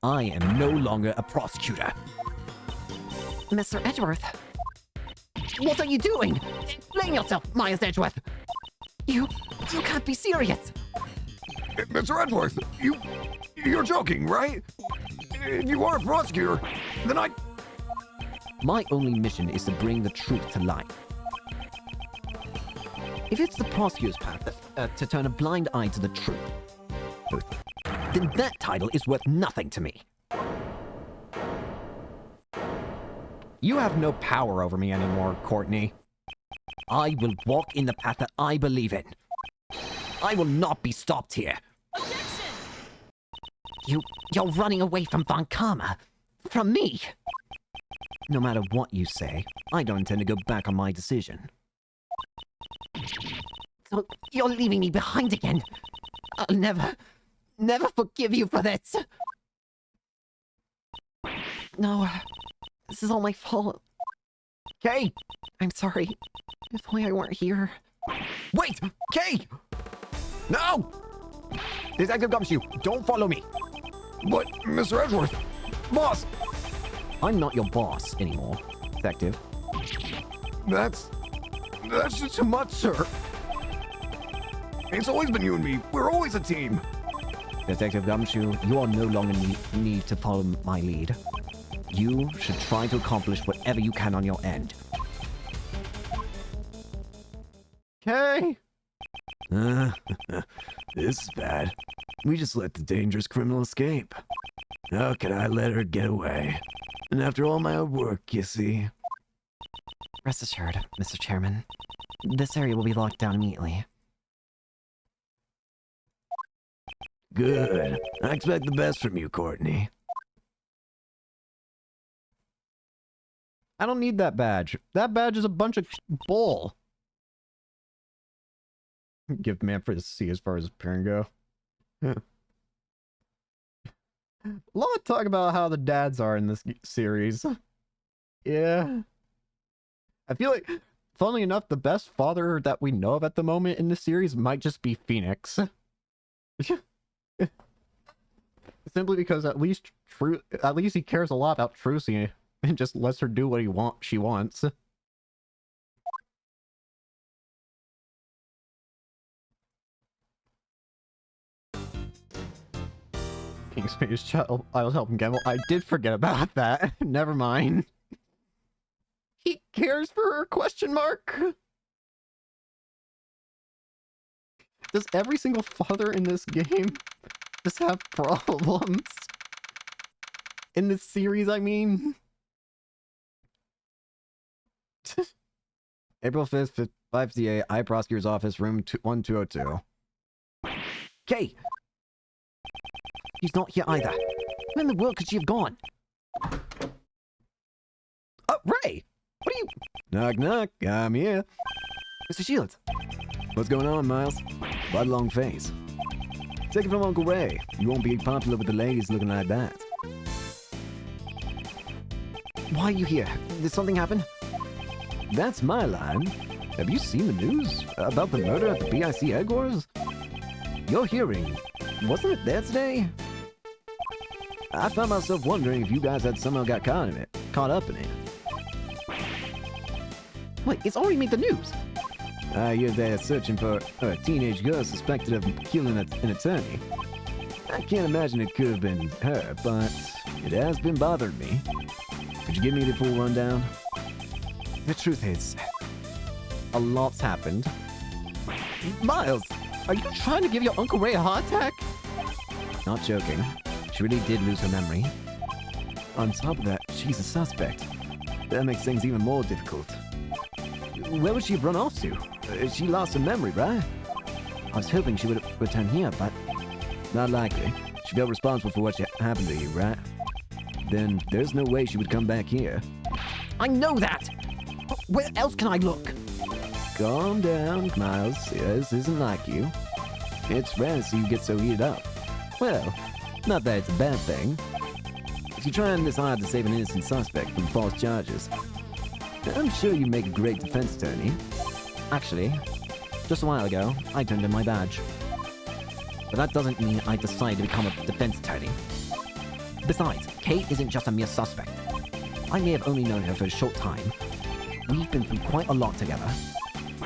I am no longer a prosecutor. Mr. Edgeworth, What are you doing? Explain yourself, Myers Edgeworth! you can't be serious! Mr. Edgeworth, you're joking, right? If you are a prosecutor, then My only mission is to bring the truth to light. If it's the prosecutor's path to turn a blind eye to the truth, then that title is worth nothing to me. You have no power over me anymore, Courtney. I will walk in the path that I believe in. I will not be stopped here. You're running away from Von Karma. From me. No matter what you say, I don't intend to go back on my decision. So you're leaving me behind again. I'll never forgive you for this. No, this is all my fault. Kay! I'm sorry. If only I weren't here. Wait! Kay! No! Detective Gumshoe, don't follow me! But, Mr. Edgeworth, boss, I'm not your boss anymore, Detective. that's just too much, sir. It's always been you and me. We're always a team. Detective Gumshoe, you are no longer need to follow my lead. You should try to accomplish whatever you can on your end. Kay! This is bad. We just let the dangerous criminal escape. How could I let her get away? And after all my hard work, you see. Rest assured, Mr. Chairman. This area will be locked down immediately. Good. I expect the best from you, Courtney. I don't need that badge. That badge is a bunch of bull. Give Manfred a C as far as appearing go. A lot of talk about how the dads are in this series. Yeah. I feel like, funnily enough, the best father that we know of at the moment in this series might just be Phoenix. Simply because at least he cares a lot about Trucy and just lets her do what she wants. King's child, I was helping gamble. I did forget about that. Never mind. He cares for her, question mark? Does every single father in this game just have problems? In this series, I mean? April 5th, 5th I Prosecutor's Office, room 1202. Kay! She's not here either. Where in the world could she have gone? Oh, Ray! What are you... Knock, knock. I'm here. Mr. Shields. What's going on, Miles? What a long face. Take it from Uncle Ray. You won't be popular with the ladies looking like that. Why are you here? Did something happen? That's my line. Have you seen the news about the murder at the PIC headquarters? Your hearing, wasn't it there today? I found myself wondering if you guys had somehow got caught up in it. Wait, it's already made the news. I hear they're searching for a teenage girl suspected of killing an attorney. I can't imagine it could have been her, but it has been bothering me. Could you give me the full rundown? The truth is, a lot's happened. Miles, are you trying to give your Uncle Ray a heart attack? Not joking. She really did lose her memory. On top of that, she's a suspect. That makes things even more difficult. Where would she have run off to? She lost her memory, right? I was hoping she would return here, but not likely. She felt responsible for what happened to you, right? Then there's no way she would come back here. I know that! Where else can I look? Calm down, Miles. This isn't like you. It's rare to see you get so heated up. Well, not that it's a bad thing. If you're trying this hard to save an innocent suspect from false charges, I'm sure you make a great defense attorney. Actually, just a while ago, I turned in my badge. But that doesn't mean I decided to become a defense attorney. Besides, Kate isn't just a mere suspect. I may have only known her for a short time. We've been through quite a lot together.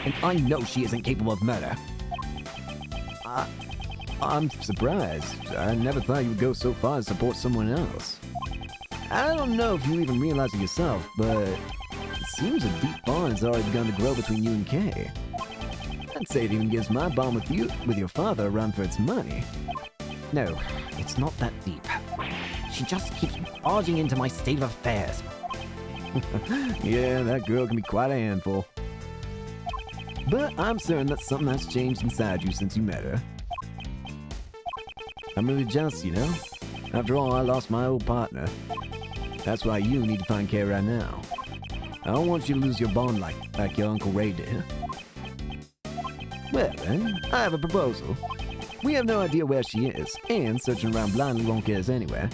And I know she isn't capable of murder. I'm surprised. I never thought you would go so far as support someone else. I don't know if you even realize it yourself, but it seems a deep bond's already begun to grow between you and Kay. I'd say it even gives my bond with your father a run for its money. No, it's not that deep. She just keeps barging into my state of affairs. Yeah, that girl can be quite a handful. But I'm certain that something has changed inside you since you met her. I'm really jealous, you know? After all, I lost my old partner. That's why you need to find Kay right now. I don't want you to lose your bond like your Uncle Ray did. Well then, I have a proposal. We have no idea where she is, and searching around blindly won't get us anywhere.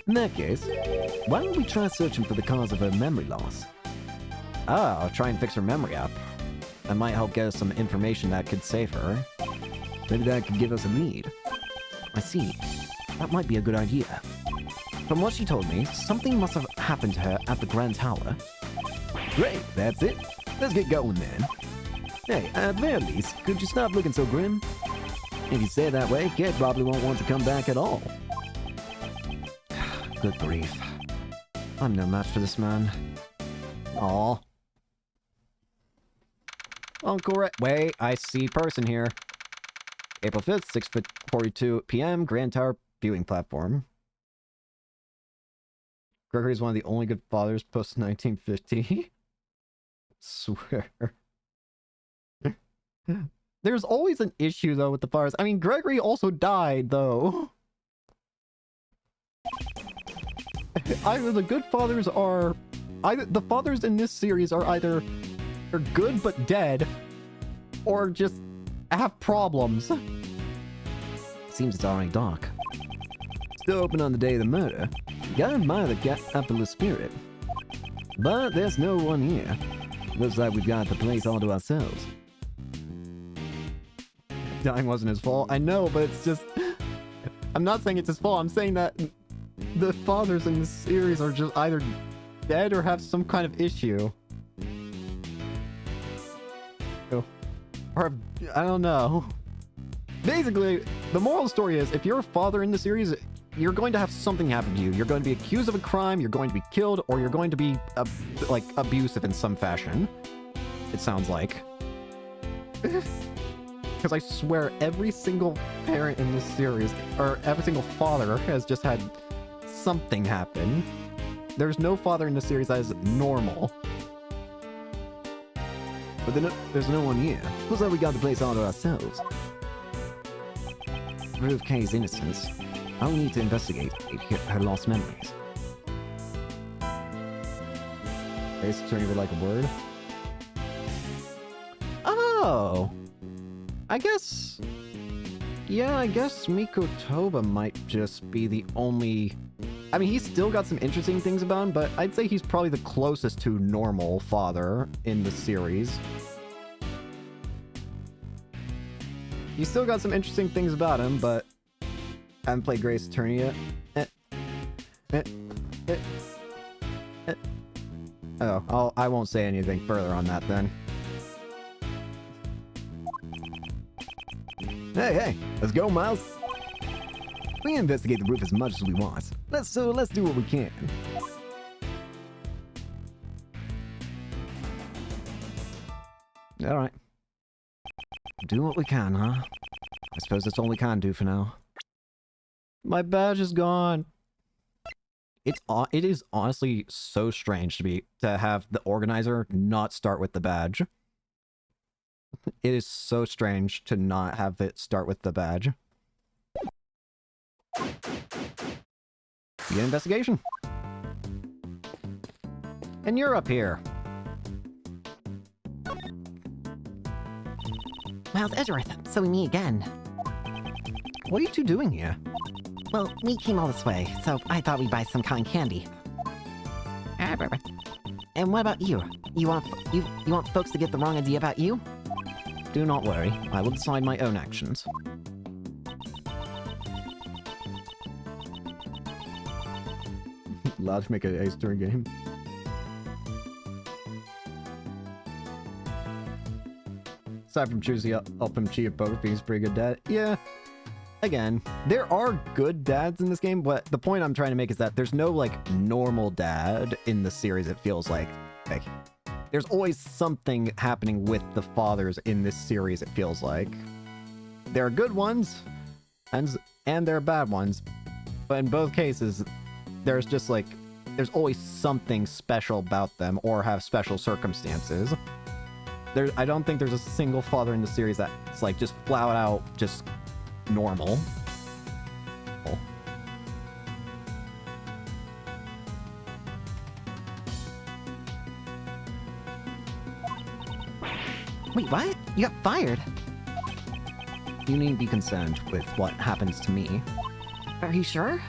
In that case, why don't we try searching for the cause of her memory loss? Ah, I'll try and fix her memory up. That might help get us some information that could save her. Maybe that could give us a lead. I see. That might be a good idea. From what she told me, something must have happened to her at the Grand Tower. Great, that's it. Let's get going then. Hey, at the very least, could you stop looking so grim? If you say it that way, Kid probably won't want to come back at all. Good grief. I'm no match for this man. Aw. Uncle Ray. Wait, I see person here. April 5th, 6:42 p.m., Grand Tower viewing platform. Gregory is one of the only good fathers post 1950. Swear. There's always an issue, though, with the fathers. I mean, Gregory also died, though. Either the good fathers are... Either the fathers in this series are either... They're good but dead, or just have problems. Seems it's already dark. Still open on the day of the murder. Gotta admire the capitalist spirit. But there's no one here. Looks like we've got the place all to ourselves. Dying wasn't his fault. I know, but it's just... I'm not saying it's his fault. I'm saying that the fathers in this series are just either dead or have some kind of issue. Or, I don't know. Basically, the moral of the story is, if you're a father in the series, you're going to have something happen to you. You're going to be accused of a crime, you're going to be killed, or you're going to be, like, abusive in some fashion. It sounds like. Because I swear, every single parent in this series, or every single father, has just had something happen. There's no father in the series that is normal. But there's no one here. Looks like we got the place all to ourselves. To prove Kay's innocence, I'll need to investigate her lost memories. Face turning like a word. Oh! I guess... Yeah, I guess Miko Toba might just be the only... I mean, he's still got some interesting things about him, but I'd say he's probably the closest to normal father in the series. He's still got some interesting things about him, but... I haven't played Grace Attorney yet. Oh, I won't say anything further on that then. Hey, let's go, Miles. We can investigate the roof as much as we want. Let's do what we can. Alright. Do what we can, huh? I suppose that's all we can do for now. My badge is gone. It is honestly so strange to have the organizer not start with the badge. It is so strange to not have it start with the badge. Get investigation. And you're up here. Miles Edgeworth, so we meet again. What are you two doing here? Well, we came all this way, so I thought we'd buy some cotton candy. And what about you? You want folks to get the wrong idea about you? Do not worry. I will decide my own actions. Allowed to make an Ace Attorney game. Aside from choosing up him cheat at poker, he's pretty good dad. Yeah. Again, there are good dads in this game, but the point I'm trying to make is that there's no, like, normal dad in the series, it feels like. Like, there's always something happening with the fathers in this series, it feels like. There are good ones, and there are bad ones, but in both cases, there's just, like, there's always something special about them, or have special circumstances. I don't think there's a single father in the series that's, like, just flat out, just normal. Wait, what? You got fired? You needn't be concerned with what happens to me. Are you sure?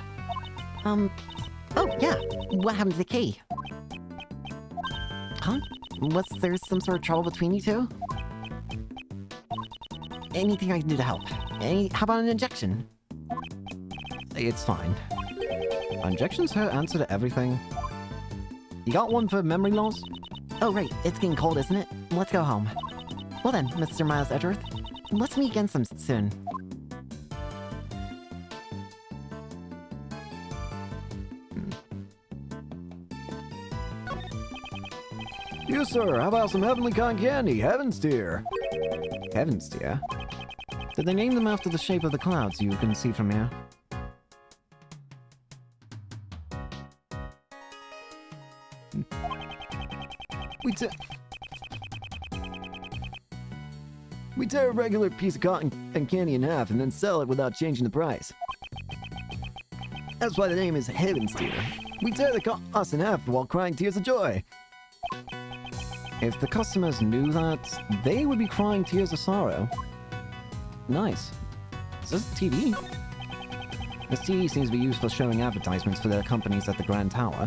Oh, yeah. What happened to the key? Huh? Was there some sort of trouble between you two? Anything I can do to help? How about an injection? It's fine. Are injections her answer to everything? You got one for memory loss? Oh, right. It's getting cold, isn't it? Let's go home. Well then, Mr. Miles Edgeworth. Let's meet again soon. You, sir, how about some heavenly cotton candy? Heaven's tier. Heaven's dear. Did they name them after the shape of the clouds you can see from here? We tear a regular piece of cotton and candy in half and then sell it without changing the price. That's why the name is Heaven's Tear. We tear the cost in half while crying tears of joy. If the customers knew that, they would be crying tears of sorrow. Nice. Is this TV? This TV seems to be used for showing advertisements for their companies at the Grand Tower.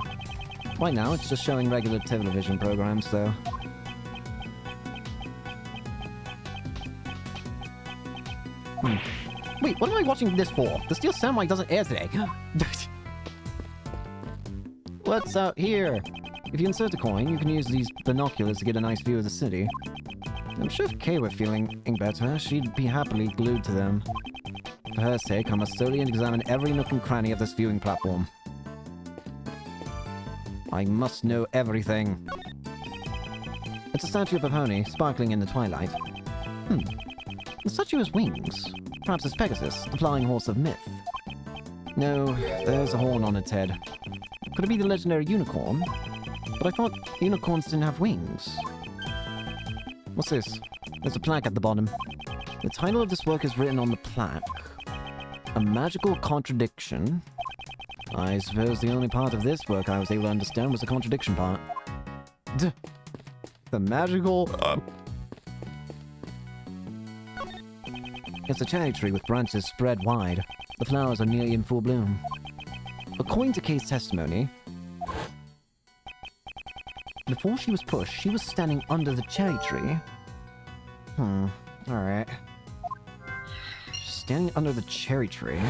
Right now, it's just showing regular television programs, though. Wait, what am I watching this for? The Steel Samurai doesn't air today. What's out here? If you insert a coin, you can use these binoculars to get a nice view of the city. I'm sure if Kay were feeling better, she'd be happily glued to them. For her sake, I must slowly examine every nook and cranny of this viewing platform. I must know everything. It's a statue of a pony, sparkling in the twilight. The statue has wings. Perhaps it's Pegasus, the flying horse of myth. No, there's a horn on its head. Could it be the legendary unicorn? But I thought unicorns didn't have wings. What's this? There's a plaque at the bottom. The title of this work is written on the plaque. A magical contradiction. I suppose the only part of this work I was able to understand was the contradiction part. The magical... It's a cherry tree with branches spread wide. The flowers are nearly in full bloom. According to Kay's testimony, before she was pushed, she was standing under the cherry tree. Alright. Standing under the cherry tree.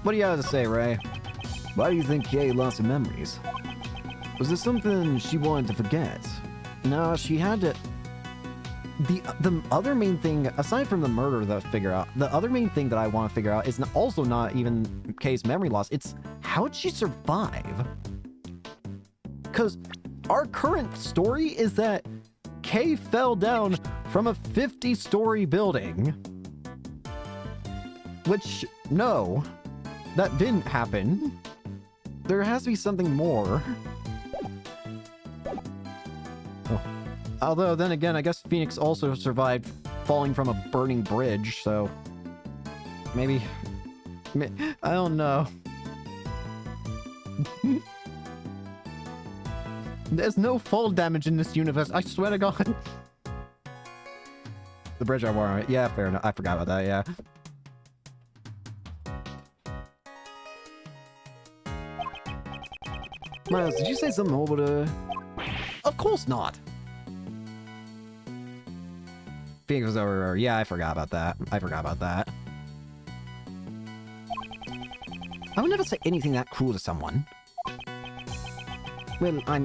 What do you have to say, Ray? Why do you think Kay lost her memories? Was there something she wanted to forget? No, she had to... The other main thing, aside from the murder that I figure out, the other main thing that I want to figure out is also not even Kay's memory loss. It's how'd she survive? Because our current story is that Kay fell down from a 50-story building. Which, no, that didn't happen. There has to be something more. Oh. Although, then again, I guess Phoenix also survived falling from a burning bridge, so... Maybe... I don't know. There's no fall damage in this universe, I swear to God. The bridge I wore, yeah, fair enough. I forgot about that, yeah. Miles, did you say something over to... Of course not! Phoenix was over. Yeah, I forgot about that. I would never say anything that cruel to someone. Well, I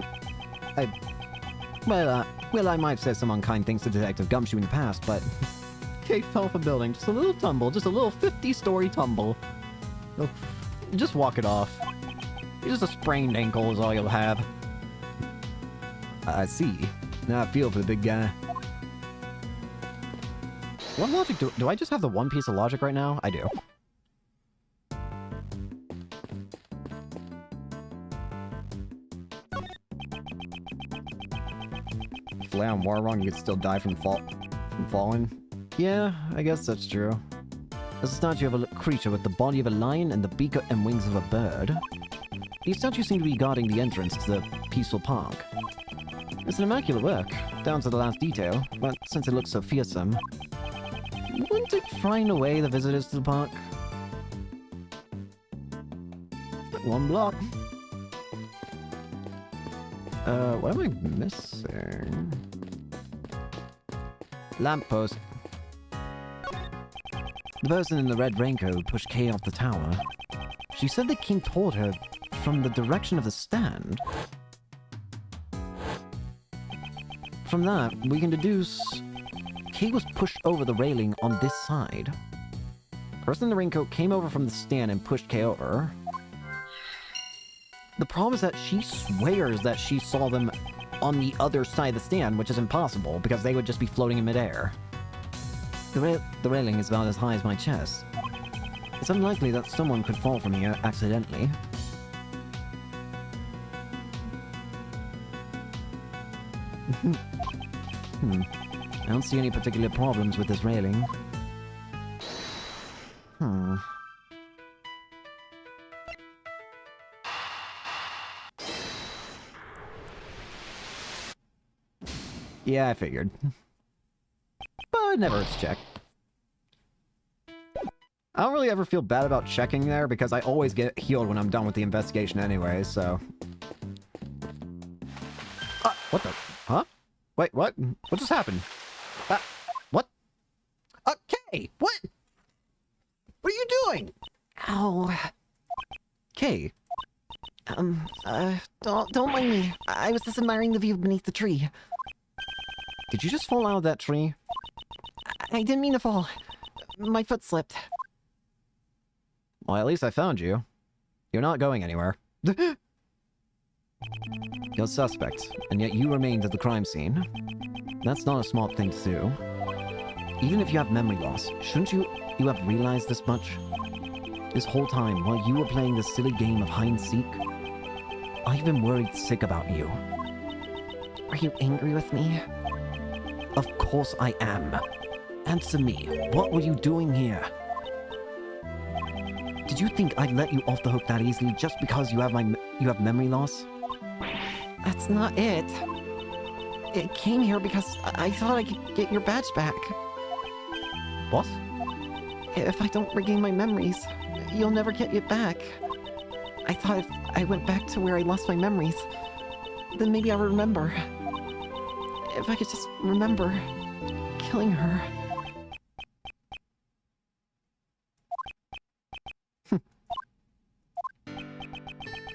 might have said some unkind things to Detective Gumshoe in the past, but... Kate fell off a building. Just a little tumble. Just a little 50-story tumble. Oh, just walk it off. Just a sprained ankle is all you'll have. I see. Now I feel for the big guy. What logic do I just have the one piece of logic right now? I do. If lay on war wrong, you could still die from falling. Yeah, I guess that's true. There's a statue of a creature with the body of a lion and the beak and wings of a bird. These statues seem to be guarding the entrance to the peaceful park. It's an immaculate work, down to the last detail, but since it looks so fearsome, wouldn't it frighten away the visitors to the park? One block. What am I missing? Lamppost. The person in the red raincoat pushed Kay off the tower. She said the king told her from the direction of the stand. From that, we can deduce Kay was pushed over the railing on this side. The person in the raincoat came over from the stand and pushed Kay over. The problem is that she swears that she saw them on the other side of the stand, which is impossible because they would just be floating in midair. The railing is about as high as my chest. It's unlikely that someone could fall from here accidentally. I don't see any particular problems with this railing. Yeah, I figured. But it never hurts to check. I don't really ever feel bad about checking there because I always get healed when I'm done with the investigation anyway, so... what the... Huh? Wait, what? What just happened? What? Kay! What? What are you doing? Ow. Kay, Don't mind me. I was just admiring the view beneath the tree. did you just fall out of that tree? I didn't mean to fall. My foot slipped. Well, at least I found you. You're not going anywhere. You're suspect, and yet you remained at the crime scene. That's not a smart thing to do. Even if you have memory loss, shouldn't you have realized this much? This whole time, while you were playing this silly game of hide-and-seek, I've been worried sick about you. Are you angry with me? Of course I am. Answer me. What were you doing here? Did you think I'd let you off the hook that easily just because you have memory loss? That's not it. It came here because I thought I could get your badge back. What? If I don't regain my memories, you'll never get it back. I thought if I went back to where I lost my memories, then maybe I'll remember. If I could just remember killing her.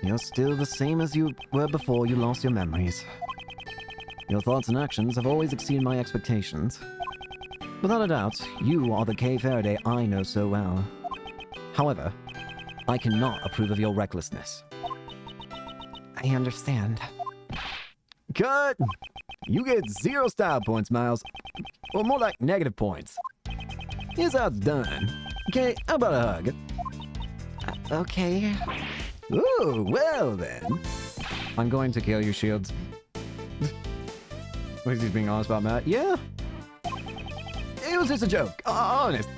You're still the same as you were before you lost your memories. Your thoughts and actions have always exceeded my expectations. Without a doubt, you are the Kay Faraday I know so well. However, I cannot approve of your recklessness. I understand. Cut! You get 0 style points, Miles. Or more like negative points. Here's how it's done. Okay, how about a hug? Okay. Ooh, well then. I'm going to kill you, Shields. What is he being honest about, Matt? Yeah. It was just a joke. Honest.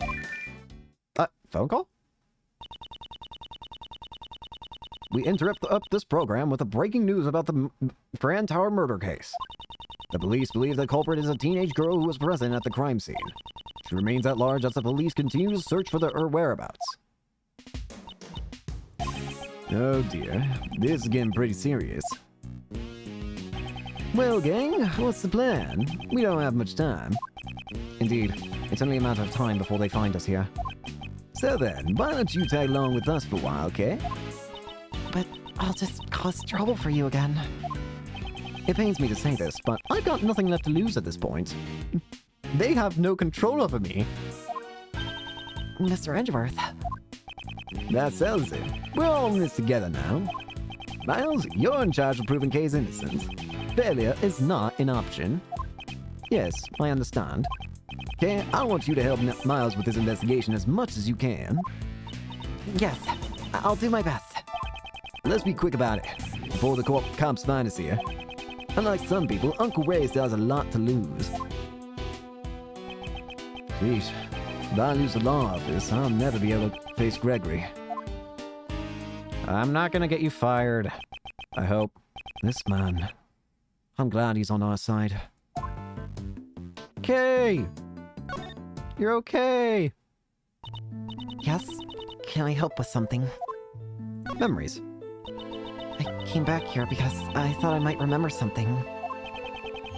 Phone call? We interrupt this program with a breaking news about the Grand Tower murder case. The police believe the culprit is a teenage girl who was present at the crime scene. She remains at large as the police continue to search for her whereabouts. Oh dear, this is getting pretty serious. Well, gang, what's the plan? We don't have much time. Indeed, it's only a matter of time before they find us here. So then, why don't you tag along with us for a while, okay? But I'll just cause trouble for you again. It pains me to say this, but I've got nothing left to lose at this point. They have no control over me. Mr. Edgeworth. That settles it. We're all in this together now. Miles, you're in charge of proving Kay's innocence. Failure is not an option. Yes, I understand. Kay, I want you to help Miles with this investigation as much as you can. Yes, I'll do my best. Let's be quick about it, before the cops find us here. Unlike some people, Uncle Ray still has a lot to lose. Jeez, if I lose the law office, I'll never be able to face Gregory. I'm not gonna get you fired. I hope. This man. I'm glad he's on our side. Kay! You're okay! Yes? Can I help with something? Memories. I came back here because I thought I might remember something.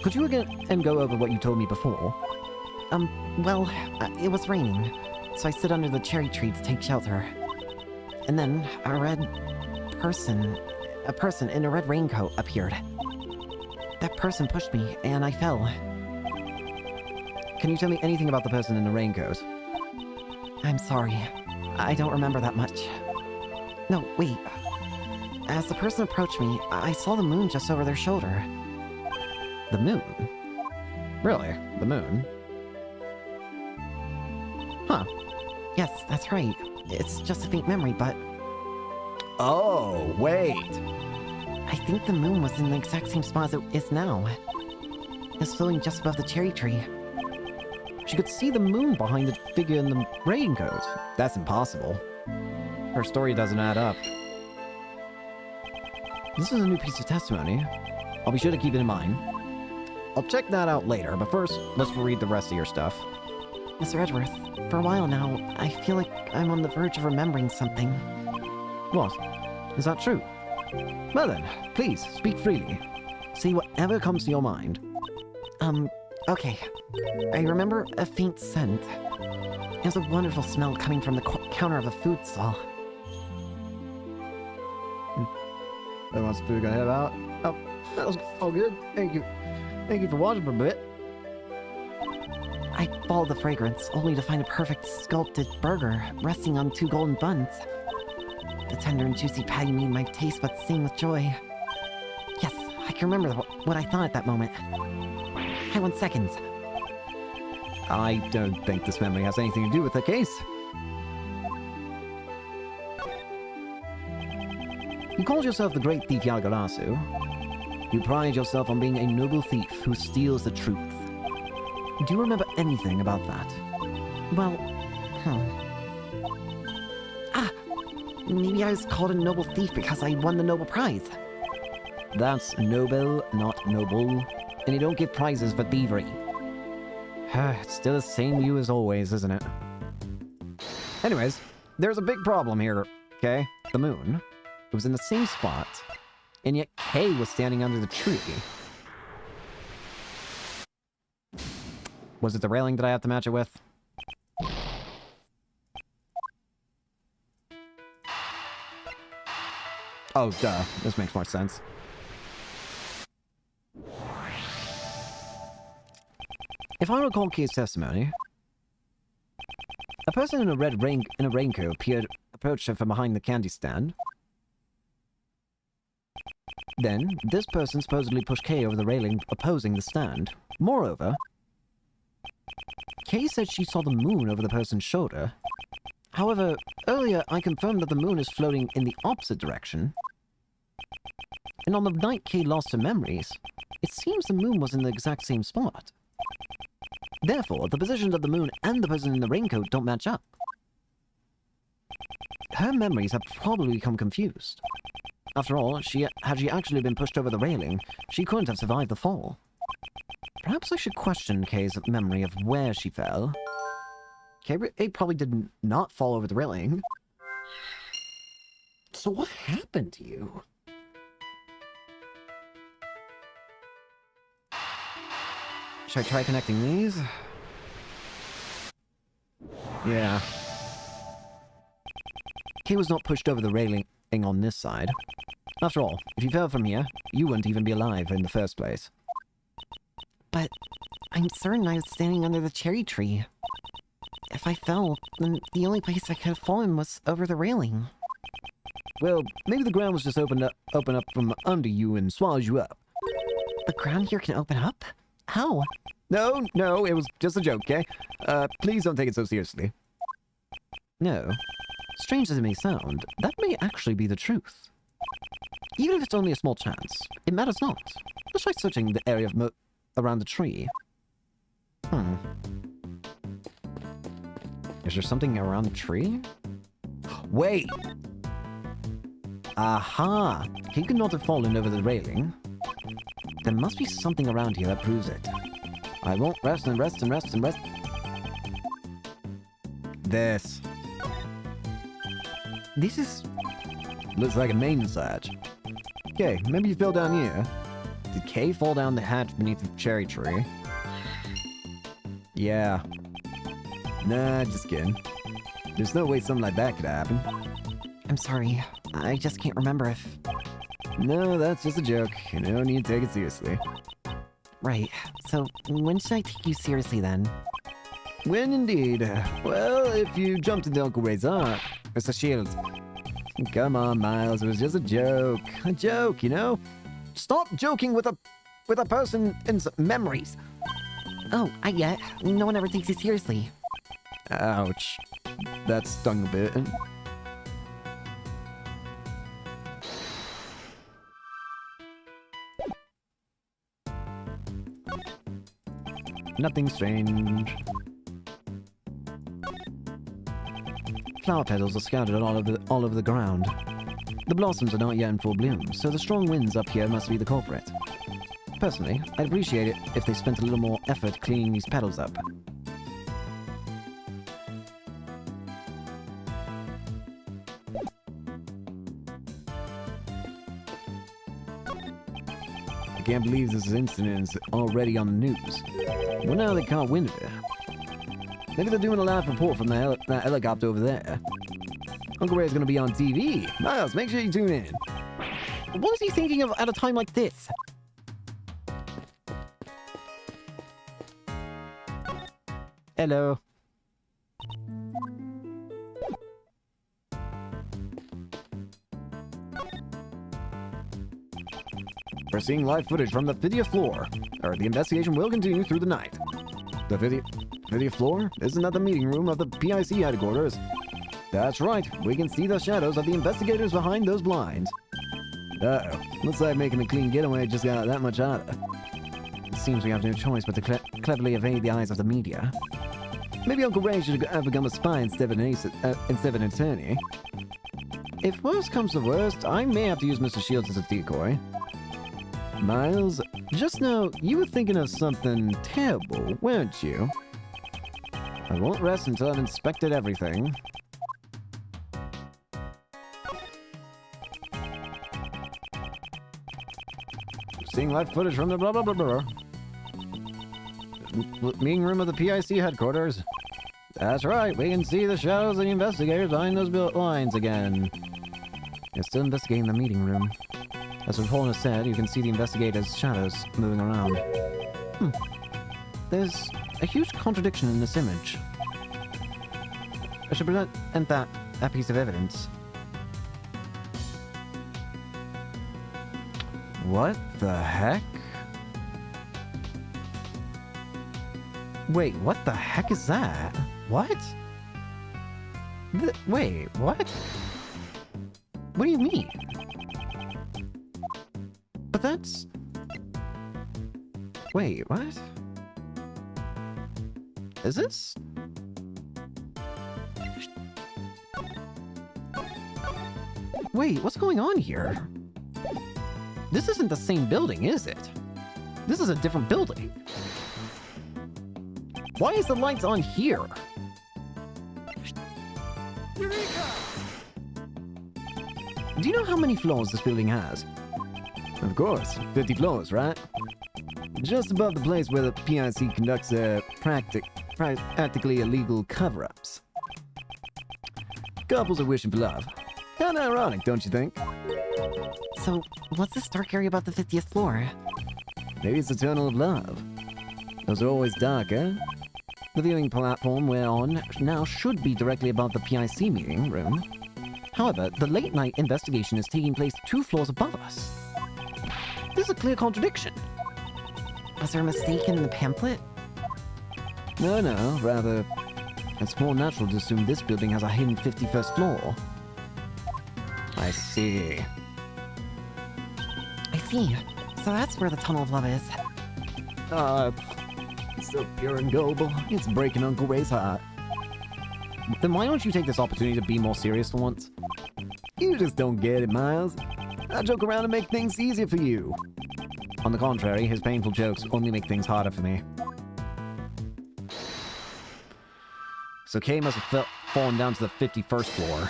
Could you again and go over what you told me before? Well, it was raining, so I stood under the cherry tree to take shelter. And then a person in a red raincoat appeared. That person pushed me, and I fell. Can you tell me anything about the person in the raincoat? I'm sorry. I don't remember that much. No, wait. As the person approached me, I saw the moon just over their shoulder. The moon? Really? The moon? Huh. Yes, that's right. It's just a faint memory, but Oh, wait. I think the moon was in the exact same spot as it is now. is floating just above the cherry tree. She could see the moon behind the figure in the raincoat. That's impossible. Her story doesn't add up. This is a new piece of testimony. I'll be sure to keep it in mind. I'll check that out later, but first, let's read the rest of your stuff. Mr. Edgeworth, for a while now, I feel like I'm on the verge of remembering something. What? Is that true? Well then, please, speak freely. Say whatever comes to your mind. Okay. I remember a faint scent. It was a wonderful smell coming from the counter of a food stall. That wants food gonna head out. Oh, that was all good. Thank you. Thank you for watching for a bit. I followed the fragrance, only to find a perfect sculpted burger resting on 2 golden buns. The tender and juicy patty made my taste buds sing with joy. Yes, I can remember what I thought at that moment. I want seconds. I don't think this memory has anything to do with the case. You called yourself the great thief Yagarasu. You pride yourself on being a noble thief who steals the truth. Do you remember anything about that? Well, maybe I was called a noble thief because I won the Nobel Prize. That's noble, not noble. And you don't give prizes for thievery. It's still the same you as always, isn't it? Anyways, there's a big problem here, okay? The moon. It was in the same spot, and yet Kay was standing under the tree. Was it the railing that I have to match it with? Oh, duh. This makes more sense. If I recall Kay's testimony, a person in a raincoat approached her from behind the candy stand. Then, this person supposedly pushed Kay over the railing opposing the stand. Moreover, Kay said she saw the moon over the person's shoulder. However, earlier I confirmed that the moon is floating in the opposite direction. And on the night Kay lost her memories, it seems the moon was in the exact same spot. Therefore, the positions of the moon and the person in the raincoat don't match up. Her memories have probably become confused. After all, had she actually been pushed over the railing, she couldn't have survived the fall. Perhaps I should question Kay's memory of where she fell. Kay probably did not fall over the railing. So what happened to you? Should I try connecting these? Yeah. Kay was not pushed over the railing on this side. After all, if you fell from here, you wouldn't even be alive in the first place. But I'm certain I was standing under the cherry tree. If I fell, then the only place I could have fallen was over the railing. Well, maybe the ground was just open up from under you and swallows you up. The ground here can open up? How? No, it was just a joke, okay? Please don't take it so seriously. No. Strange as it may sound, that may actually be the truth. Even if it's only a small chance, it matters not. Let's try searching the area around the tree. Is there something around the tree? Wait! Aha! He could not have fallen over the railing. There must be something around here that proves it. I won't rest and rest and rest and rest. This is... looks like a maintenance hatch. Okay, maybe you fell down here. Did Kay fall down the hatch beneath the cherry tree? Yeah. Nah, just kidding. There's no way something like that could happen. I'm sorry. I just can't remember if... No, that's just a joke. You don't need to take it seriously. Right. So, when should I take you seriously then? When indeed? Well, if you jumped into Uncle Ray's arm... Mr. Shields. Come on, Miles. It was just a joke. A joke, you know? Stop joking with a person's memories. Oh, I get it. No one ever takes you seriously. Ouch. That stung a bit. Nothing strange. Flower petals are scattered all over the ground. The blossoms are not yet in full bloom, so the strong winds up here must be the culprit. Personally, I'd appreciate it if they spent a little more effort cleaning these petals up. I can't believe this incident is already on the news. Well, now they can't win it. Maybe they're doing a live report from that helicopter over there. Uncle Ray's gonna be on TV. Miles, make sure you tune in. What is he thinking of at a time like this? Hello. We're seeing live footage from the 50th floor. The investigation will continue through the night. The 50th floor? Isn't that the meeting room of the PIC headquarters? That's right. We can see the shadows of the investigators behind those blinds. Uh-oh. Looks like making a clean getaway just got that much harder. It seems we have no choice but to cleverly evade the eyes of the media. Maybe Uncle Ray should have become a spy instead of an attorney. If worst comes to worst, I may have to use Mr. Shields as a decoy. Miles, just now, you were thinking of something terrible, weren't you? I won't rest until I've inspected everything. Seeing live footage from the blah blah blah blah. Meeting room of the PIC headquarters. That's right, we can see the shadows of the investigators behind those lines again. They're still investigating the meeting room. As the reporter said, you can see the investigators' shadows moving around. There's a huge contradiction in this image. I should present that piece of evidence. What the heck? Wait, what the heck is that? What? Wait, what? What do you mean? But that's... Wait, what? Is this... Wait, what's going on here? This isn't the same building, is it? This is a different building. Why is the lights on here? Eureka! Do you know how many floors this building has? Of course, 50 floors, right? Just above the place where the PIC conducts their practically illegal cover-ups. Couples are wishing for love. Kinda ironic, don't you think? So, what's this dark area about the 50th floor? Maybe it's the tunnel of love. Those are always dark, eh? The viewing platform we're on now should be directly above the PIC meeting room. However, the late-night investigation is taking place 2 floors above us. This is a clear contradiction. Was there a mistake in the pamphlet? No, rather, it's more natural to assume this building has a hidden 51st floor. I see. I see. So that's where the Tunnel of Love is. It's so pure and gullible. It's breaking Uncle Ray's heart. Then why don't you take this opportunity to be more serious for once? You just don't get it, Miles. I joke around to make things easier for you. On the contrary, his painful jokes only make things harder for me. So Kay must have fallen down to the 51st floor.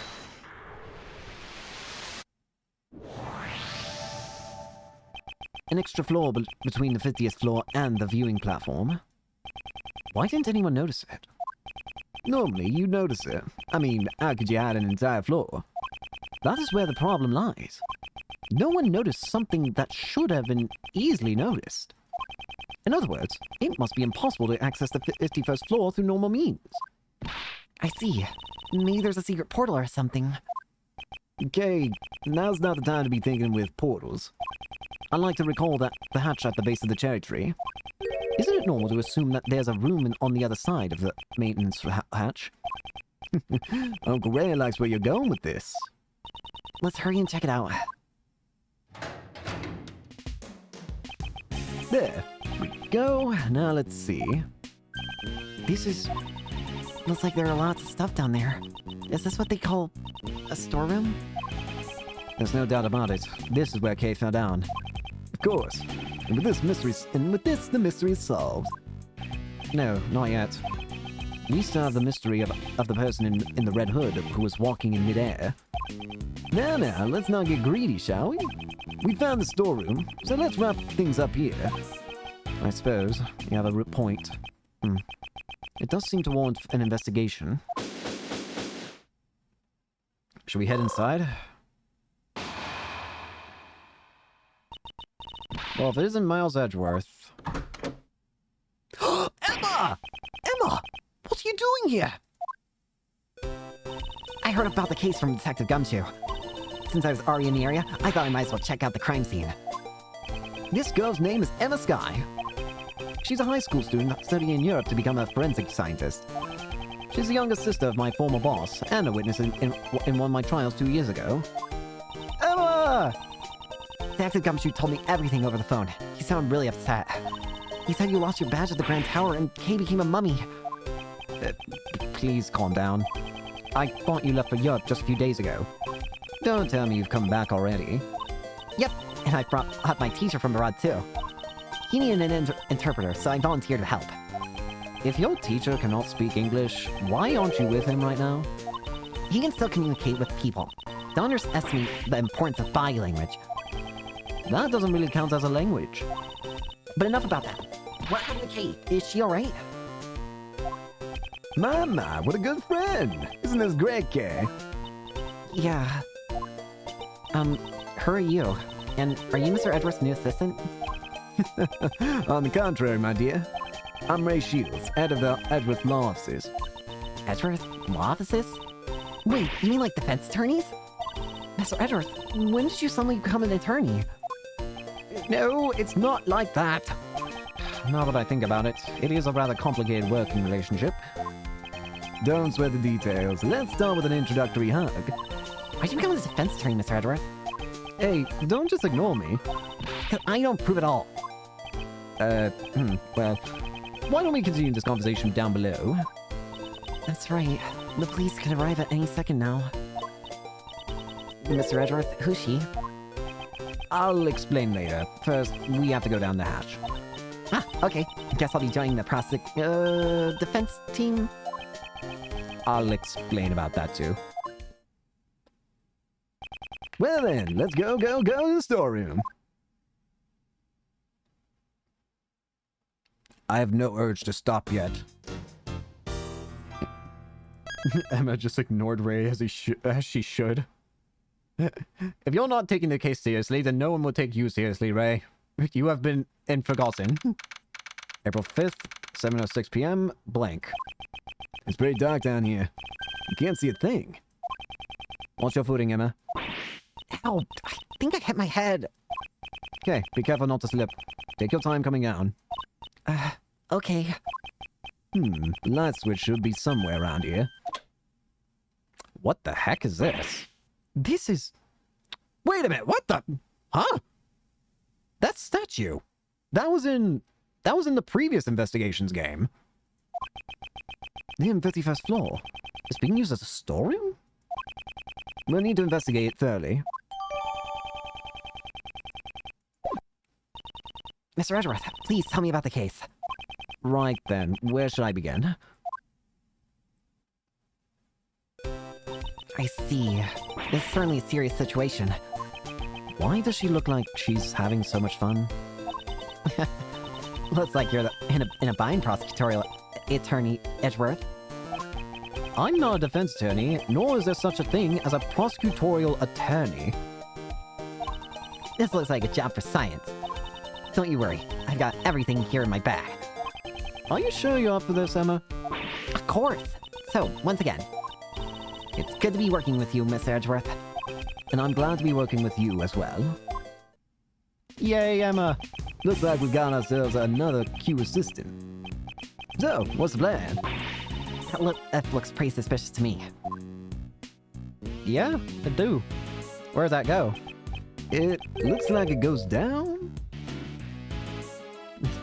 An extra floor between the 50th floor and the viewing platform. Why didn't anyone notice it? Normally, you'd notice it. I mean, how could you add an entire floor? That is where the problem lies. No one noticed something that should have been easily noticed. In other words, it must be impossible to access the 51st floor through normal means. I see. Maybe there's a secret portal or something. Okay, now's not the time to be thinking with portals. I'd like to recall that the hatch at the base of the cherry tree. Isn't it normal to assume that there's a room on the other side of the maintenance hatch? Uncle Ray likes where you're going with this. Let's hurry and check it out. There, we go. Now let's see. This is... Looks like there are lots of stuff down there. Is this what they call a storeroom? There's no doubt about it. This is where Kay fell down. Of course. And with this, the mystery is solved. No, not yet. We still have the mystery of the person in the red hood who was walking in midair. Now, let's not get greedy, shall we? We found the storeroom, so let's wrap things up here. I suppose you have a point. It does seem to warrant an investigation. Should we head inside? Well, if it isn't Miles Edgeworth... Emma! Emma! What are you doing here? I heard about the case from Detective Gumshoe. Since I was already in the area, I thought I might as well check out the crime scene. This girl's name is Emma Skye. She's a high school student studying in Europe to become a forensic scientist. She's the younger sister of my former boss, and a witness in one of my trials 2 years ago. Emma! Detective Gumshoe told me everything over the phone. He sounded really upset. He said you lost your badge at the Grand Tower and Kay became a mummy. Please calm down. I thought you left for Europe just a few days ago. Don't tell me you've come back already. Yep, and I brought up my teacher from abroad too. He needed an interpreter, so I volunteered to help. If your teacher cannot speak English, why aren't you with him right now? He can still communicate with people. Don't underestimate the importance of body language. That doesn't really count as a language. But enough about that. What happened to Kate? Is she alright? Mama, what a good friend! Isn't this great, Kay? Yeah. Who are you? And are you Mr. Edgeworth's new assistant? On the contrary, my dear. I'm Ray Shields, head of the Edgeworth Law Offices. Edgeworth? Law offices? Wait, you mean like defense attorneys? Mr. Edgeworth, when did you suddenly become an attorney? No, it's not like that. Now that I think about it, it is a rather complicated working relationship. Don't sweat the details. Let's start with an introductory hug. Why'd you become a defense attorney, Mr. Edgeworth? Hey, don't just ignore me. 'Cause I don't prove it all. Well, why don't we continue this conversation down below? That's right. The police could arrive at any second now. Mr. Edgeworth, who's she? I'll explain later. First, we have to go down the hatch. Ah, okay. Guess I'll be joining the defense team? I'll explain about that too. Well then, let's go to the storeroom. I have no urge to stop yet. Emma just ignored Ray as she should. If you're not taking the case seriously, then no one will take you seriously, Ray. You have been forgotten. April 5th, 7:06 p.m., blank. It's pretty dark down here. You can't see a thing. Watch your footing, Emma. Ow, I think I hit my head. Okay, be careful not to slip. Take your time coming down. Okay. The light switch should be somewhere around here. What the heck is this? This is... Wait a minute, what the... Huh? That statue. That was in the previous investigations game. The 51st floor. It's being used as a storeroom? We'll need to investigate it thoroughly. Mr. Edgeworth, please tell me about the case. Right then, where should I begin? I see. It's certainly a serious situation. Why does she look like she's having so much fun? Looks like you're in a bind, prosecutorial attorney Edgeworth. I'm not a defense attorney, nor is there such a thing as a prosecutorial attorney. This looks like a job for science. Don't you worry, I've got everything here in my bag. Are you sure you're up for this, Emma? Of course! So, once again, it's good to be working with you, Mr. Edgeworth. And I'm glad to be working with you as well. Yay, Emma! Looks like we've got ourselves another Q assistant. So, what's the plan? That looks pretty suspicious to me. Yeah, it do. Where's that go? It looks like it goes down?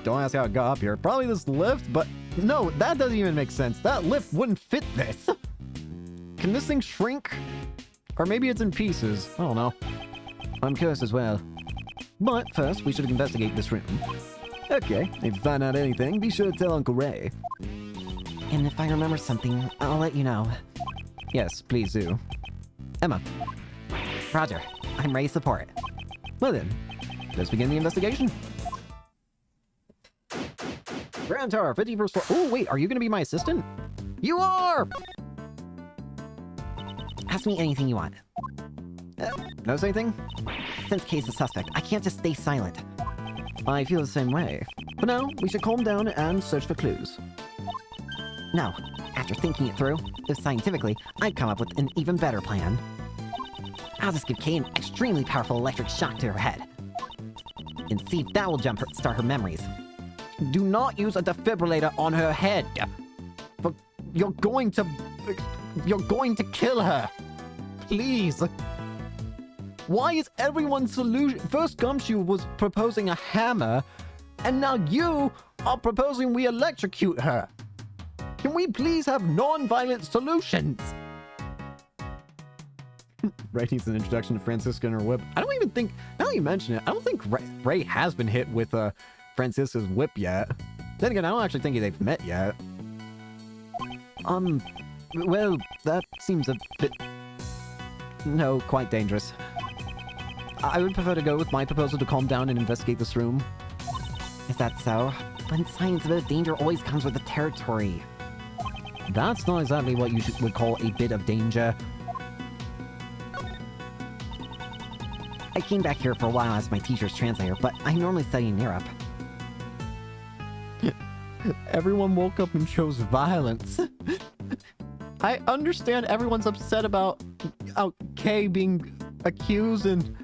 Don't ask how it got up here. Probably this lift, but no, that doesn't even make sense. That lift wouldn't fit this. Can this thing shrink? Or maybe it's in pieces. I don't know. I'm curious as well. But first, we should investigate this room. Okay, if you find out anything, be sure to tell Uncle Ray. And if I remember something, I'll let you know. Yes, please do. Emma. Roger, I'm ready to support. Well then, let's begin the investigation. Grand Tower, 51st floor. Oh, wait, are you going to be my assistant? You are! Ask me anything you want. Knows anything? Since case is suspect, I can't just stay silent. I feel the same way. But now, we should calm down and search for clues. No, after thinking it through, scientifically, I've come up with an even better plan. I'll just give Kay an extremely powerful electric shock to her head. And see if that will start her memories. Do not use a defibrillator on her head. But you're going to kill her. Please. Why is everyone's solution? First Gumshoe was proposing a hammer, and now you are proposing we electrocute her. Can we please have non-violent solutions? Ray needs an introduction to Francisca and her whip. I don't even think, now that you mention it, I don't think Ray has been hit with Francisca's whip yet. Then again, I don't actually think they've met yet. Well, that seems a bit... No, quite dangerous. I would prefer to go with my proposal to calm down and investigate this room. Is that so? But in science, a bit of danger always comes with the territory. That's not exactly what you would call a bit of danger. I came back here for a while as my teacher's translator, but I normally study in Europe. Everyone woke up and chose violence. I understand everyone's upset about Kay being accused and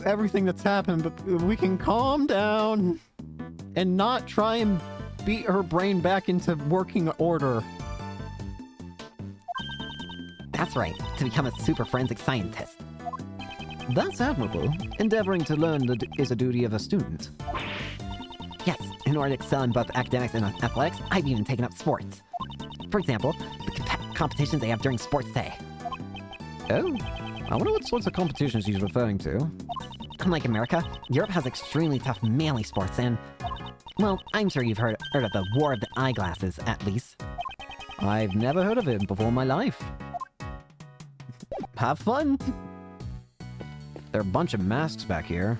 everything that's happened, but we can calm down and not try and beat her brain back into working order. That's right, to become a super forensic scientist. That's admirable. Endeavoring to learn is a duty of a student. Yes, in order to excel in both academics and athletics, I've even taken up sports. For example, the competitions they have during sports day. Oh, I wonder what sorts of competitions he's referring to. Unlike America, Europe has extremely tough manly sports and... Well, I'm sure you've heard of the War of the Eyeglasses, at least. I've never heard of it before in my life. Have fun! There are a bunch of masks back here.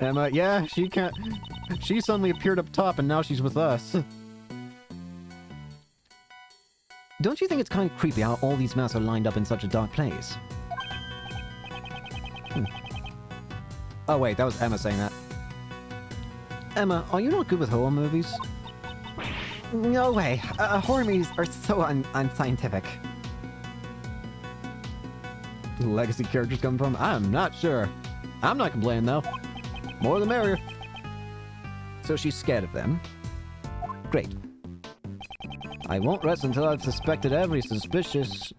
Emma, yeah, she can't... She suddenly appeared up top and now she's with us. Don't you think it's kind of creepy how all these masks are lined up in such a dark place? Oh wait, that was Emma saying that. Emma, are you not good with horror movies? No way. Horror movies are so unscientific. Legacy characters come from? I'm not sure. I'm not complaining though. More the merrier. So she's scared of them. Great. I won't rest until I've suspected every suspicious...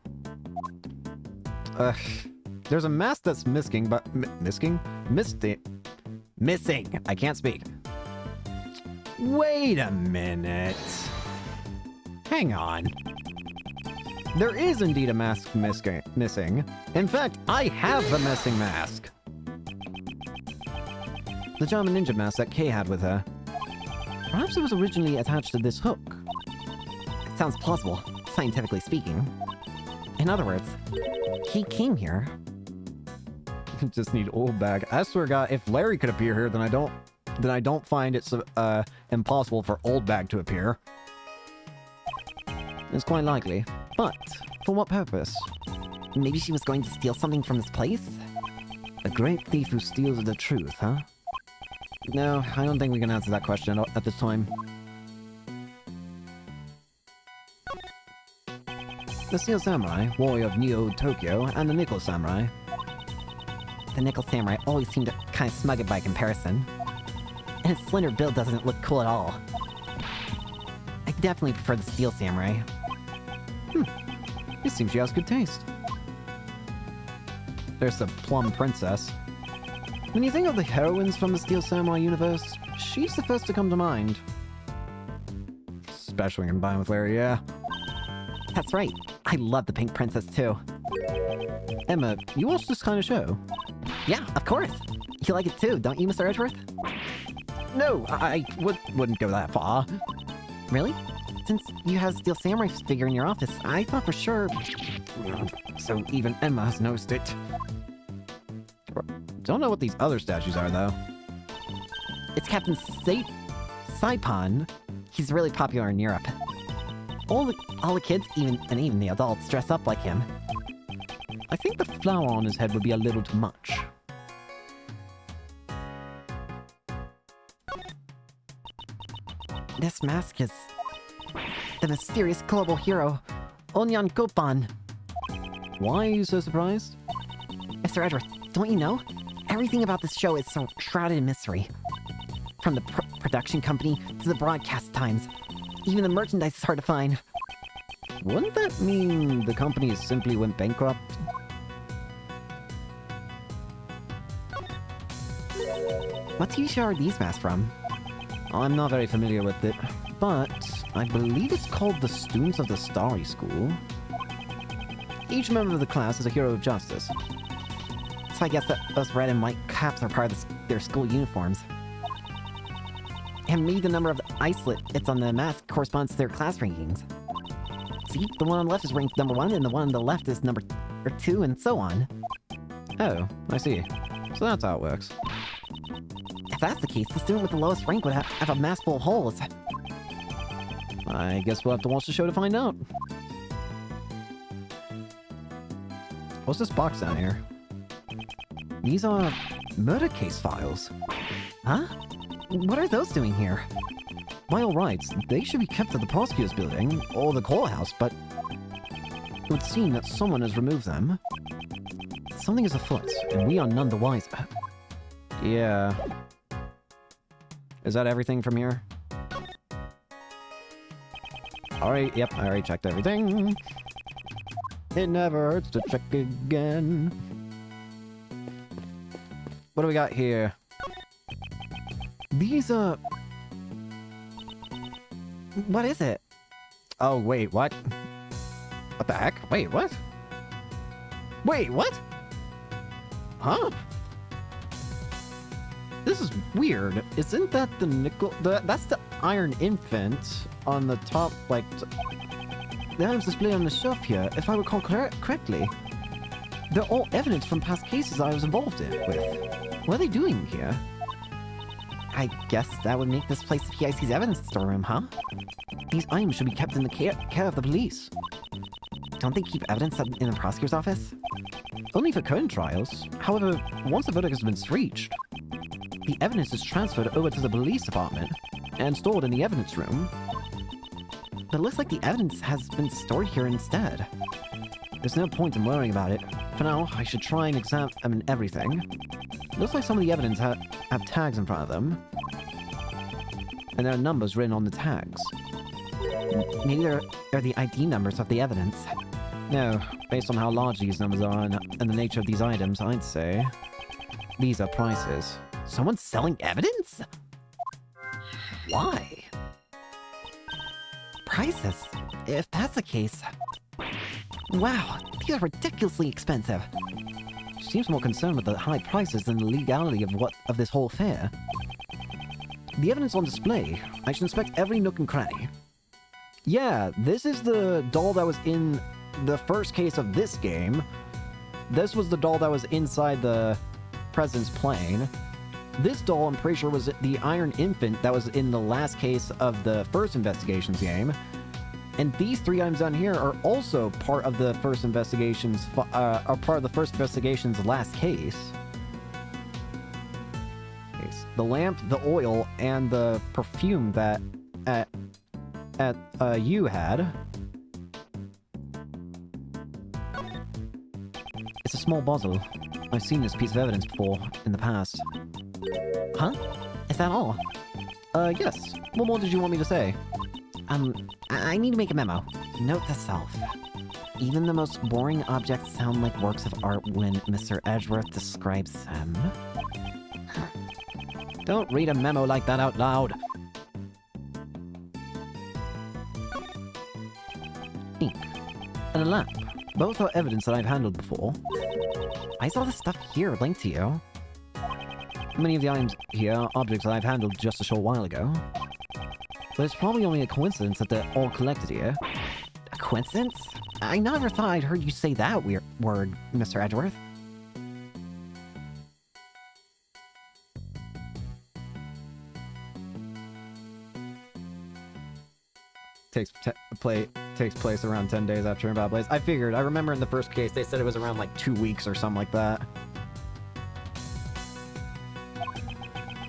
There's a mask that's missing, but... Missing? Missing! I can't speak. Wait a minute. Hang on. There is indeed a mask missing. In fact, I have the missing mask. The German ninja mask that Kay had with her. Perhaps it was originally attached to this hook. It sounds plausible, scientifically speaking. In other words, he came here. Just need old bag. I swear to God, if Larry could appear here, then I don't find it impossible for old bag to appear. It's quite likely. But, for what purpose? Maybe she was going to steal something from this place? A great thief who steals the truth, huh? No, I don't think we can answer that question at this time. The Steel Samurai, warrior of Neo Tokyo, and the Nickel Samurai. The Nickel Samurai always seemed to kind of smug it by comparison. And his slender build doesn't look cool at all. I definitely prefer the Steel Samurai. It seems she has good taste. There's the Plum Princess. When you think of the heroines from the Steel Samurai universe, she's the first to come to mind. Especially when combined with Larry, yeah. That's right. I love the Pink Princess too. Emma, you watch this kind of show? Yeah, of course. You like it too, don't you, Mr. Edgeworth? No, I wouldn't go that far. Really? Since you have Steel Samurai's figure in your office, I thought for sure... So even Emma has noticed it. Don't know what these other statues are, though. It's Captain Saipan. He's really popular in Europe. All the kids, even the adults, dress up like him. I think the flower on his head would be a little too much. This mask is... the mysterious global hero, Onyan Gopan. Why are you so surprised? Mr. Edgeworth, don't you know? Everything about this show is so shrouded in mystery. From the production company to the broadcast times. Even the merchandise is hard to find. Wouldn't that mean the company simply went bankrupt? What TV show are these masks from? I'm not very familiar with it, but I believe it's called the Students of the Starry School. Each member of the class is a hero of justice. So I guess that those red and white caps are part of their school uniforms. And maybe the number of the icelet it's on the mask corresponds to their class rankings. See, the one on the left is ranked number 1, and the one on the left is number 2, and so on. Oh, I see. So that's how it works. If that's the case, the student with the lowest rank would have a mask full of holes. I guess we'll have to watch the show to find out. What's this box down here? These are murder case files. Huh? What are those doing here? By all rights, they should be kept at the prosecutor's building, or the courthouse, but it would seem that someone has removed them. Something is afoot, and we are none the wiser. Yeah. Is that everything from here? Alright, yep, I already checked everything. It never hurts to check again. What do we got here? These, What is it? Oh, wait, what? What the heck? Wait, what? Wait, what? Huh? This is weird. Isn't that the nickel... that's the Iron Infant on the top, like... The items displayed on the shelf here, if I recall correctly. They're all evidence from past cases I was involved with. What are they doing here? I guess that would make this place the PIC's evidence storeroom, huh? These items should be kept in the care of the police. Don't they keep evidence in the prosecutor's office? Only for current trials. However, once the verdict has been reached, the evidence is transferred over to the police department and stored in the evidence room. But it looks like the evidence has been stored here instead. There's no point in worrying about it. For now, I should try and examine everything. Looks like some of the evidence have tags in front of them. And there are numbers written on the tags. Maybe they're the ID numbers of the evidence. No, based on how large these numbers are and the nature of these items, I'd say these are prices. Someone's selling evidence? Why? Prices? If that's the case... Wow, these are ridiculously expensive. She seems more concerned with the high prices than the legality of this whole affair. The evidence on display. I should inspect every nook and cranny. Yeah, this is the doll that was in the first case of this game. This was the doll that was inside the president's plane. This doll, I'm pretty sure, was the Iron Infant that was in the last case of the first investigations game. And these three items down here are also part of the first investigation's last case. The lamp, the oil, and the perfume that you had. It's a small bottle. I've seen this piece of evidence before in the past. Huh? Is that all? Yes. What more did you want me to say? I need to make a memo. Note to self. Even the most boring objects sound like works of art when Mr. Edgeworth describes them. Don't read a memo like that out loud. Ink. And a lamp. Both are evidence that I've handled before. I saw this stuff here linked to you. Many of the items here are objects that I've handled just a short while ago. But it's probably only a coincidence that they're all collected here. A coincidence? I never thought I'd heard you say that weird word, Mr. Edgeworth. Takes place around 10 days after Invalid Blaze. I figured. I remember in the first case they said it was around like 2 weeks or something like that.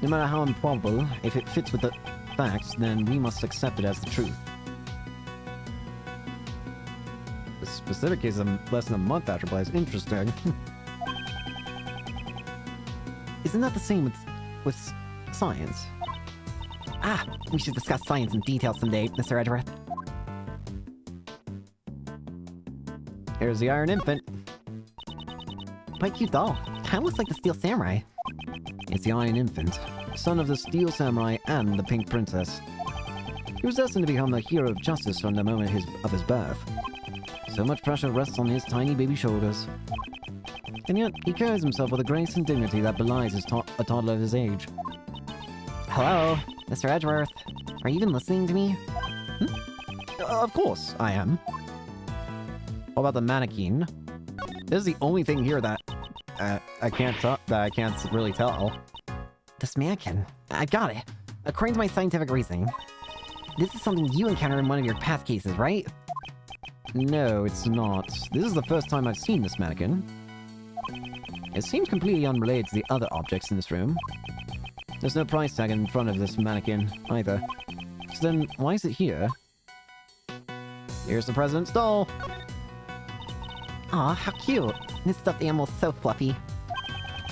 No matter how improbable, if it fits with the facts, then we must accept it as the truth. The specific case is less than a month after Blaze. Interesting. Isn't that the same with science? Ah, we should discuss science in detail someday, Mr. Edgeworth. Here's the Iron Infant. Quite cute doll. Kinda looks like the Steel Samurai. It's the Iron Infant, son of the Steel Samurai and the Pink Princess. He was destined to become the hero of justice from the moment of his birth. So much pressure rests on his tiny baby shoulders. And yet, he carries himself with a grace and dignity that belies a toddler of his age. Hello, Mr. Edgeworth. Are you even listening to me? Of course, I am. What about the mannequin? This is the only thing here that I can't really tell. This mannequin. I got it. According to my scientific reasoning, this is something you encountered in one of your past cases, right? No, it's not. This is the first time I've seen this mannequin. It seems completely unrelated to the other objects in this room. There's no price tag in front of this mannequin, either. So then, why is it here? Here's the president's doll! Aw, how cute. This stuffed animal's so fluffy.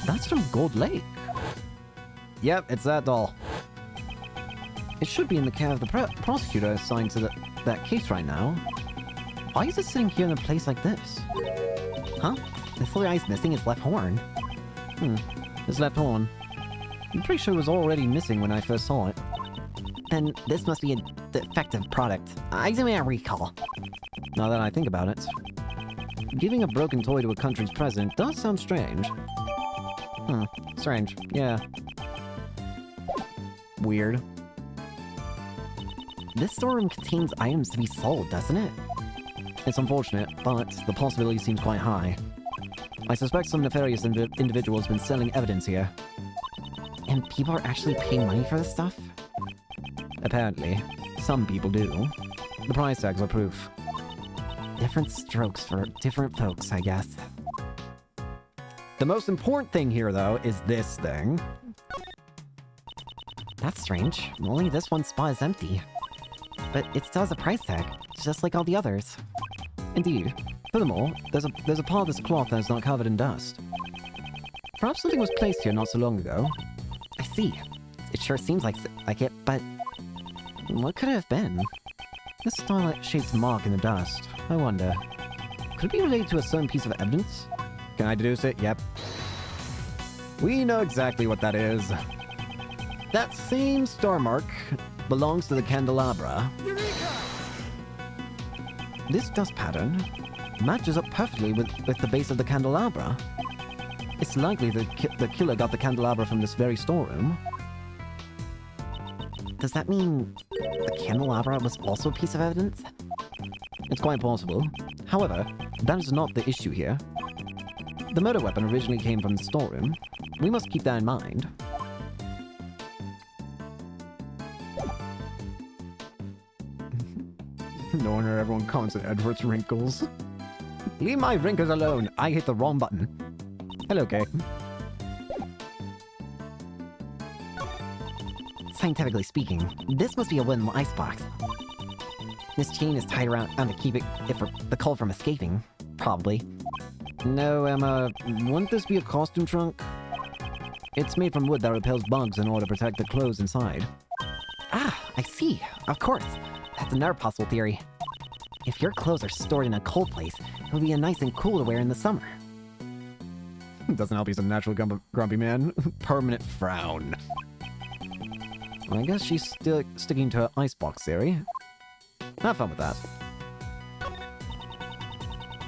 That's from Gold Lake. Yep, it's that doll. It should be in the care of the prosecutor assigned to that case right now. Why is it sitting here in a place like this? Huh? This little guy's missing his left horn. His left horn. I'm pretty sure it was already missing when I first saw it. Then this must be a defective product. I demand a recall. Now that I think about it. Giving a broken toy to a country's president does sound strange. Strange, yeah. Weird. This storeroom contains items to be sold, doesn't it? It's unfortunate, but the possibility seems quite high. I suspect some nefarious individual has been selling evidence here. And people are actually paying money for this stuff? Apparently. Some people do. The price tags are proof. Different strokes for different folks, I guess. The most important thing here, though, is this thing. That's strange. Only this one spot is empty. But it still has a price tag, just like all the others. Indeed. Furthermore, there's a part of this cloth that is not covered in dust. Perhaps something was placed here not so long ago. I see. It sure seems like it, but what could it have been? This starlight-shaped mark in the dust. I wonder. Could it be related to a certain piece of evidence? Can I deduce it? Yep. We know exactly what that is. That same star mark belongs to the candelabra. Eureka! This dust pattern matches up perfectly with the base of the candelabra. It's likely that the killer got the candelabra from this very storeroom. Does that mean the candelabra was also a piece of evidence? It's quite possible. However, that is not the issue here. The murder weapon originally came from the storeroom. We must keep that in mind. No wonder everyone comments on Edward's wrinkles. Leave my wrinkles alone. I hit the wrong button. Hello, Kay. Scientifically speaking, this must be a wooden icebox. This chain is tied around to keep it for the cold from escaping. Probably. No, Emma. Wouldn't this be a costume trunk? It's made from wood that repels bugs in order to protect the clothes inside. Ah, I see. Of course. That's another possible theory. If your clothes are stored in a cold place, it will be nice and cool to wear in the summer. Doesn't help he's a natural grumpy man. Permanent frown. I guess she's still sticking to her icebox theory. Have fun with that.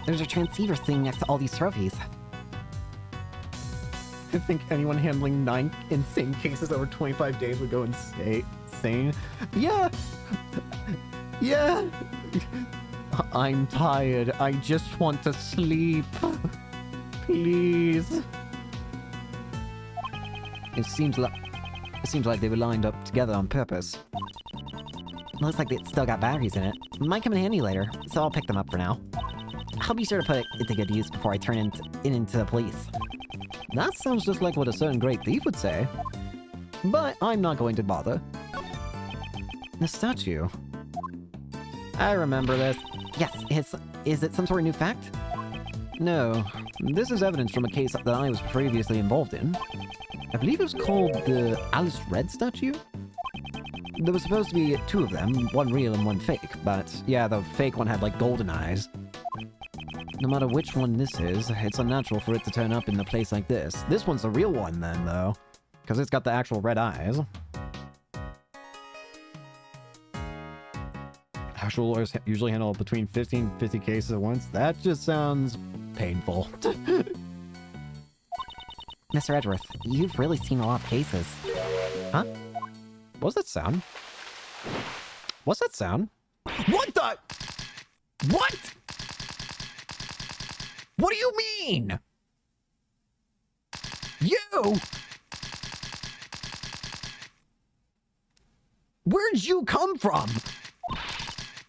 There's a transceiver sitting next to all these trophies. I think anyone handling 9 insane cases over 25 days would go insane. Yeah! Yeah! I'm tired. I just want to sleep. Please. It seems like they were lined up together on purpose. Looks like it's still got batteries in it. Might come in handy later, so I'll pick them up for now. I'll be sure to put it to good use before I turn it into the police. That sounds just like what a certain great thief would say. But I'm not going to bother. The statue. I remember this. Yes, is it some sort of new fact? No, this is evidence from a case that I was previously involved in. I believe it was called the Alice Red statue? There was supposed to be 2 of them, one real and one fake, but yeah, the fake one had like golden eyes. No matter which one this is, it's unnatural for it to turn up in a place like this. This one's the real one then, though, because it's got the actual red eyes. Actual lawyers usually handle between 15 and 50 cases at once. That just sounds painful. Mr. Edgeworth, you've really seen a lot of cases. Huh? What's that sound? What's that sound? What the? What? What do you mean? You? Where'd you come from?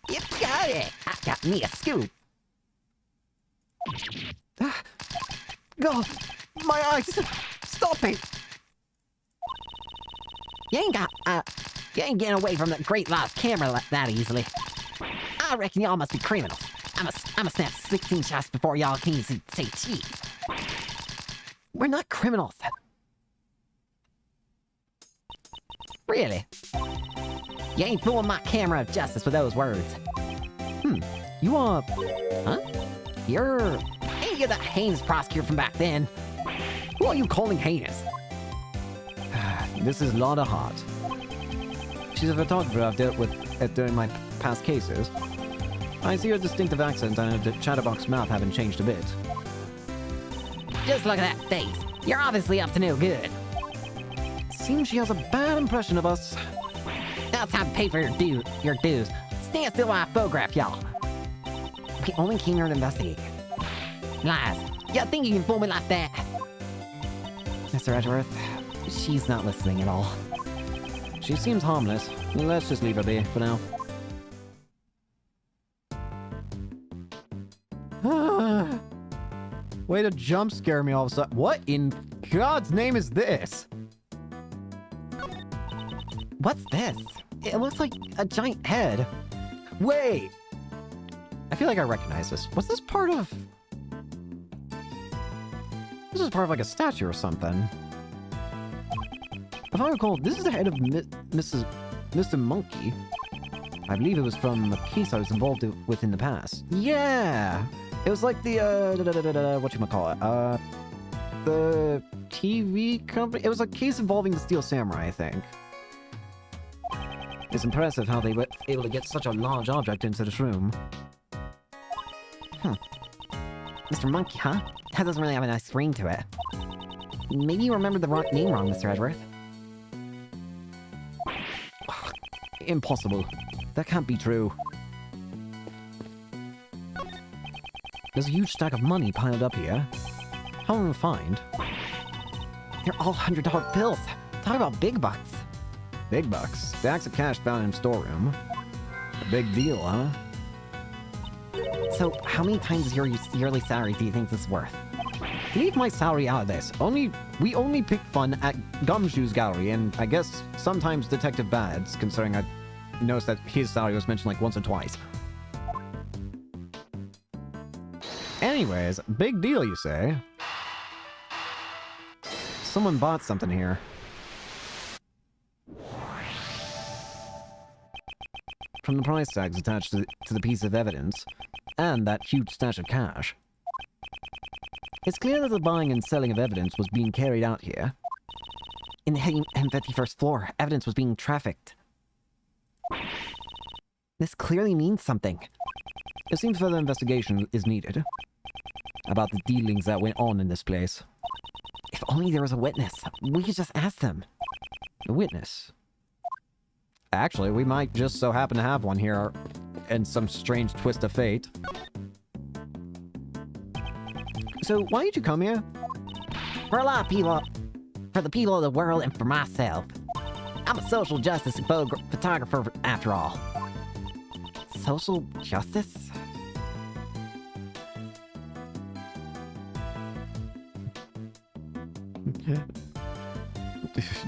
You got it! I got me a scoop. God, my eyes! Stop it! You ain't getting away from the great live camera that easily. I reckon y'all must be criminals. I'ma snap 16 shots before y'all can even say cheese. We're not criminals. Really? You ain't fooling my camera of justice with those words. You are... Huh? Ain't you that heinous prosecutor from back then? Who are you calling heinous? This is Lada Hart. She's a photographer I've dealt with during my past cases. I see her distinctive accent and her chatterbox mouth haven't changed a bit. Just look at that face. You're obviously up to no good. Seems she has a bad impression of us. Now it's time to pay for your dues. Stand still while I photograph y'all. We only came here to investigate. Lies. You think you can fool me like that? Mr. Edgeworth, she's not listening at all. She seems harmless. Let's just leave her be for now. Way to jump scare me all of a sudden. What in God's name is this? What's this? It looks like a giant head. Wait! I feel like I recognize this. Was this part of... This is part of like a statue or something. If I recall, this is the head of Mr. Monkey. I believe it was from a case I was involved with in the past. Yeah! It was like the, whatchamacallit, the TV company? It was a case involving the Steel Samurai, I think. It's impressive how they were able to get such a large object into this room. Mr. Monkey, huh? That doesn't really have a nice ring to it. Maybe you remembered the name wrong, Mr. Edgeworth. Impossible. That can't be true. There's a huge stack of money piled up here. How am I find? They're all $100 bills. Talk about big bucks. Big bucks. Stacks of cash found in storeroom. A big deal, huh? So, how many times your yearly salary do you think this is worth? Leave my salary out of this. We only pick fun at Gumshoe's Gallery, and I guess sometimes Detective Bad's, considering I noticed that his salary was mentioned like once or twice. Anyways, big deal, you say? Someone bought something here. From the price tags attached to the piece of evidence, and that huge stash of cash, it's clear that the buying and selling of evidence was being carried out here. in the 51st floor. Evidence was being trafficked. This clearly means something. It seems further investigation is needed about the dealings that went on in this place. If only there was a witness. We could just ask them. A witness? Actually, we might just so happen to have one here in some strange twist of fate. So, why did you come here? For a lot of people, for the people of the world and for myself. I'm a social justice photographer after all. Social justice?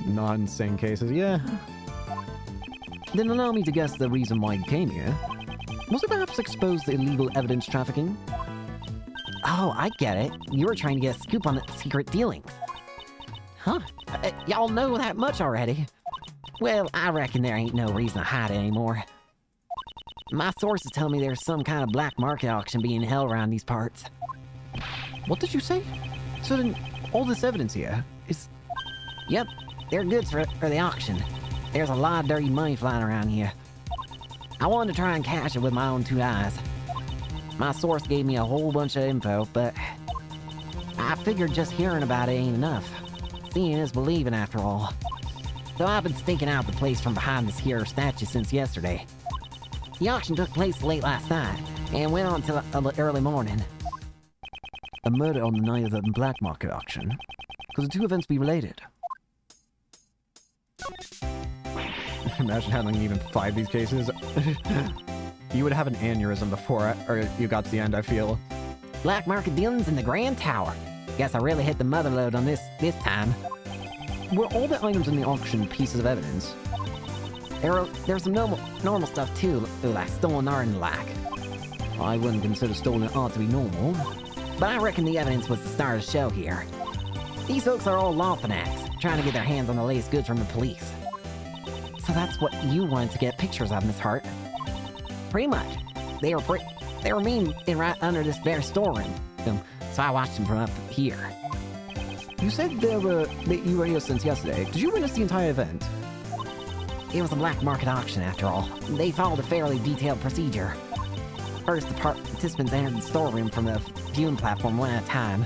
Non-insane cases, yeah. Then allow me to guess the reason why you came here. Was it perhaps expose the illegal evidence trafficking? Oh, I get it. You were trying to get a scoop on the secret dealings. Huh? Y'all know that much already. Well, I reckon there ain't no reason to hide it anymore. My sources tell me there's some kind of black market auction being held around these parts. What did you say? So then, all this evidence here is... Yep, they're goods for the auction. There's a lot of dirty money flying around here. I wanted to try and catch it with my own two eyes. My source gave me a whole bunch of info, but I figured just hearing about it ain't enough. Seeing is believing after all. So I've been staking out the place from behind this here statue since yesterday. The auction took place late last night, and went on till early morning. A murder on the night of the black market auction. Could the two events be related? Imagine having even 5 of these cases. You would have an aneurysm before you got to the end, I feel. Black market dealings in the Grand Tower. Guess I really hit the mother load on this time. Were all the items in the auction pieces of evidence? There's some normal stuff too, like stolen art and the like. I wouldn't consider stolen art to be normal. But I reckon the evidence was the star of the show here. These folks are all law fanatics, trying to get their hands on the latest goods from the police. So that's what you wanted to get pictures of, Miss Hart. Pretty much. They were mean right under this very storeroom. So I watched them from up here. You said you were here since yesterday. Did you witness the entire event? It was a black market auction after all. They followed a fairly detailed procedure. First, the participants entered the storeroom from the viewing platform one at a time.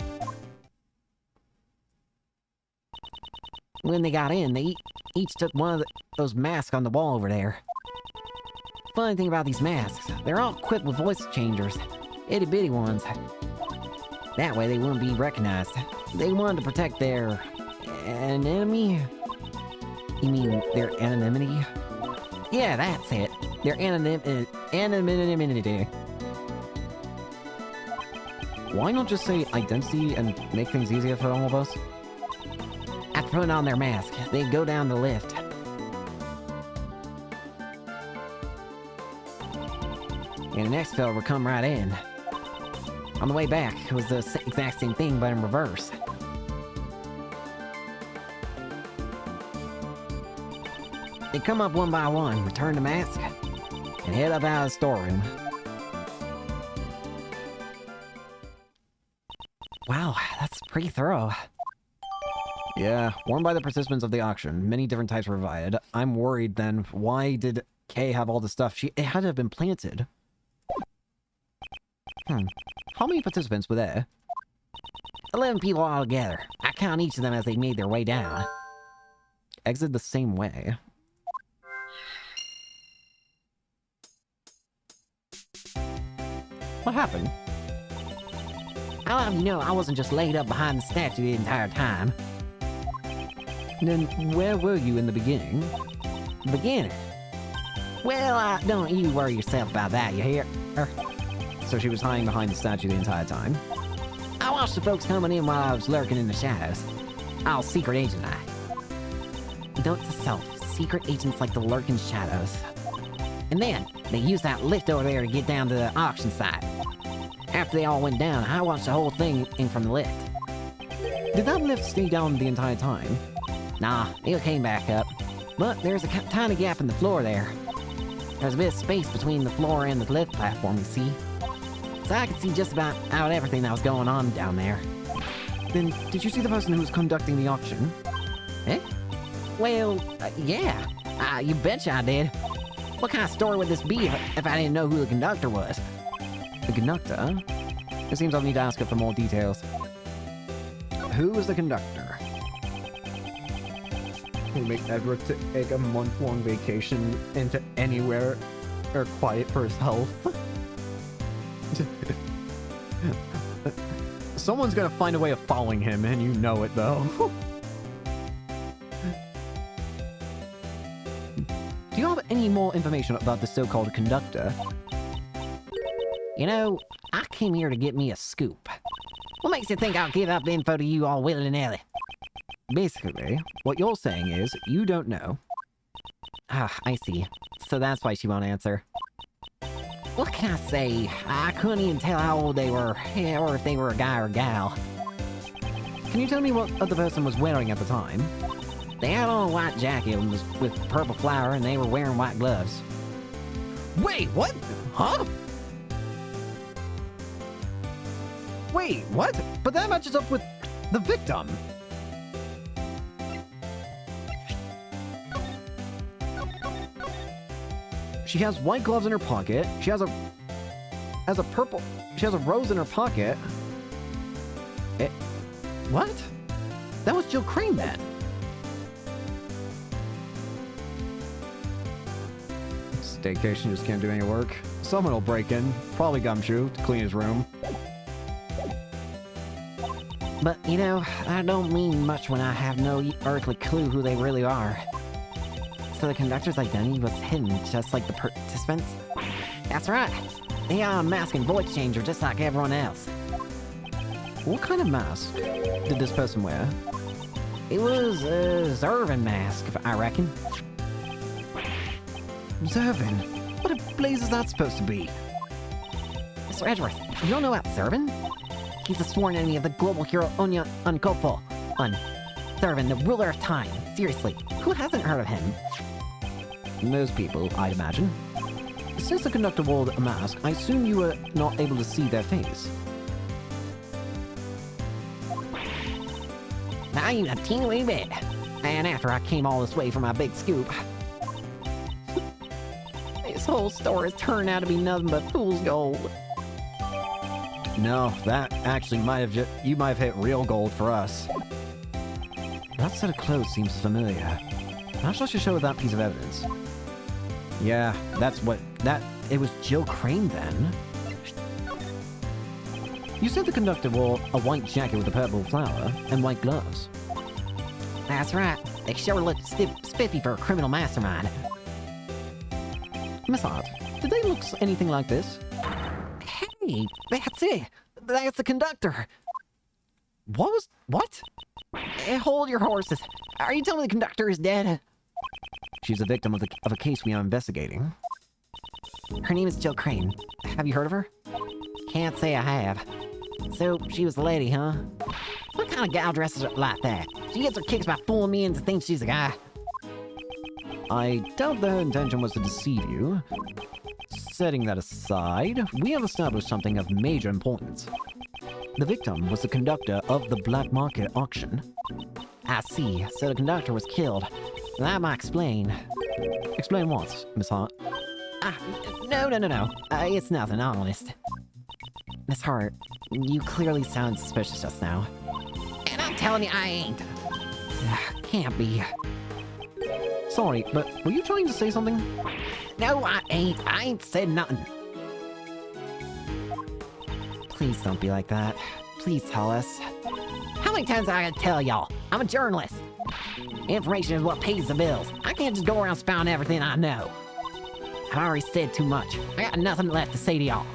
When they got in, they each took one of those masks on the wall over there. Funny thing about these masks, they're all equipped with voice changers. Itty-bitty ones. That way they wouldn't be recognized. They wanted to protect their... anonymity? You mean their anonymity? Yeah, that's it. Their anonymity. Why not just say identity and make things easier for all of us? After putting on their mask, they go down the lift. And the next fella would come right in. On the way back, it was the exact same thing, but in reverse. They come up one by one, return the mask, and head up out of the storeroom. Wow, that's pretty thorough. Yeah, worn by the participants of the auction. Many different types were provided. I'm worried then, why did Kay have all the stuff? It had to have been planted. How many participants were there? 11 people altogether. I count each of them as they made their way down. Exit the same way. What happened? I'll have you know I wasn't just laid up behind the statue the entire time. Then where were you in the beginning? Beginning? Well, don't you worry yourself about that, you hear? So she was hiding behind the statue the entire time? I watched the folks coming in while I was lurking in the shadows. All secret agent I. Note to self, secret agents like to lurk in shadows. And then, they used that lift over there to get down to the auction site. After they all went down, I watched the whole thing in from the lift. Did that lift stay down the entire time? Nah, it came back up. But there's a tiny gap in the floor there. There's a bit of space between the floor and the lift platform, you see. So I could see just about out everything that was going on down there. Then, did you see the person who was conducting the auction? Eh? Well, yeah. You betcha I did. What kind of story would this be if I didn't know who the conductor was? The conductor? It seems I'll need to ask her for more details. Who was the conductor? We make Edward take a month-long vacation into anywhere or quiet for his health. Someone's gonna find a way of following him, and you know it, though. Do you have any more information about the so-called conductor? You know, I came here to get me a scoop. What makes you think I'll give up info to you all willy-nilly? Basically, what you're saying is you don't know. Ah, I see. So that's why she won't answer. What can I say? I couldn't even tell how old they were, or if they were a guy or a gal. Can you tell me what the person was wearing at the time? They had on a white jacket with purple flower, and they were wearing white gloves. Wait, what? Huh? Wait, what? But that matches up with the victim. She has white gloves in her pocket. She has a purple. She has a rose in her pocket. What? That was Jill Crane then. Staycation just can't do any work. Someone will break in, probably Gumshoe, to clean his room. But, you know, I don't mean much when I have no earthly clue who they really are. So the conductor's identity was hidden, just like the participants? That's right. They are a mask and voice changer just like everyone else. What kind of mask did this person wear? It was a Zervin mask, I reckon. Zervin? What a blaze is that supposed to be? Mr. Edgeworth, you don't know about Zervin? He's a sworn enemy of the global hero Onya Unkopo. Zervin, the ruler of time. Seriously, who hasn't heard of him? Most people, I'd imagine. Since the conductor wore a mask, I assume you were not able to see their face. Not even a teeny wee bit. And after I came all this way for my big scoop, this whole story has turned out to be nothing but fool's gold. No, that actually you might have hit real gold for us. That set of clothes seems familiar. Perhaps I should show her that piece of evidence. Yeah, it was Jill Crane then. You said the conductor wore a white jacket with a purple flower and white gloves. That's right. They sure look spiffy for a criminal mastermind. Miss Hart, did they look anything like this? Hey, that's it. That's the conductor. What? Hey, hold your horses. Are you telling me the conductor is dead? She's a victim of a case we are investigating. Her name is Jill Crane. Have you heard of her? Can't say I have. So, she was the lady, huh? What kind of gal dresses like that? She gets her kicks by fooling me into thinking she's a guy. I doubt her intention was to deceive you. Setting that aside, we have established something of major importance. The victim was the conductor of the black market auction. I see. So the conductor was killed. That might explain. Explain what, Miss Hart? No. It's nothing, honest. Miss Hart, you clearly sound suspicious just now. And I'm telling you, I ain't. Can't be. Sorry, but were you trying to say something? No, I ain't. I ain't said nothing. Please don't be like that. Please tell us. How many times I gotta tell y'all? I'm a journalist. Information is what pays the bills. I can't just go around spouting everything I know. I've already said too much. I got nothing left to say to y'all.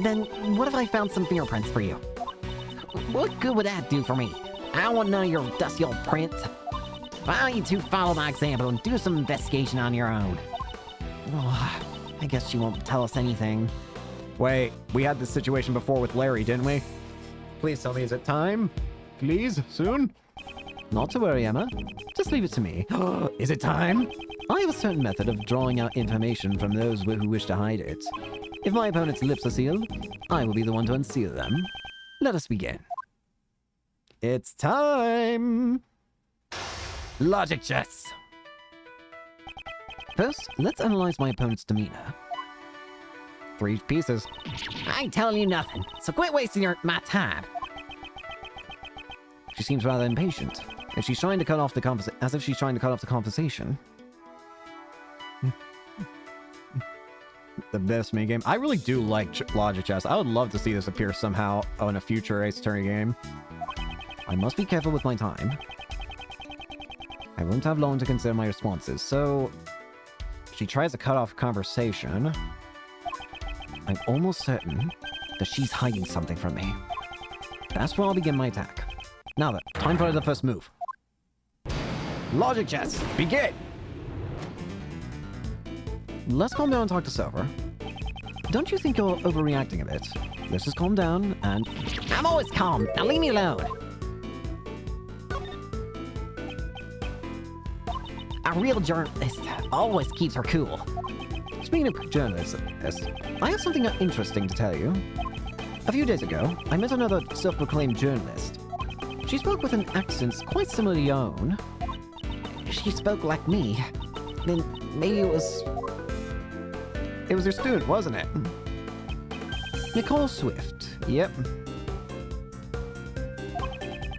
Then, what if I found some fingerprints for you? What good would that do for me? I don't want none of your dusty old prints. Why don't you two follow my example and do some investigation on your own? Oh, I guess she won't tell us anything. Wait, we had this situation before with Larry, didn't we? Please tell me, is it time? Please, soon? Not to worry, Emma. Just leave it to me. Is it time? I have a certain method of drawing out information from those who wish to hide it. If my opponent's lips are sealed, I will be the one to unseal them. Let us begin. It's time! Logic chess. First, let's analyze my opponent's demeanor. 3 pieces. I ain't telling you nothing, so quit wasting my time. She seems rather impatient. If she's trying to cut off the as if she's trying to cut off the conversation. The best minigame. I really do like Logic Chess. I would love to see this appear somehow in a future Ace Attorney game. I must be careful with my time. I won't have long to consider my responses, so... She tries to cut off conversation. I'm almost certain that she's hiding something from me. That's where I'll begin my attack. Now then, time for the first move. Logic Chess, begin! Let's calm down and talk to Silver. Don't you think you're overreacting a bit? Let's just calm down and... I'm always calm. Now leave me alone. A real journalist always keeps her cool. Speaking of journalists, I have something interesting to tell you. A few days ago, I met another self-proclaimed journalist. She spoke with an accent quite similar to your own. She spoke like me. Then maybe it was... It was your student, wasn't it? Nicole Swift. Yep.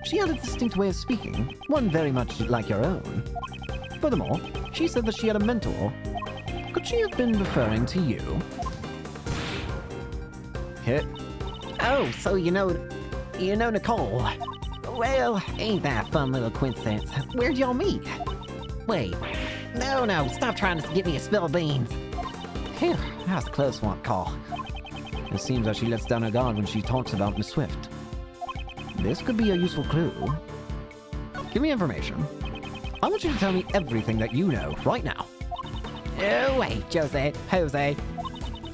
She had a distinct way of speaking, one very much like your own. Furthermore, she said that she had a mentor. Could she have been referring to you? Hit. Oh, so you know Nicole. Well, ain't that a fun little coincidence? Where'd y'all meet? Wait. No, stop trying to get me a spill of beans. Phew, that was a close one call. It seems that she lets down her guard when she talks about Miss Swift. This could be a useful clue. Give me information. I want you to tell me everything that you know right now. Oh, wait, Jose.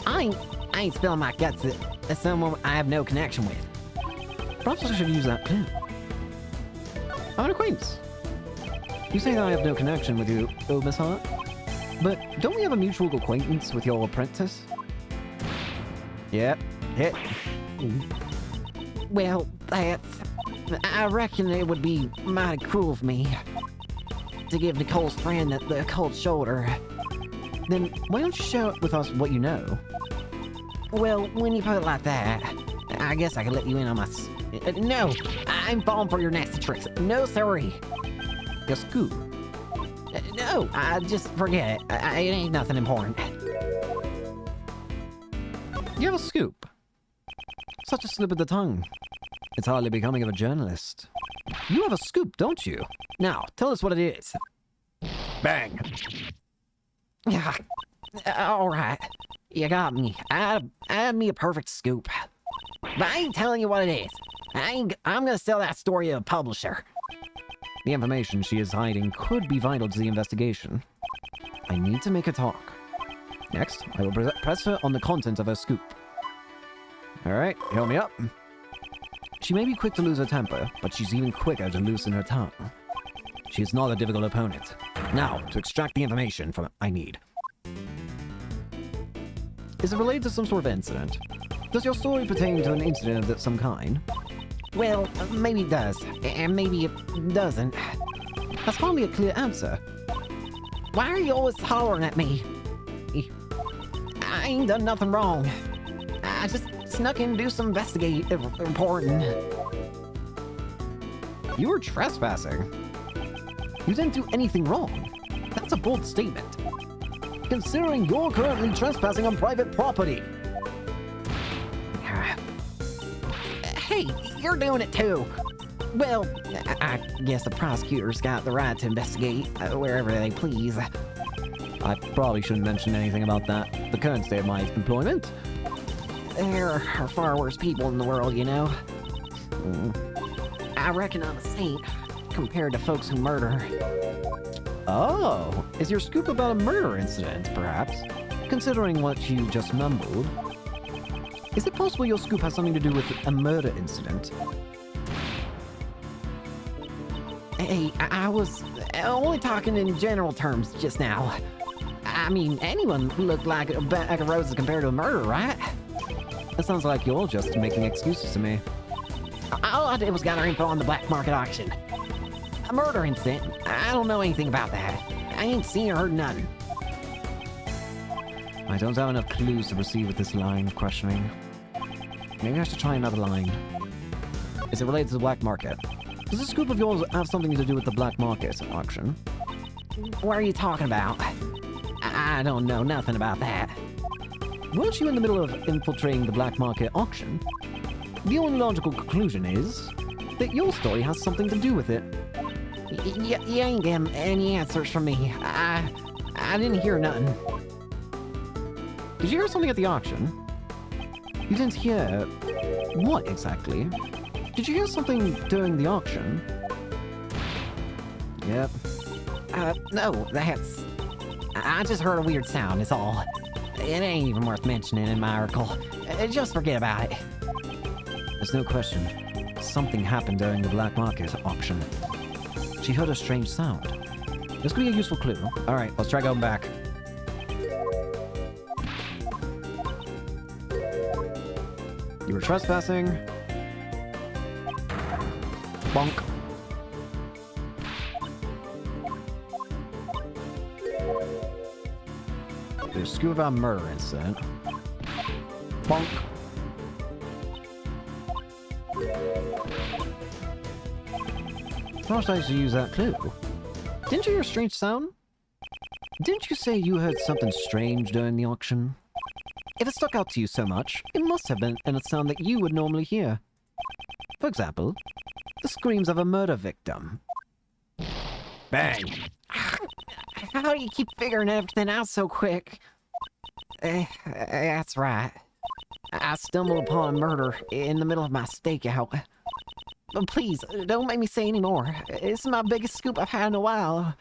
I ain't spilling my guts at someone I have no connection with. Perhaps I should use that clue. I'm an acquaintance. You say that I have no connection with you, oh Miss Hart? But don't we have a mutual acquaintance with your apprentice? Yep, hit. Well, I reckon it would be mighty cruel of me to give Nicole's friend the cold shoulder. Then why don't you share with us what you know? Well, when you put it like that, I guess I could let you in on my... No, I'm falling for your nasty tricks. No, sorry. Your scoop. No, I just forget it. It ain't nothing important. You have a scoop. Such a slip of the tongue. It's hardly becoming of a journalist. You have a scoop, don't you? Now, tell us what it is. Bang. Yeah, all right. You got me. Add me a perfect scoop. But I ain't telling you what it is. I'm gonna sell that story to a publisher. The information she is hiding could be vital to the investigation. I need to make her talk. Next, I will press her on the content of her scoop. Alright, help me up. She may be quick to lose her temper, but she's even quicker to loosen her tongue. She is not a difficult opponent. Now, to extract the information from I need. Is it related to some sort of incident? Does your story pertain to an incident of some kind? Well, maybe it does, and maybe it doesn't. That's hardly a clear answer. Why are you always hollering at me? I ain't done nothing wrong. I just snuck in to do some investigating reporting. You were trespassing. You didn't do anything wrong. That's a bold statement. Considering you're currently trespassing on private property. Hey, you're doing it too. Well, I guess the prosecutors got the right to investigate wherever they please. I probably shouldn't mention anything about that. The current state of my employment. There are far worse people in the world, you know. I reckon I'm a saint compared to folks who murder. Oh, is your scoop about a murder incident, perhaps? Considering what you just mumbled. Is it possible your scoop has something to do with a murder incident? Hey, I was only talking in general terms just now. I mean, anyone looked like a bag of roses compared to a murder, right? It sounds like you're just making excuses to me. All I did was gather info on the black market auction. murder incident. I don't know anything about that. I ain't seen or heard nothing. I don't have enough clues to proceed with this line of questioning. Maybe I should try another line. Is it related to the black market? Does this group of yours have something to do with the black market auction? What are you talking about? I don't know nothing about that. Weren't you in the middle of infiltrating the black market auction? The only logical conclusion is that your story has something to do with it. You ain't getting any answers from me. I didn't hear nothing. Did you hear something at the auction? You didn't hear... what exactly? Did you hear something during the auction? Yep. No, that's... I just heard a weird sound, is all. It ain't even worth mentioning in my article. Just forget about it. There's no question. Something happened during the black market auction. She heard a strange sound. This could be a useful clue. Alright, let's try going back. You were trespassing. Bonk. There's scuba murder incident. Bonk. How should I use that clue? Didn't you hear a strange sound? Didn't you say you heard something strange during the auction? If it stuck out to you so much, it must have been a sound that you would normally hear. For example, the screams of a murder victim. Bang! How do you keep figuring everything out so quick? That's right. I stumbled upon a murder in the middle of my stakeout. But please, don't make me say any more. This is my biggest scoop I've had in a while.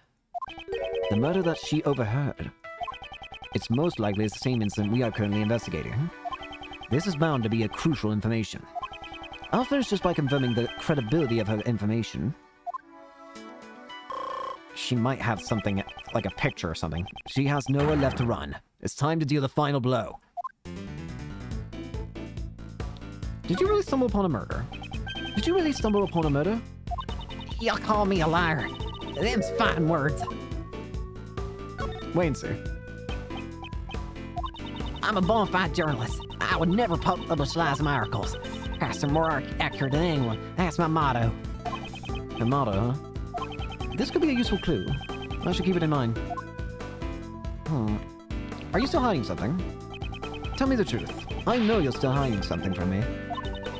The murder that she overheard. It's most likely the same incident we are currently investigating. This is bound to be a crucial information. I'll finish just by confirming the credibility of her information. She might have something, like a picture or something. She has nowhere left to run. It's time to deal the final blow. Did you really stumble upon a murder? Did you really stumble upon a murder? Y'all call me a liar. Them's fine words. Wait and see. I'm a bona fide journalist. I would never publish lies in my articles. Faster, more accurate than anyone. That's my motto. Your motto, huh? This could be a useful clue. I should keep it in mind. Are you still hiding something? Tell me the truth. I know you're still hiding something from me.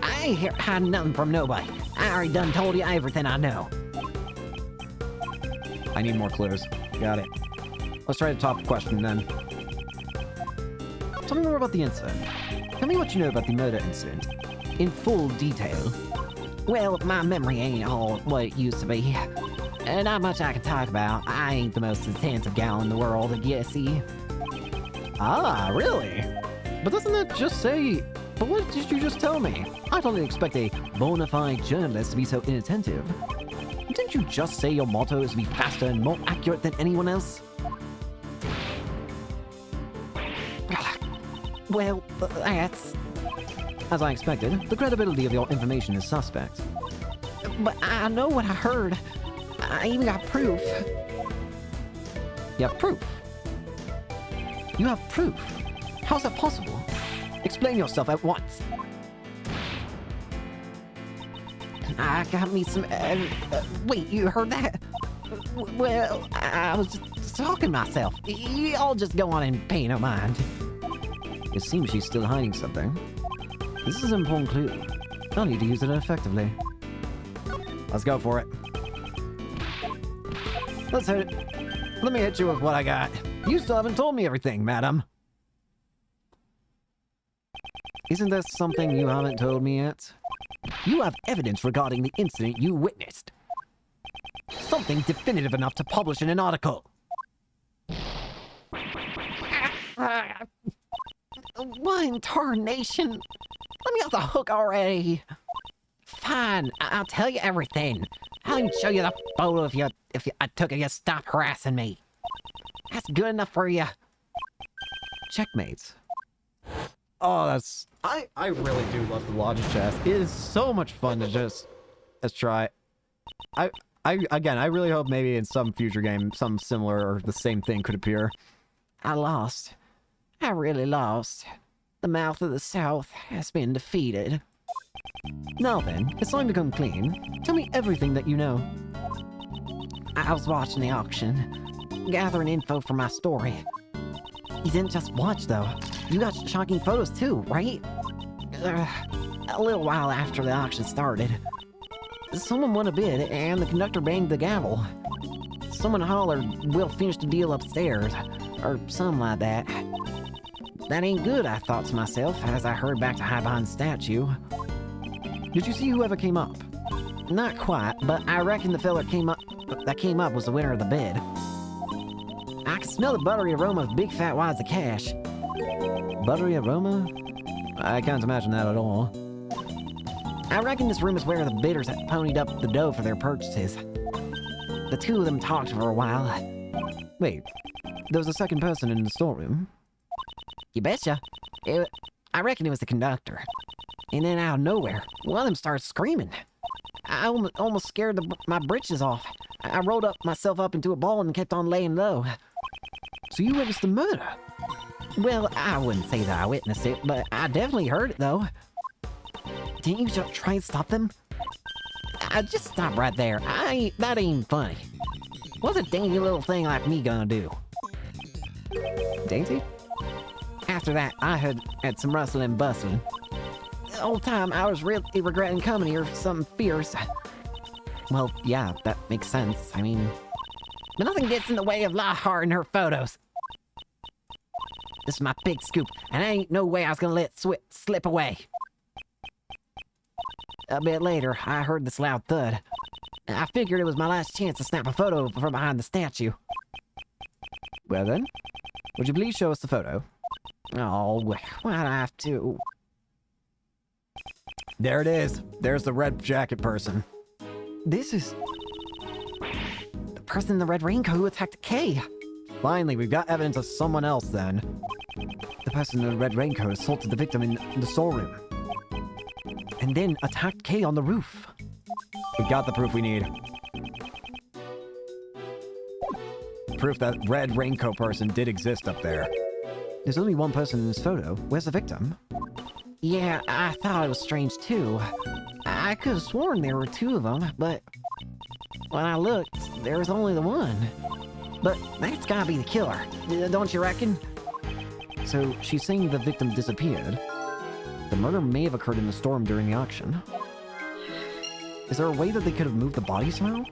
I ain't hiding nothing from nobody. I already done told you everything I know. I need more clues. Got it. Let's try the top question then. Tell me more about the incident. Tell me what you know about the murder incident. In full detail. Well, my memory ain't all what it used to be. And not much I can talk about. I ain't the most attentive gal in the world, you see. Ah, really? But doesn't that just say... But what did you just tell me? I totally expect a bona fide journalist to be so inattentive. Didn't you just say your motto is to be faster and more accurate than anyone else? Well, that's... As I expected, the credibility of your information is suspect. But I know what I heard. I even got proof. You have proof? You have proof? How's that possible? Explain yourself at once. I got me some... wait, you heard that? Well, I was just talking to myself. Y'all just go on and pay no mind. It seems she's still hiding something. This is an important clue. I'll need to use it effectively. Let's go for it. Let's hit it. Let me hit you with what I got. You still haven't told me everything, madam. Isn't there something you haven't told me yet? You have evidence regarding the incident you witnessed. Something definitive enough to publish in an article. What in tarnation? Let me off the hook already. Fine, I'll tell you everything. I'll even show you the photo if I took it. You stop harassing me. That's good enough for you. Checkmate. Oh, that's... I really do love the logic chess. It is so much fun to just... Let's try. I really hope maybe in some future game, some similar or the same thing could appear. I lost. I really lost. The mouth of the South has been defeated. Now then, it's time to come clean. Tell me everything that you know. I was watching the auction, gathering info for my story. You didn't just watch, though. You got shocking photos too, right? A little while after the auction started, someone won a bid and the conductor banged the gavel. Someone hollered, "We'll finish the deal upstairs," or something like that. That ain't good, I thought to myself as I hurried back to hide behind the statue. Did you see whoever came up? Not quite, but I reckon the fella that came up was the winner of the bid. I could smell the buttery aroma of big fat wads of cash. Buttery aroma? I can't imagine that at all. I reckon this room is where the bidders had ponied up the dough for their purchases. The two of them talked for a while. Wait, there was a second person in the storeroom? You betcha. I reckon it was the conductor. And then out of nowhere, one of them started screaming. I almost scared my britches off. I rolled myself up into a ball and kept on laying low. So you witnessed the murder? Well, I wouldn't say that I witnessed it, but I definitely heard it, though. Didn't you just try and stop them? Just stop right there. That ain't funny. What's a dainty little thing like me gonna do? Dainty? After that, I had some rustling and bustling. The whole time, I was really regretting coming here for something fierce. Well, yeah, that makes sense. I mean... But nothing gets in the way of Lockhart and her photos. This is my big scoop, and there ain't no way I was gonna let it slip away. A bit later, I heard this loud thud. I figured it was my last chance to snap a photo from behind the statue. Well then, would you please show us the photo? Oh, why'd I have to? There it is. There's the red jacket person. This is... the person in the red raincoat who attacked Kay. Finally, we've got evidence of someone else then. The person in the red raincoat assaulted the victim in the storeroom. And then attacked Kay on the roof. We've got the proof we need. Proof that red raincoat person did exist up there. There's only one person in this photo. Where's the victim? Yeah, I thought it was strange too. I could have sworn there were two of them, but when I looked, there was only the one. But that's gotta be the killer, don't you reckon? So she's saying the victim disappeared. The murder may have occurred in the storm during the auction. Is there a way that they could have moved the body somehow?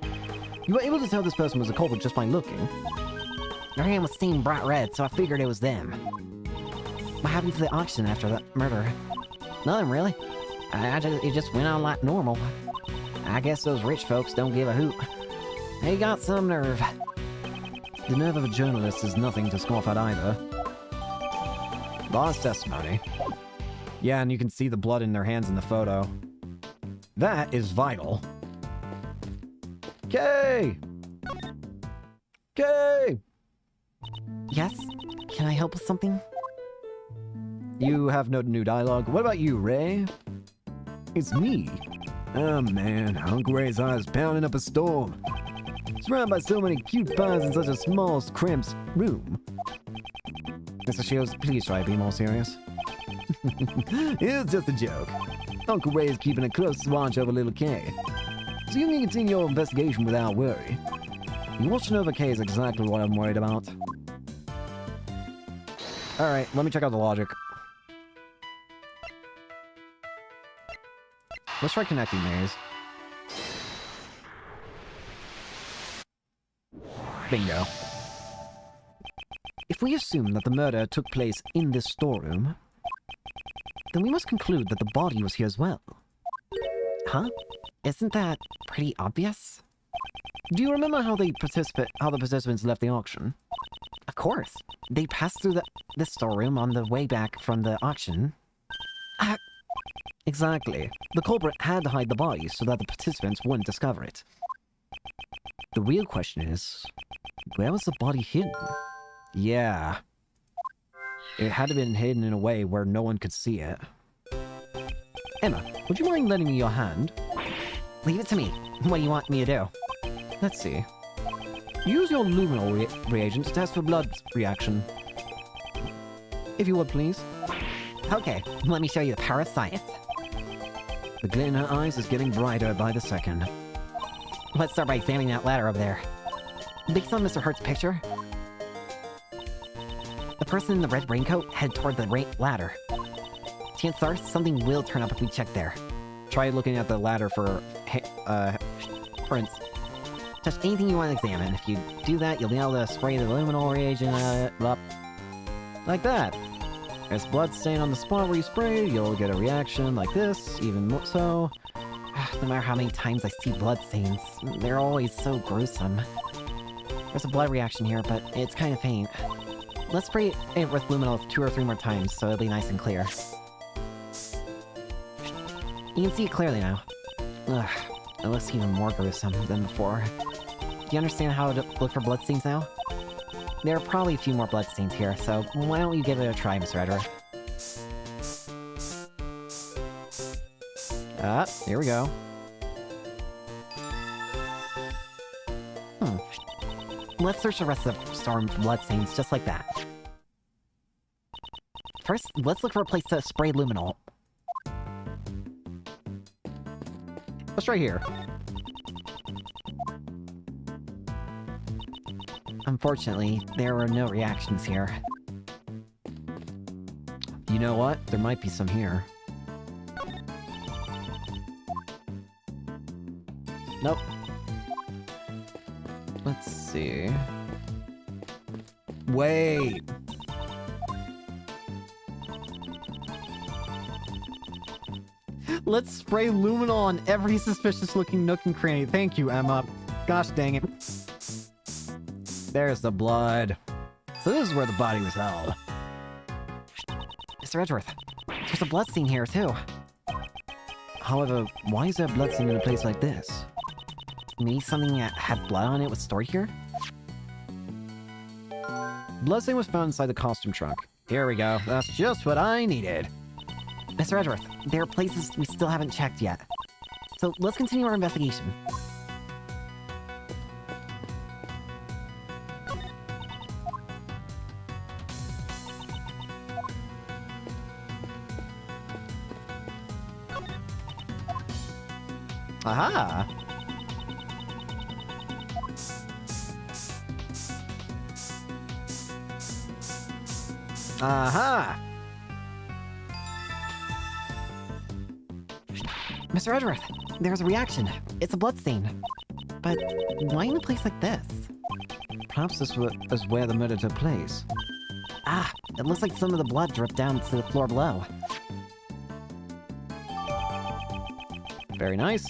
You were able to tell this person was a culprit just by looking. Their hand was stained bright red, so I figured it was them. What happened to the auction after that murder? Nothing really. It just went on like normal. I guess those rich folks don't give a hoot. They got some nerve. The nerve of a journalist is nothing to scoff at either. Last testimony. Yeah, and you can see the blood in their hands in the photo. That is vital. Kay! Kay! Yes? Can I help with something? You have no new dialogue. What about you, Ray? It's me. Oh man, Uncle Ray's eyes pounding up a storm. Surrounded by so many cute pies in such a small, cramped room. Mr. Shields, please try to be more serious. It's just a joke. Uncle Ray is keeping a close watch over little Kay, so you can continue your investigation without worry. Watching over Kay is exactly what I'm worried about. Alright, let me check out the logic. Let's try connecting these. Bingo. If we assume that the murder took place in this storeroom, then we must conclude that the body was here as well. Huh? Isn't that pretty obvious? Do you remember how the participants left the auction? Of course. They passed through this storeroom on the way back from the auction. Exactly. The culprit had to hide the body so that the participants wouldn't discover it. The real question is, where was the body hidden? Yeah. It had to have been hidden in a way where no one could see it. Emma, would you mind lending me your hand? Leave it to me. What do you want me to do? Let's see. Use your luminol reagent to test for blood reaction. If you would, please. Okay, let me show you the power of science. The glint in her eyes is getting brighter by the second. Let's start by examining that ladder over there. Based on Mr. Hart's picture, the person in the red raincoat headed toward the ladder. Chances are something will turn up if we check there. Try looking at the ladder for prints. Touch anything you want to examine. If you do that, you'll be able to spray the luminol reagent up. Like that. There's blood stain on the spot where you spray, you'll get a reaction like this, even more so. No matter how many times I see blood stains, they're always so gruesome. There's a blood reaction here, but it's kind of faint. Let's spray it with luminol 2 or 3 more times so it'll be nice and clear. You can see it clearly now. Ugh, it looks even more gruesome than before. Do you understand how to look for bloodstains now? There are probably a few more bloodstains here, so why don't you give it a try, Mr. Edward? Ah, here we go. Let's search the rest of the storm for bloodstains just like that. First, let's look for a place to spray luminol. Let's try here. Unfortunately, there were no reactions here. You know what? There might be some here. Nope. Let's see. Wait! Let's spray luminol on every suspicious-looking nook and cranny. Thank you, Emma. Gosh dang it. There's the blood. So this is where the body was held. Mr. Edgeworth, there's a bloodstain here too. However, why is there bloodstain in a place like this? Maybe something that had blood on it was stored here? Bloodstain was found inside the costume trunk. Here we go. That's just what I needed. Mr. Edgeworth, there are places we still haven't checked yet. So let's continue our investigation. Aha! Aha! Mr. Edgeworth, there's a reaction. It's a bloodstain. But why in a place like this? Perhaps this is where the murder took place. Ah, it looks like some of the blood dripped down to the floor below. Very nice.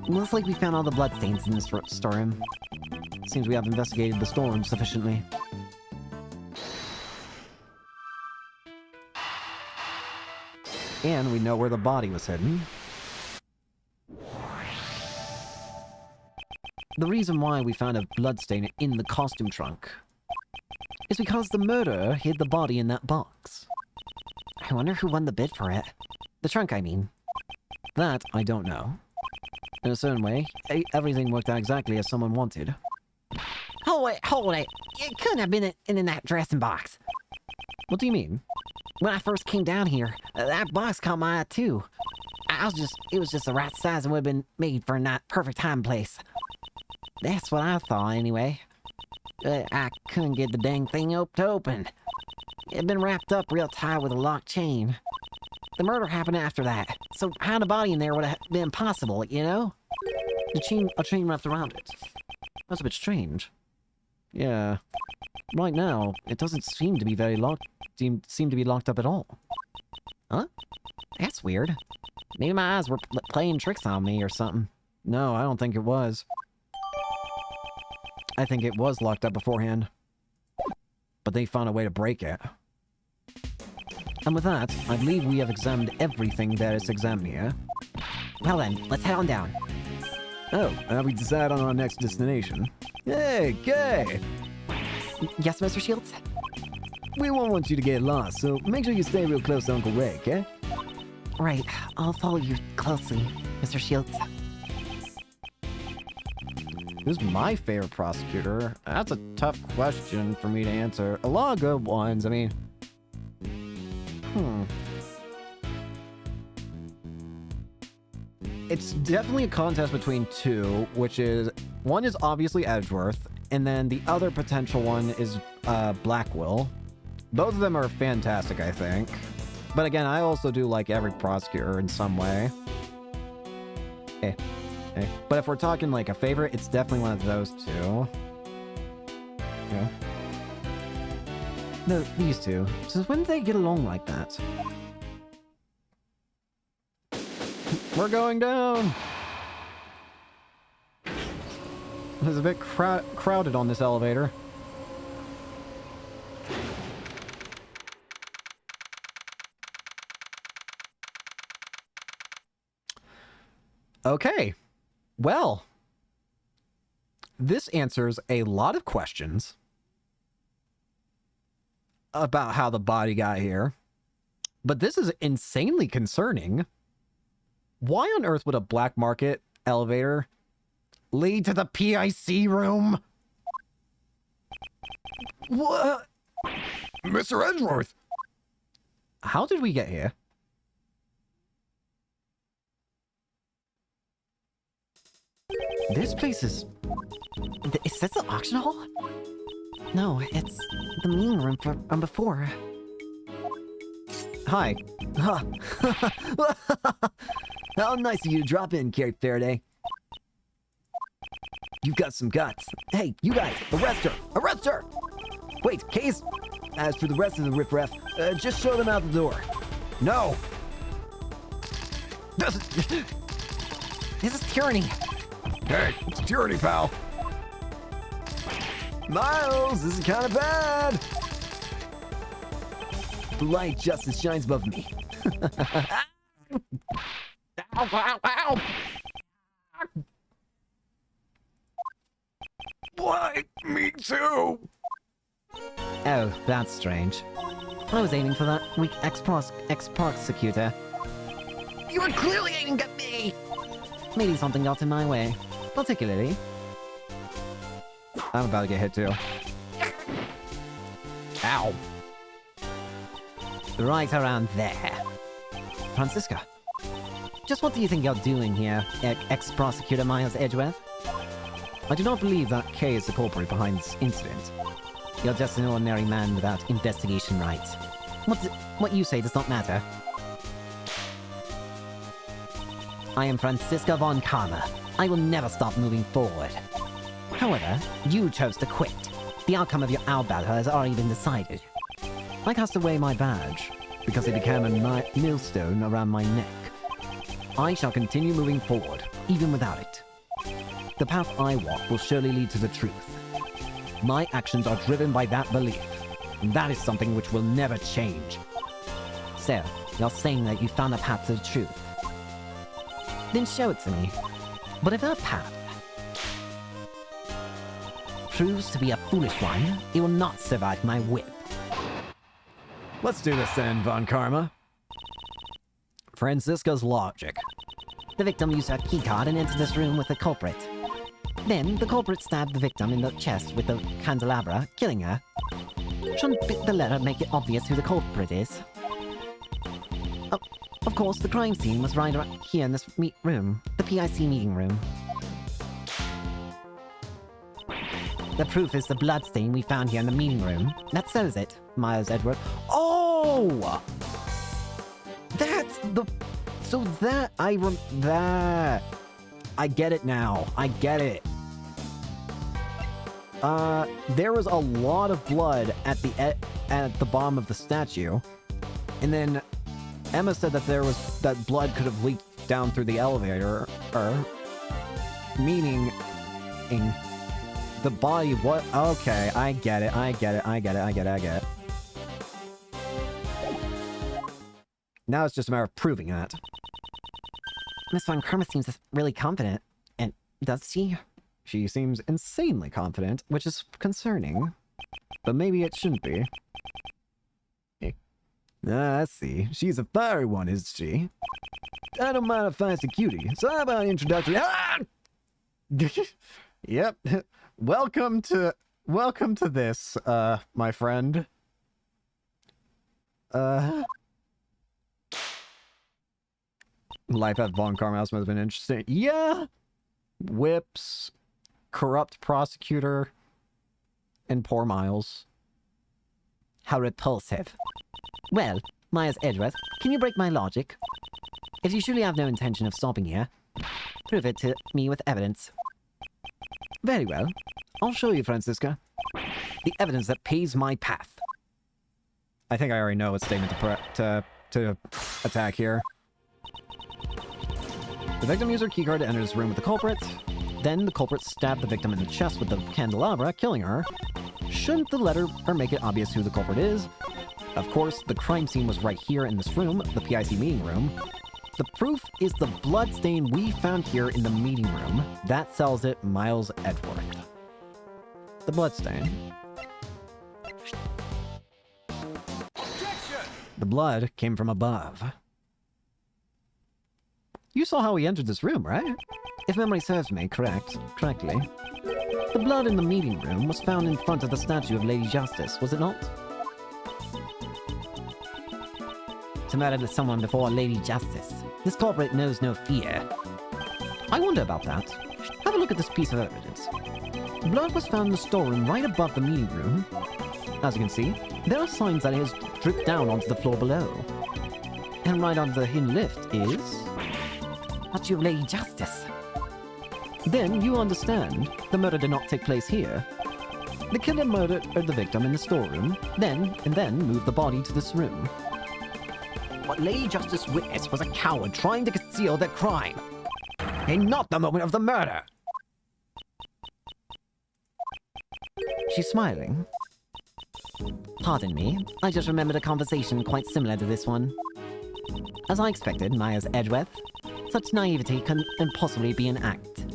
Looks like we found all the bloodstains in this storeroom. Seems we have investigated the storm sufficiently. And we know where the body was hidden. The reason why we found a bloodstain in the costume trunk is because the murderer hid the body in that box. I wonder who won the bid for it. The trunk, I mean. That I don't know. In a certain way, everything worked out exactly as someone wanted. Hold it! It couldn't have been in that dressing box. What do you mean? When I first came down here, that box caught my eye too. It was just the right size and would have been made for a not perfect time and place. That's what I thought anyway. I couldn't get the dang thing open. It'd been wrapped up real tight with a locked chain. The murder happened after that, so hiding a body in there would have been impossible, you know? A chain wrapped around it. That's a bit strange. Yeah. Right now, it doesn't seem to be very locked. Seem to be locked up at all. Huh? That's weird. Maybe my eyes were playing tricks on me or something. No, I don't think it was. I think it was locked up beforehand. But they found a way to break it. And with that, I believe we have examined everything there is to examine here. Well then, let's head on down. Oh, have we decided on our next destination? Hey, Kay! Yes, Mr. Shields? We won't want you to get lost, so make sure you stay real close to Uncle Ray, okay? Right, I'll follow you closely, Mr. Shields. Who's my favorite prosecutor? That's a tough question for me to answer. A lot of good ones. I mean, it's definitely a contest between two, which is one is obviously Edgeworth, and then the other potential one is Blackwell. Both of them are fantastic, I think. But again, I also do like every prosecutor in some way. But if we're talking like a favorite, it's definitely one of those two. Yeah. No, these two. Since when did they get along like that? We're going down! It's a bit crowded on this elevator. Okay. Well, this answers a lot of questions about how the body got here. But this is insanely concerning. Why on earth would a black market elevator lead to the PIC room? What? Mr. Edgeworth! How did we get here? This place is... Is this the auction hall? No, it's the meeting room from before. Hi. Huh. How nice of you to drop in, Carrie Faraday. You've got some guts. Hey, you guys, arrest her! Arrest her! Wait, Case? As for the rest of the riffraff, just show them out the door. No! This is tyranny. Hey, it's tyranny, pal. Miles, this is kind of bad. The light justice shines above me. Ow, ow, ow! Why? Me too. Oh, that's strange. I was aiming for that weak ex-prosecutor. You were clearly aiming at me! Maybe something got in my way. Particularly. I'm about to get hit too. Ow. Right around there. Francisca. Just what do you think you're doing here, ex-prosecutor Miles Edgeworth? I do not believe that Kay is the culprit behind this incident. You're just an ordinary man without investigation rights. What you say does not matter. I am Francisca von Karma. I will never stop moving forward. However, you chose to quit. The outcome of your owl battle has already been decided. I cast away my badge because it became a millstone around my neck. I shall continue moving forward, even without it. The path I walk will surely lead to the truth. My actions are driven by that belief, and that is something which will never change. So, you're saying that you found a path to the truth. Then show it to me. But if that path proves to be a foolish one, it will not survive my whip. Let's do this then, Von Karma. Francisca's logic. The victim used her keycard and entered this room with the culprit. Then, the culprit stabbed the victim in the chest with the candelabra, killing her. Shouldn't the letter make it obvious who the culprit is? Of course, the crime scene was right around here in this room, the PIC meeting room. The proof is the bloodstain we found here in the meeting room. That settles it, Miles Edgeworth. Oh! That's the... So that... that... I get it now. I get it. There was a lot of blood at the bottom of the statue. And then Emma said that that blood could have leaked down through the elevator, meaning the body, what? Okay, I get it. Now it's just a matter of proving that. Miss Von Karma seems really confident. And does she? She seems insanely confident, which is concerning. But maybe it shouldn't be. Ah, I see. She's a fiery one, is she? I don't mind a feisty cutie, so how about introductory... Ah! Yep. Welcome to this, my friend. Life at Von Karmhouse must have been interesting. Yeah. Whips, corrupt prosecutor, and poor Miles. How repulsive. Well, Myers Edgeworth, can you break my logic? If you surely have no intention of stopping here, prove it to me with evidence. Very well. I'll show you, Francisca. The evidence that paves my path. I think I already know what statement to attack here. The victim used her keycard to enter this room with the culprit. Then the culprit stabbed the victim in the chest with the candelabra, killing her. Shouldn't the letter or make it obvious who the culprit is? Of course, the crime scene was right here in this room, the PIC meeting room. The proof is the blood stain we found here in the meeting room. That sells it Miles Edgeworth. The blood stain. The blood came from above. You saw how he entered this room, right? If memory serves me correctly, the blood in the meeting room was found in front of the statue of Lady Justice, was it not? To murder someone before Lady Justice. This culprit knows no fear. I wonder about that. Have a look at this piece of evidence. Blood was found in the storeroom right above the meeting room. As you can see, there are signs that it has dripped down onto the floor below. And right under the hidden lift is... Statue of Lady Justice. Then you understand the murder did not take place here. The killer murdered the victim in the storeroom, then moved the body to this room. What Lady Justice witnessed was a coward trying to conceal their crime, and not the moment of the murder. She's smiling. Pardon me, I just remembered a conversation quite similar to this one. As I expected, Myers Edgeworth, such naivety can impossibly be an act.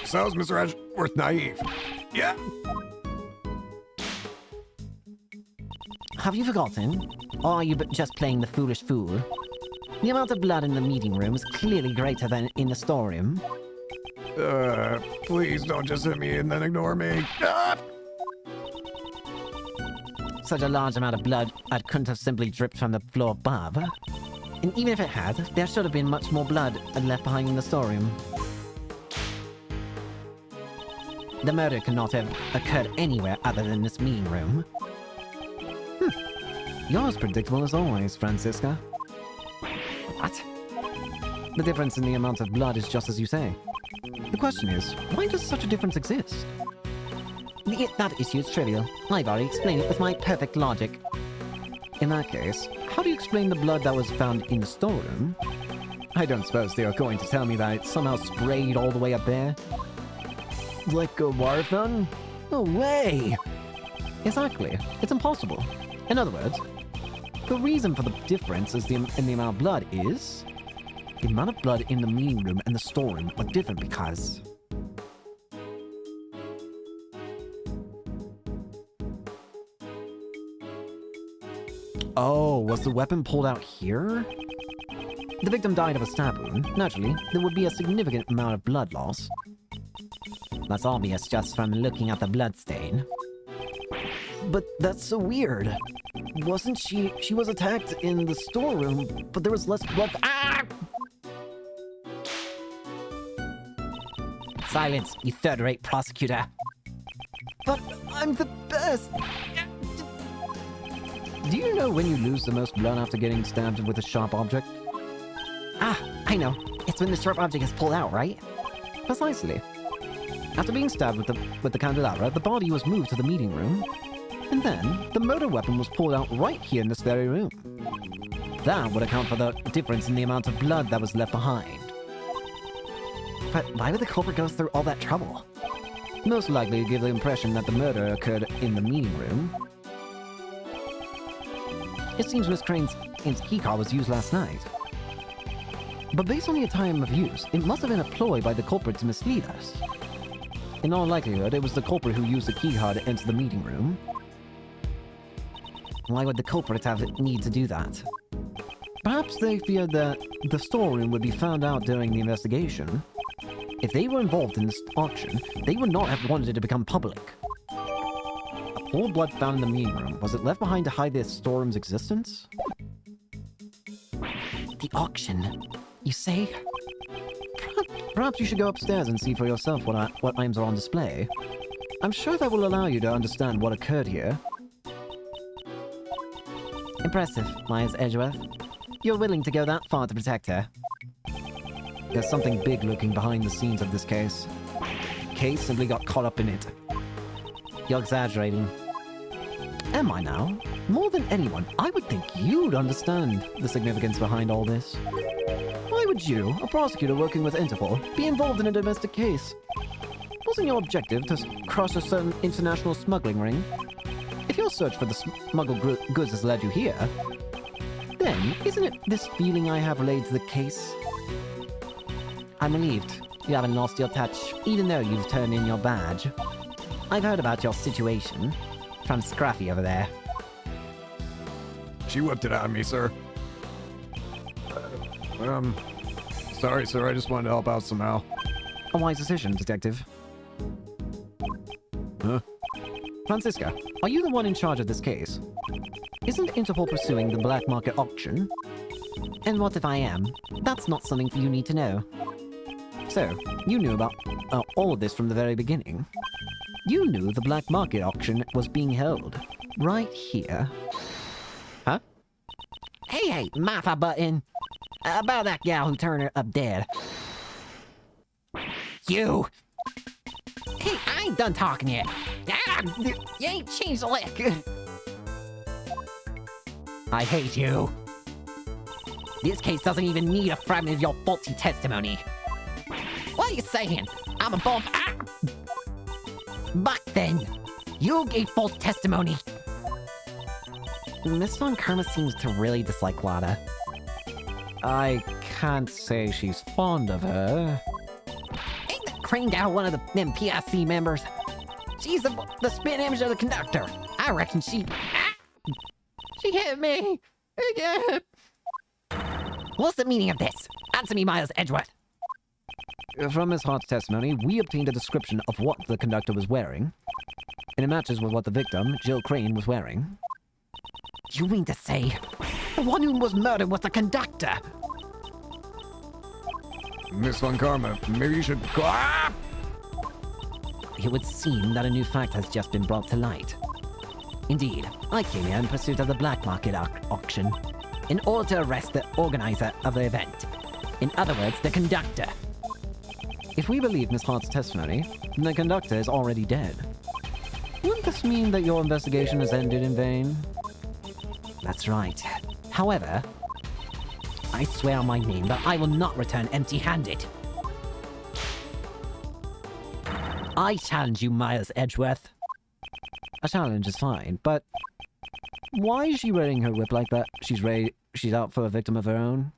Sounds Mr. Edgeworth naive. Yeah. Have you forgotten? Or are you just playing the foolish fool? The amount of blood in the meeting room is clearly greater than in the storeroom. Please don't just hit me and then ignore me. Ah! Such a large amount of blood couldn't have simply dripped from the floor above. And even if it had, there should have been much more blood left behind in the storeroom. The murder could not have occurred anywhere other than this meeting room. You're as predictable as always, Francisca. What? The difference in the amount of blood is just as you say. The question is, why does such a difference exist? That issue is trivial. I've already explained it with my perfect logic. In that case, how do you explain the blood that was found in the storeroom? I don't suppose they are going to tell me that it somehow sprayed all the way up there? Like a water fountain? No way! Exactly. It's impossible. In other words, the reason for the difference in the amount of blood is... the amount of blood in the meeting room and the storeroom are different because... Oh, was the weapon pulled out here? The victim died of a stab wound. Naturally, there would be a significant amount of blood loss. That's obvious just from looking at the blood stain. But that's so weird. Wasn't she was attacked in the storeroom, but there was less blood. Ah! Silence, you third-rate prosecutor. But I'm the best! Do you know when you lose the most blood after getting stabbed with a sharp object? Ah, I know. It's when the sharp object is pulled out, right? Precisely. After being stabbed with the candelabra, the body was moved to the meeting room, and then the murder weapon was pulled out right here in this very room. That would account for the difference in the amount of blood that was left behind. But why would the culprit go through all that trouble? Most likely to give the impression that the murder occurred in the meeting room. It seems Miss Crane's keycard was used last night. But based on the time of use, it must have been a ploy by the culprit to mislead us. In all likelihood, it was the culprit who used the keycard to enter the meeting room. Why would the culprit have need to do that? Perhaps they feared that the storeroom would be found out during the investigation. If they were involved in this auction, they would not have wanted it to become public. A pool of blood found in the meeting room. Was it left behind to hide the storeroom's existence? The auction, you say? Perhaps you should go upstairs and see for yourself what items are on display. I'm sure that will allow you to understand what occurred here. Impressive, Myers Edgeworth. You're willing to go that far to protect her. There's something big lurking behind the scenes of this case. Kay simply got caught up in it. You're exaggerating. Am I now? More than anyone, I would think you'd understand the significance behind all this. Why would you, a prosecutor working with Interpol, be involved in a domestic case? Wasn't your objective to crush a certain international smuggling ring? If your search for the smuggled goods has led you here, then isn't it this feeling I have related to the case? I'm relieved you haven't lost your touch, even though you've turned in your badge. I've heard about your situation from Scruffy over there. She whipped it out of me, sir. Sorry, sir. I just wanted to help out somehow. A wise decision, Detective. Huh? Francisca, are you the one in charge of this case? Isn't Interpol pursuing the black market auction? And what if I am? That's not something you need to know. So, you knew about all of this from the very beginning. You knew the black market auction was being held right here. Huh? Hey, Martha Button. About that gal who turned her up dead. You! Hey, I ain't done talking yet. You ain't changed a lick. I hate you. This case doesn't even need a fragment of your faulty testimony. What are you saying? I'm above... But then, you gave false testimony. Miss Von Karma seems to really dislike Lada. I can't say she's fond of her. Ain't that Crane gal one of them PIC members? She's the spin image of the conductor. I reckon she hit me again. What's the meaning of this? Answer me, Miles Edgeworth. From Miss Hart's testimony, we obtained a description of what the conductor was wearing, and it matches with what the victim, Jill Crane, was wearing. You mean to say the one who was murdered was the conductor? Miss Von Karma, maybe you should go. Ah! It would seem that a new fact has just been brought to light. Indeed, I came here in pursuit of the black market auction, in order to arrest the organizer of the event. In other words, the conductor. If we believe Miss Hart's testimony, then the conductor is already dead. Wouldn't this mean that your investigation has ended in vain? That's right. However, I swear on my name that I will not return empty-handed. I challenge you, Miles Edgeworth. A challenge is fine, but why is she wearing her whip like that? She's out for a victim of her own?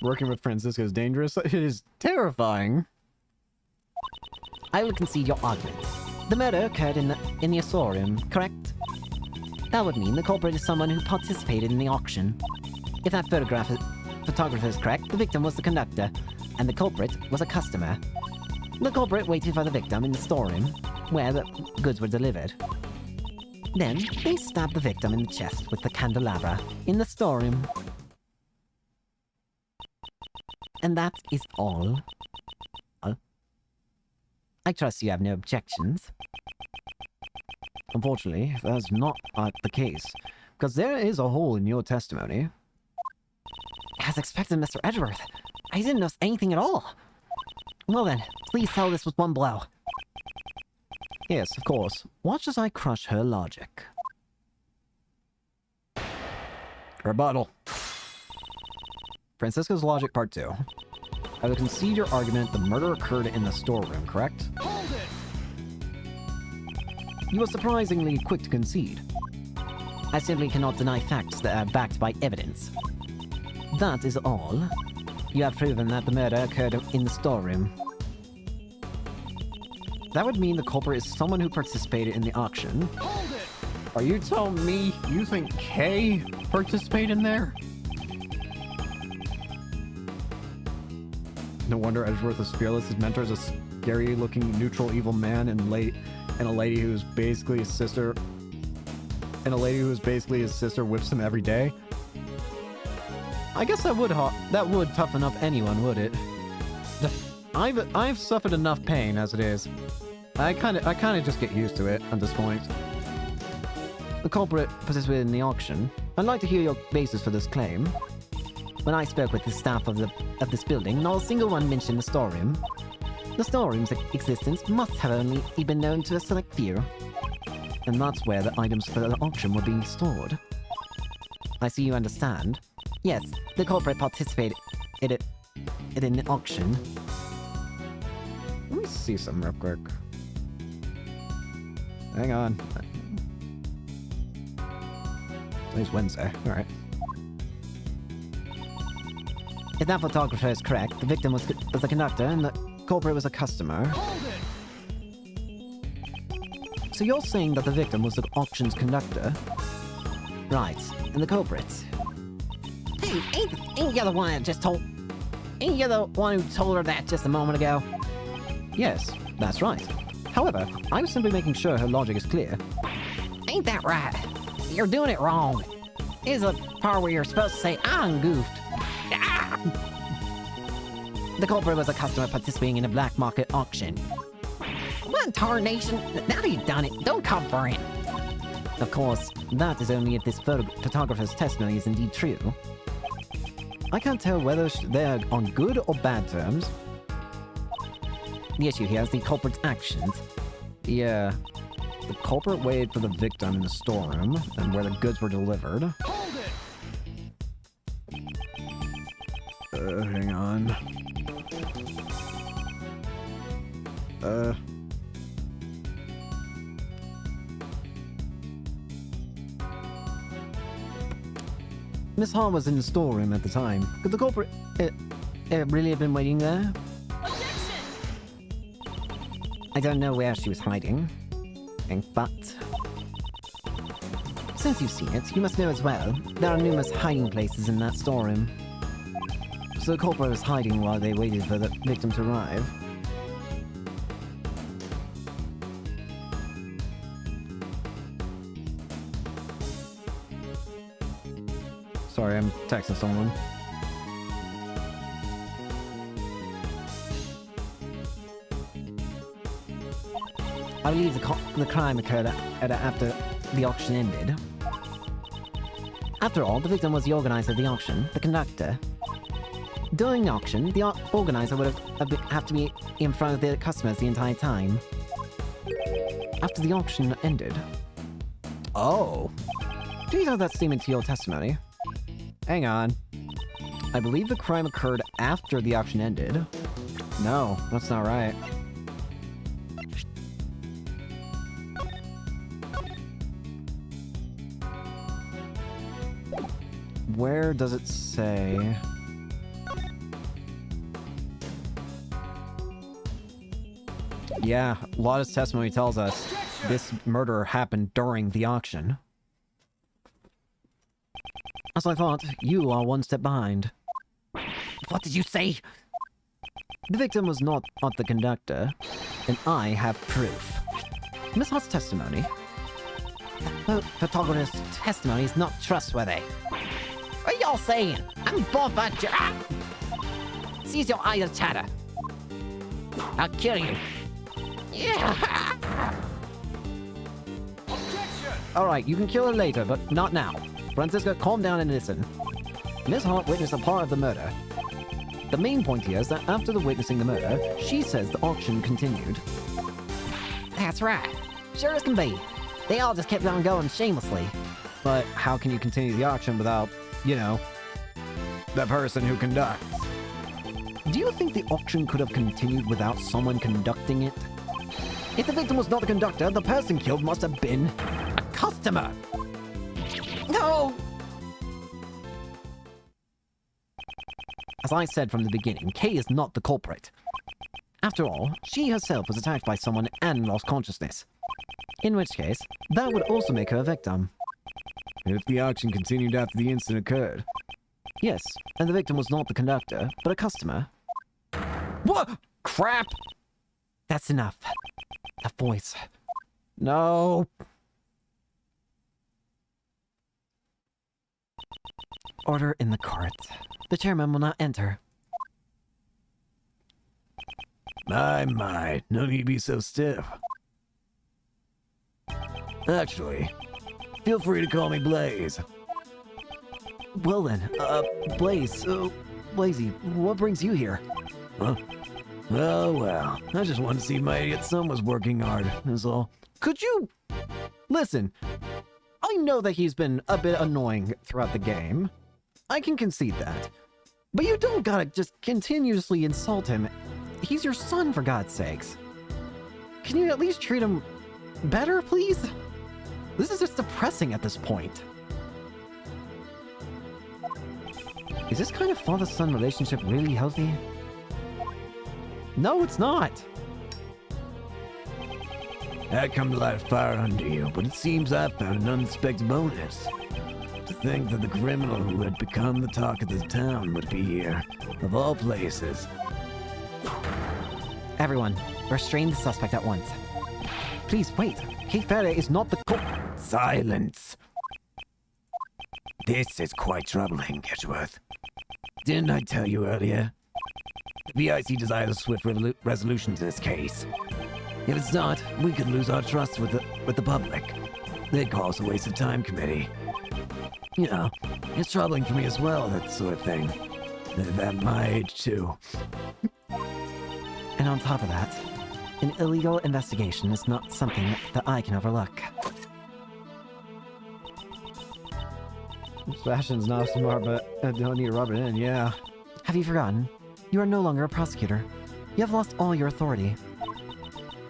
Working with Francisco is dangerous. It is terrifying. I will concede your argument. The murder occurred in the Asorium, correct? That would mean the culprit is someone who participated in the auction. If that photographer is correct, the victim was the conductor, and the culprit was a customer. The culprit waited for the victim in the storeroom, where the goods were delivered. Then, they stabbed the victim in the chest with the candelabra in the storeroom. And that is all. I trust you have no objections. Unfortunately, that's not the case, because there is a hole in your testimony. As expected, Mr. Edgeworth. I didn't notice anything at all. Well then, please settle this with one blow. Yes, of course. Watch as I crush her logic. Rebuttal. Francisco's logic part 2. I will concede your argument the murder occurred in the storeroom, correct? Hold it! You were surprisingly quick to concede. I simply cannot deny facts that are backed by evidence. That is all. You have proven that the murder occurred in the storeroom. That would mean the culprit is someone who participated in the auction. Hold it! Are you telling me you think Kay participated in there? No wonder Edgeworth is fearless. His mentor is a scary-looking neutral evil man, and a lady who's basically his sister. And a lady who's basically his sister whips him every day. I guess that would toughen up anyone, would it? I've suffered enough pain as it is. I kind of just get used to it at this point. The culprit participated in the auction. I'd like to hear your basis for this claim. When I spoke with the staff of this building, not a single one mentioned the storeroom. The storeroom's existence must have only been known to a select few. And that's where the items for the auction were being stored. I see you understand. Yes, the culprit participated in the auction. Let me see some real quick. Hang on. Today's Wednesday. Alright. If that photographer is correct, the victim was the conductor and the culprit was a customer. So you're saying that the victim was the auction's conductor? Right, and the culprit. Hey, ain't you the one that just told... Ain't you the one who told her that just a moment ago? Yes, that's right. However, I was simply making sure her logic is clear. Ain't that right? You're doing it wrong. Here's the part where you're supposed to say, I'm goofed. Ah! The culprit was a customer participating in a black market auction. What in tarnation? Now that you've done it, don't come for him. Of course, that is only if this photographer's testimony is indeed true. I can't tell whether they're on good or bad terms. The issue here is the culprit's actions. Yeah. The culprit waited for the victim in the storeroom and where the goods were delivered. Hang on. Miss Hart was in the storeroom at the time. Could the culprit really have been waiting there? I don't know where she was hiding. But since you've seen it, you must know as well, there are numerous hiding places in that storeroom. So the culprit was hiding while they waited for the victim to arrive. Sorry, I'm texting someone. I believe the crime occurred after the auction ended. After all, the victim was the organizer of the auction, the conductor. During the auction, the organizer would have to be in front of the customers the entire time. After the auction ended. Oh. Please add that statement to your testimony. Hang on. I believe the crime occurred after the auction ended. No, that's not right. Where does it say? Yeah, Lotta's testimony tells us this murder happened during the auction. As I thought, you are one step behind. What did you say? The victim was not the conductor, and I have proof. Miss Hart's testimony. The photographer's testimony is not trustworthy. What are y'all saying? I'm both at you. Ah! Seize your idle chatter. I'll kill you. Yeah. Alright, you can kill her later, but not now. Francisca, calm down and listen. Miss Hart witnessed a part of the murder. The main point here is that after witnessing the murder, she says the auction continued. That's right. Sure as can be. They all just kept on going shamelessly. But how can you continue the auction without, you know, the person who conducts? Do you think the auction could have continued without someone conducting it? If the victim was not the conductor, the person killed must have been a customer. No! As I said from the beginning, Kay is not the culprit. After all, she herself was attacked by someone and lost consciousness. In which case, that would also make her a victim. If the auction continued after the incident occurred. Yes, and the victim was not the conductor, but a customer. What? Crap! That's enough. That voice. No. Order in the court. The chairman will not enter. My, no need to be so stiff. Actually, feel free to call me Blaze. Well then, Blaze, Blazy, what brings you here? Huh? Well, I just wanted to see if my idiot son was working hard, is all. Could you... Listen, I know that he's been a bit annoying throughout the game. I can concede that. But you don't gotta just continuously insult him. He's your son, for God's sakes. Can you at least treat him better, please? This is just depressing at this point. Is this kind of father-son relationship really healthy? No, it's not. I come to light a fire under you, but it seems I found an unexpected bonus. To think that the criminal who had become the talk of the town would be here, of all places. Everyone, restrain the suspect at once. Please, wait. Kate Faraday is not the Silence! This is quite troubling, Edgeworth. Didn't I tell you earlier? The PIC desires a swift resolution to this case. If it's not, we could lose our trust with the public. They'd call us a waste of time committee. You know, it's troubling for me as well, that sort of thing. At my age, too. And on top of that, an illegal investigation is not something that I can overlook. Sebastian's not smart, but I don't need to rub it in, yeah. Have you forgotten? You are no longer a prosecutor. You have lost all your authority.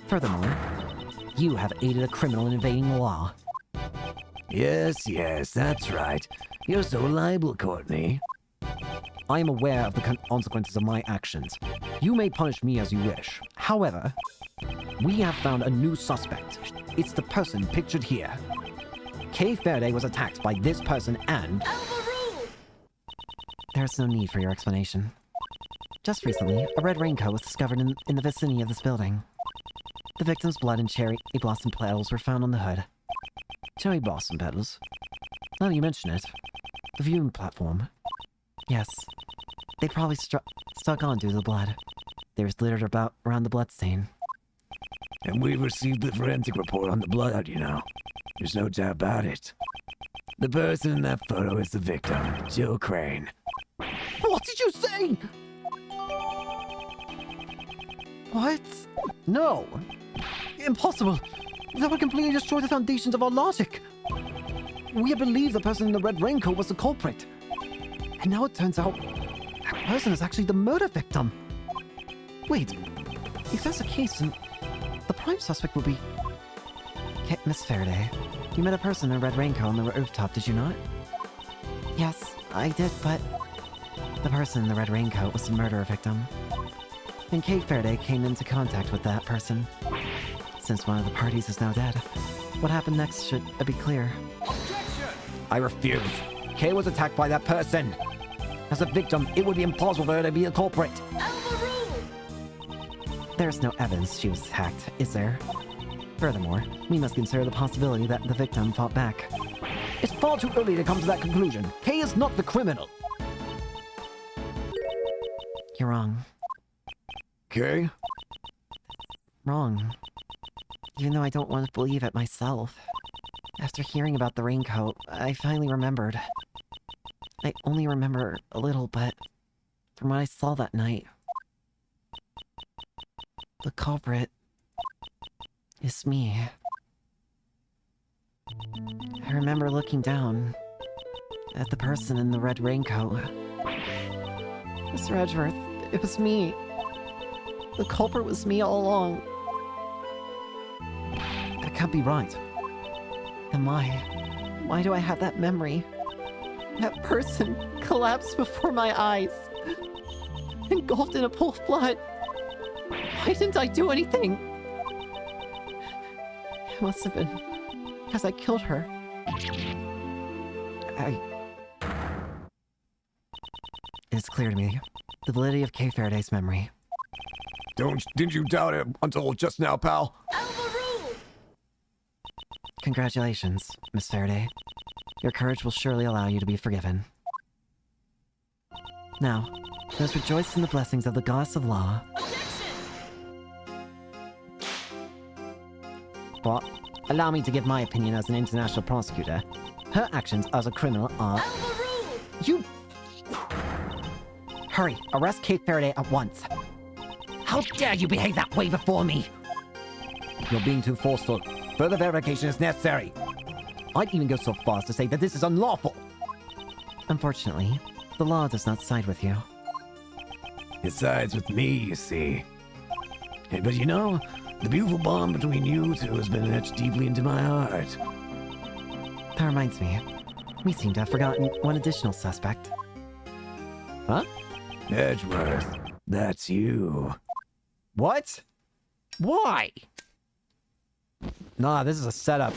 Furthermore, you have aided a criminal in evading the law. Yes, that's right. You're so reliable, Courtney. I am aware of the consequences of my actions. You may punish me as you wish. However, we have found a new suspect. It's the person pictured here. Kay Faraday was attacked by this person and... There's no need for your explanation. Just recently, a red raincoat was discovered in the vicinity of this building. The victim's blood and cherry blossom petals were found on the hood. Cherry blossom petals? Now that you mention it, the viewing platform. Yes. They probably stuck on due to the blood. There was littered around the bloodstain. And we've received the forensic report on the blood, you know. There's no doubt about it. The person in that photo is the victim, Jill Crane. What did you say? What? No. Impossible. That would completely destroy the foundations of our logic. We had believed the person in the red raincoat was the culprit. And now it turns out that person is actually the murder victim. Wait, if that's the case, then the prime suspect would be... Okay, Miss Faraday, you met a person in a red raincoat on the rooftop, did you not? Yes, I did, but... The person in the red raincoat was the murder victim. And Kate Faraday came into contact with that person. Since one of the parties is now dead, what happened next should be clear. I refuse. Kay was attacked by that person. As a victim, it would be impossible for her to be a culprit. There's no evidence she was attacked, is there? Furthermore, we must consider the possibility that the victim fought back. It's far too early to come to that conclusion. Kay is not the criminal. You're wrong. Okay? Wrong. Even though I don't want to believe it myself. After hearing about the raincoat, I finally remembered. I only remember a little, but from what I saw that night, the culprit is me. I remember looking down at the person in the red raincoat. Mr. Edgeworth, it was me. The culprit was me all along. That can't be right. Then why? Why do I have that memory? That person collapsed before my eyes, engulfed in a pool of blood. Why didn't I do anything? It must have been because I killed her. It's clear to me the validity of Kay Faraday's memory. Didn't you doubt it until just now, pal? Congratulations, Miss Faraday. Your courage will surely allow you to be forgiven. Now, let us rejoice in the blessings of the goddess of law. But, allow me to give my opinion as an international prosecutor. Her actions as a criminal are... You... Hurry, arrest Kate Faraday at once. How dare you behave that way before me? You're being too forceful. Further verification is necessary. I'd even go so far as to say that this is unlawful. Unfortunately, the law does not side with you. It sides with me, you see. Hey, but you know, the beautiful bond between you two has been etched deeply into my heart. That reminds me, we seem to have forgotten one additional suspect. Huh? Edgeworth, that's you. What? Why? Nah, this is a setup.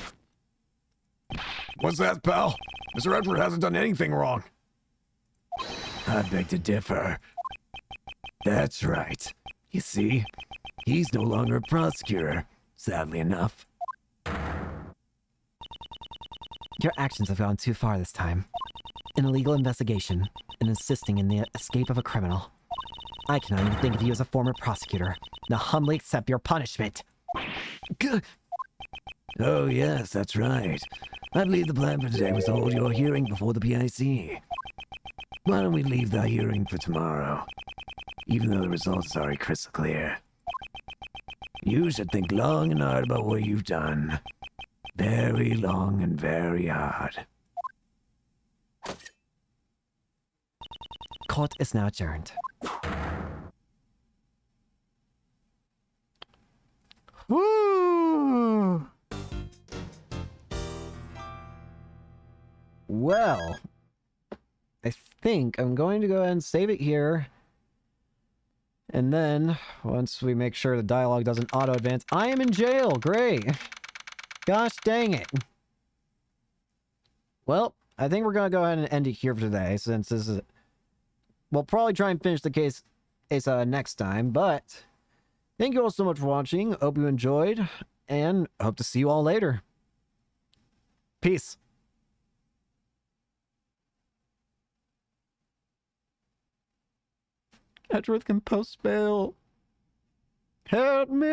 What's that, pal? Mr. Edward hasn't done anything wrong. I beg to differ. That's right. You see, he's no longer a prosecutor, sadly enough. Your actions have gone too far this time. An illegal investigation and assisting in the escape of a criminal. I cannot even think of you as a former prosecutor. Now humbly accept your punishment. Gah! Oh yes, that's right. I believe the plan for today was to hold your hearing before the PIC. Why don't we leave the hearing for tomorrow? Even though the results are already crystal clear. You should think long and hard about what you've done. Very long and very hard. Court is now adjourned. Woo! Well, I think I'm going to go ahead and save it here. And then, once we make sure the dialogue doesn't auto-advance, I am in jail! Great! Gosh dang it. Well, I think we're going to go ahead and end it here for today, since this is... We'll probably try and finish the case next time, but... Thank you all so much for watching. Hope you enjoyed, and hope to see you all later. Peace. Edgeworth can post bail. Help me!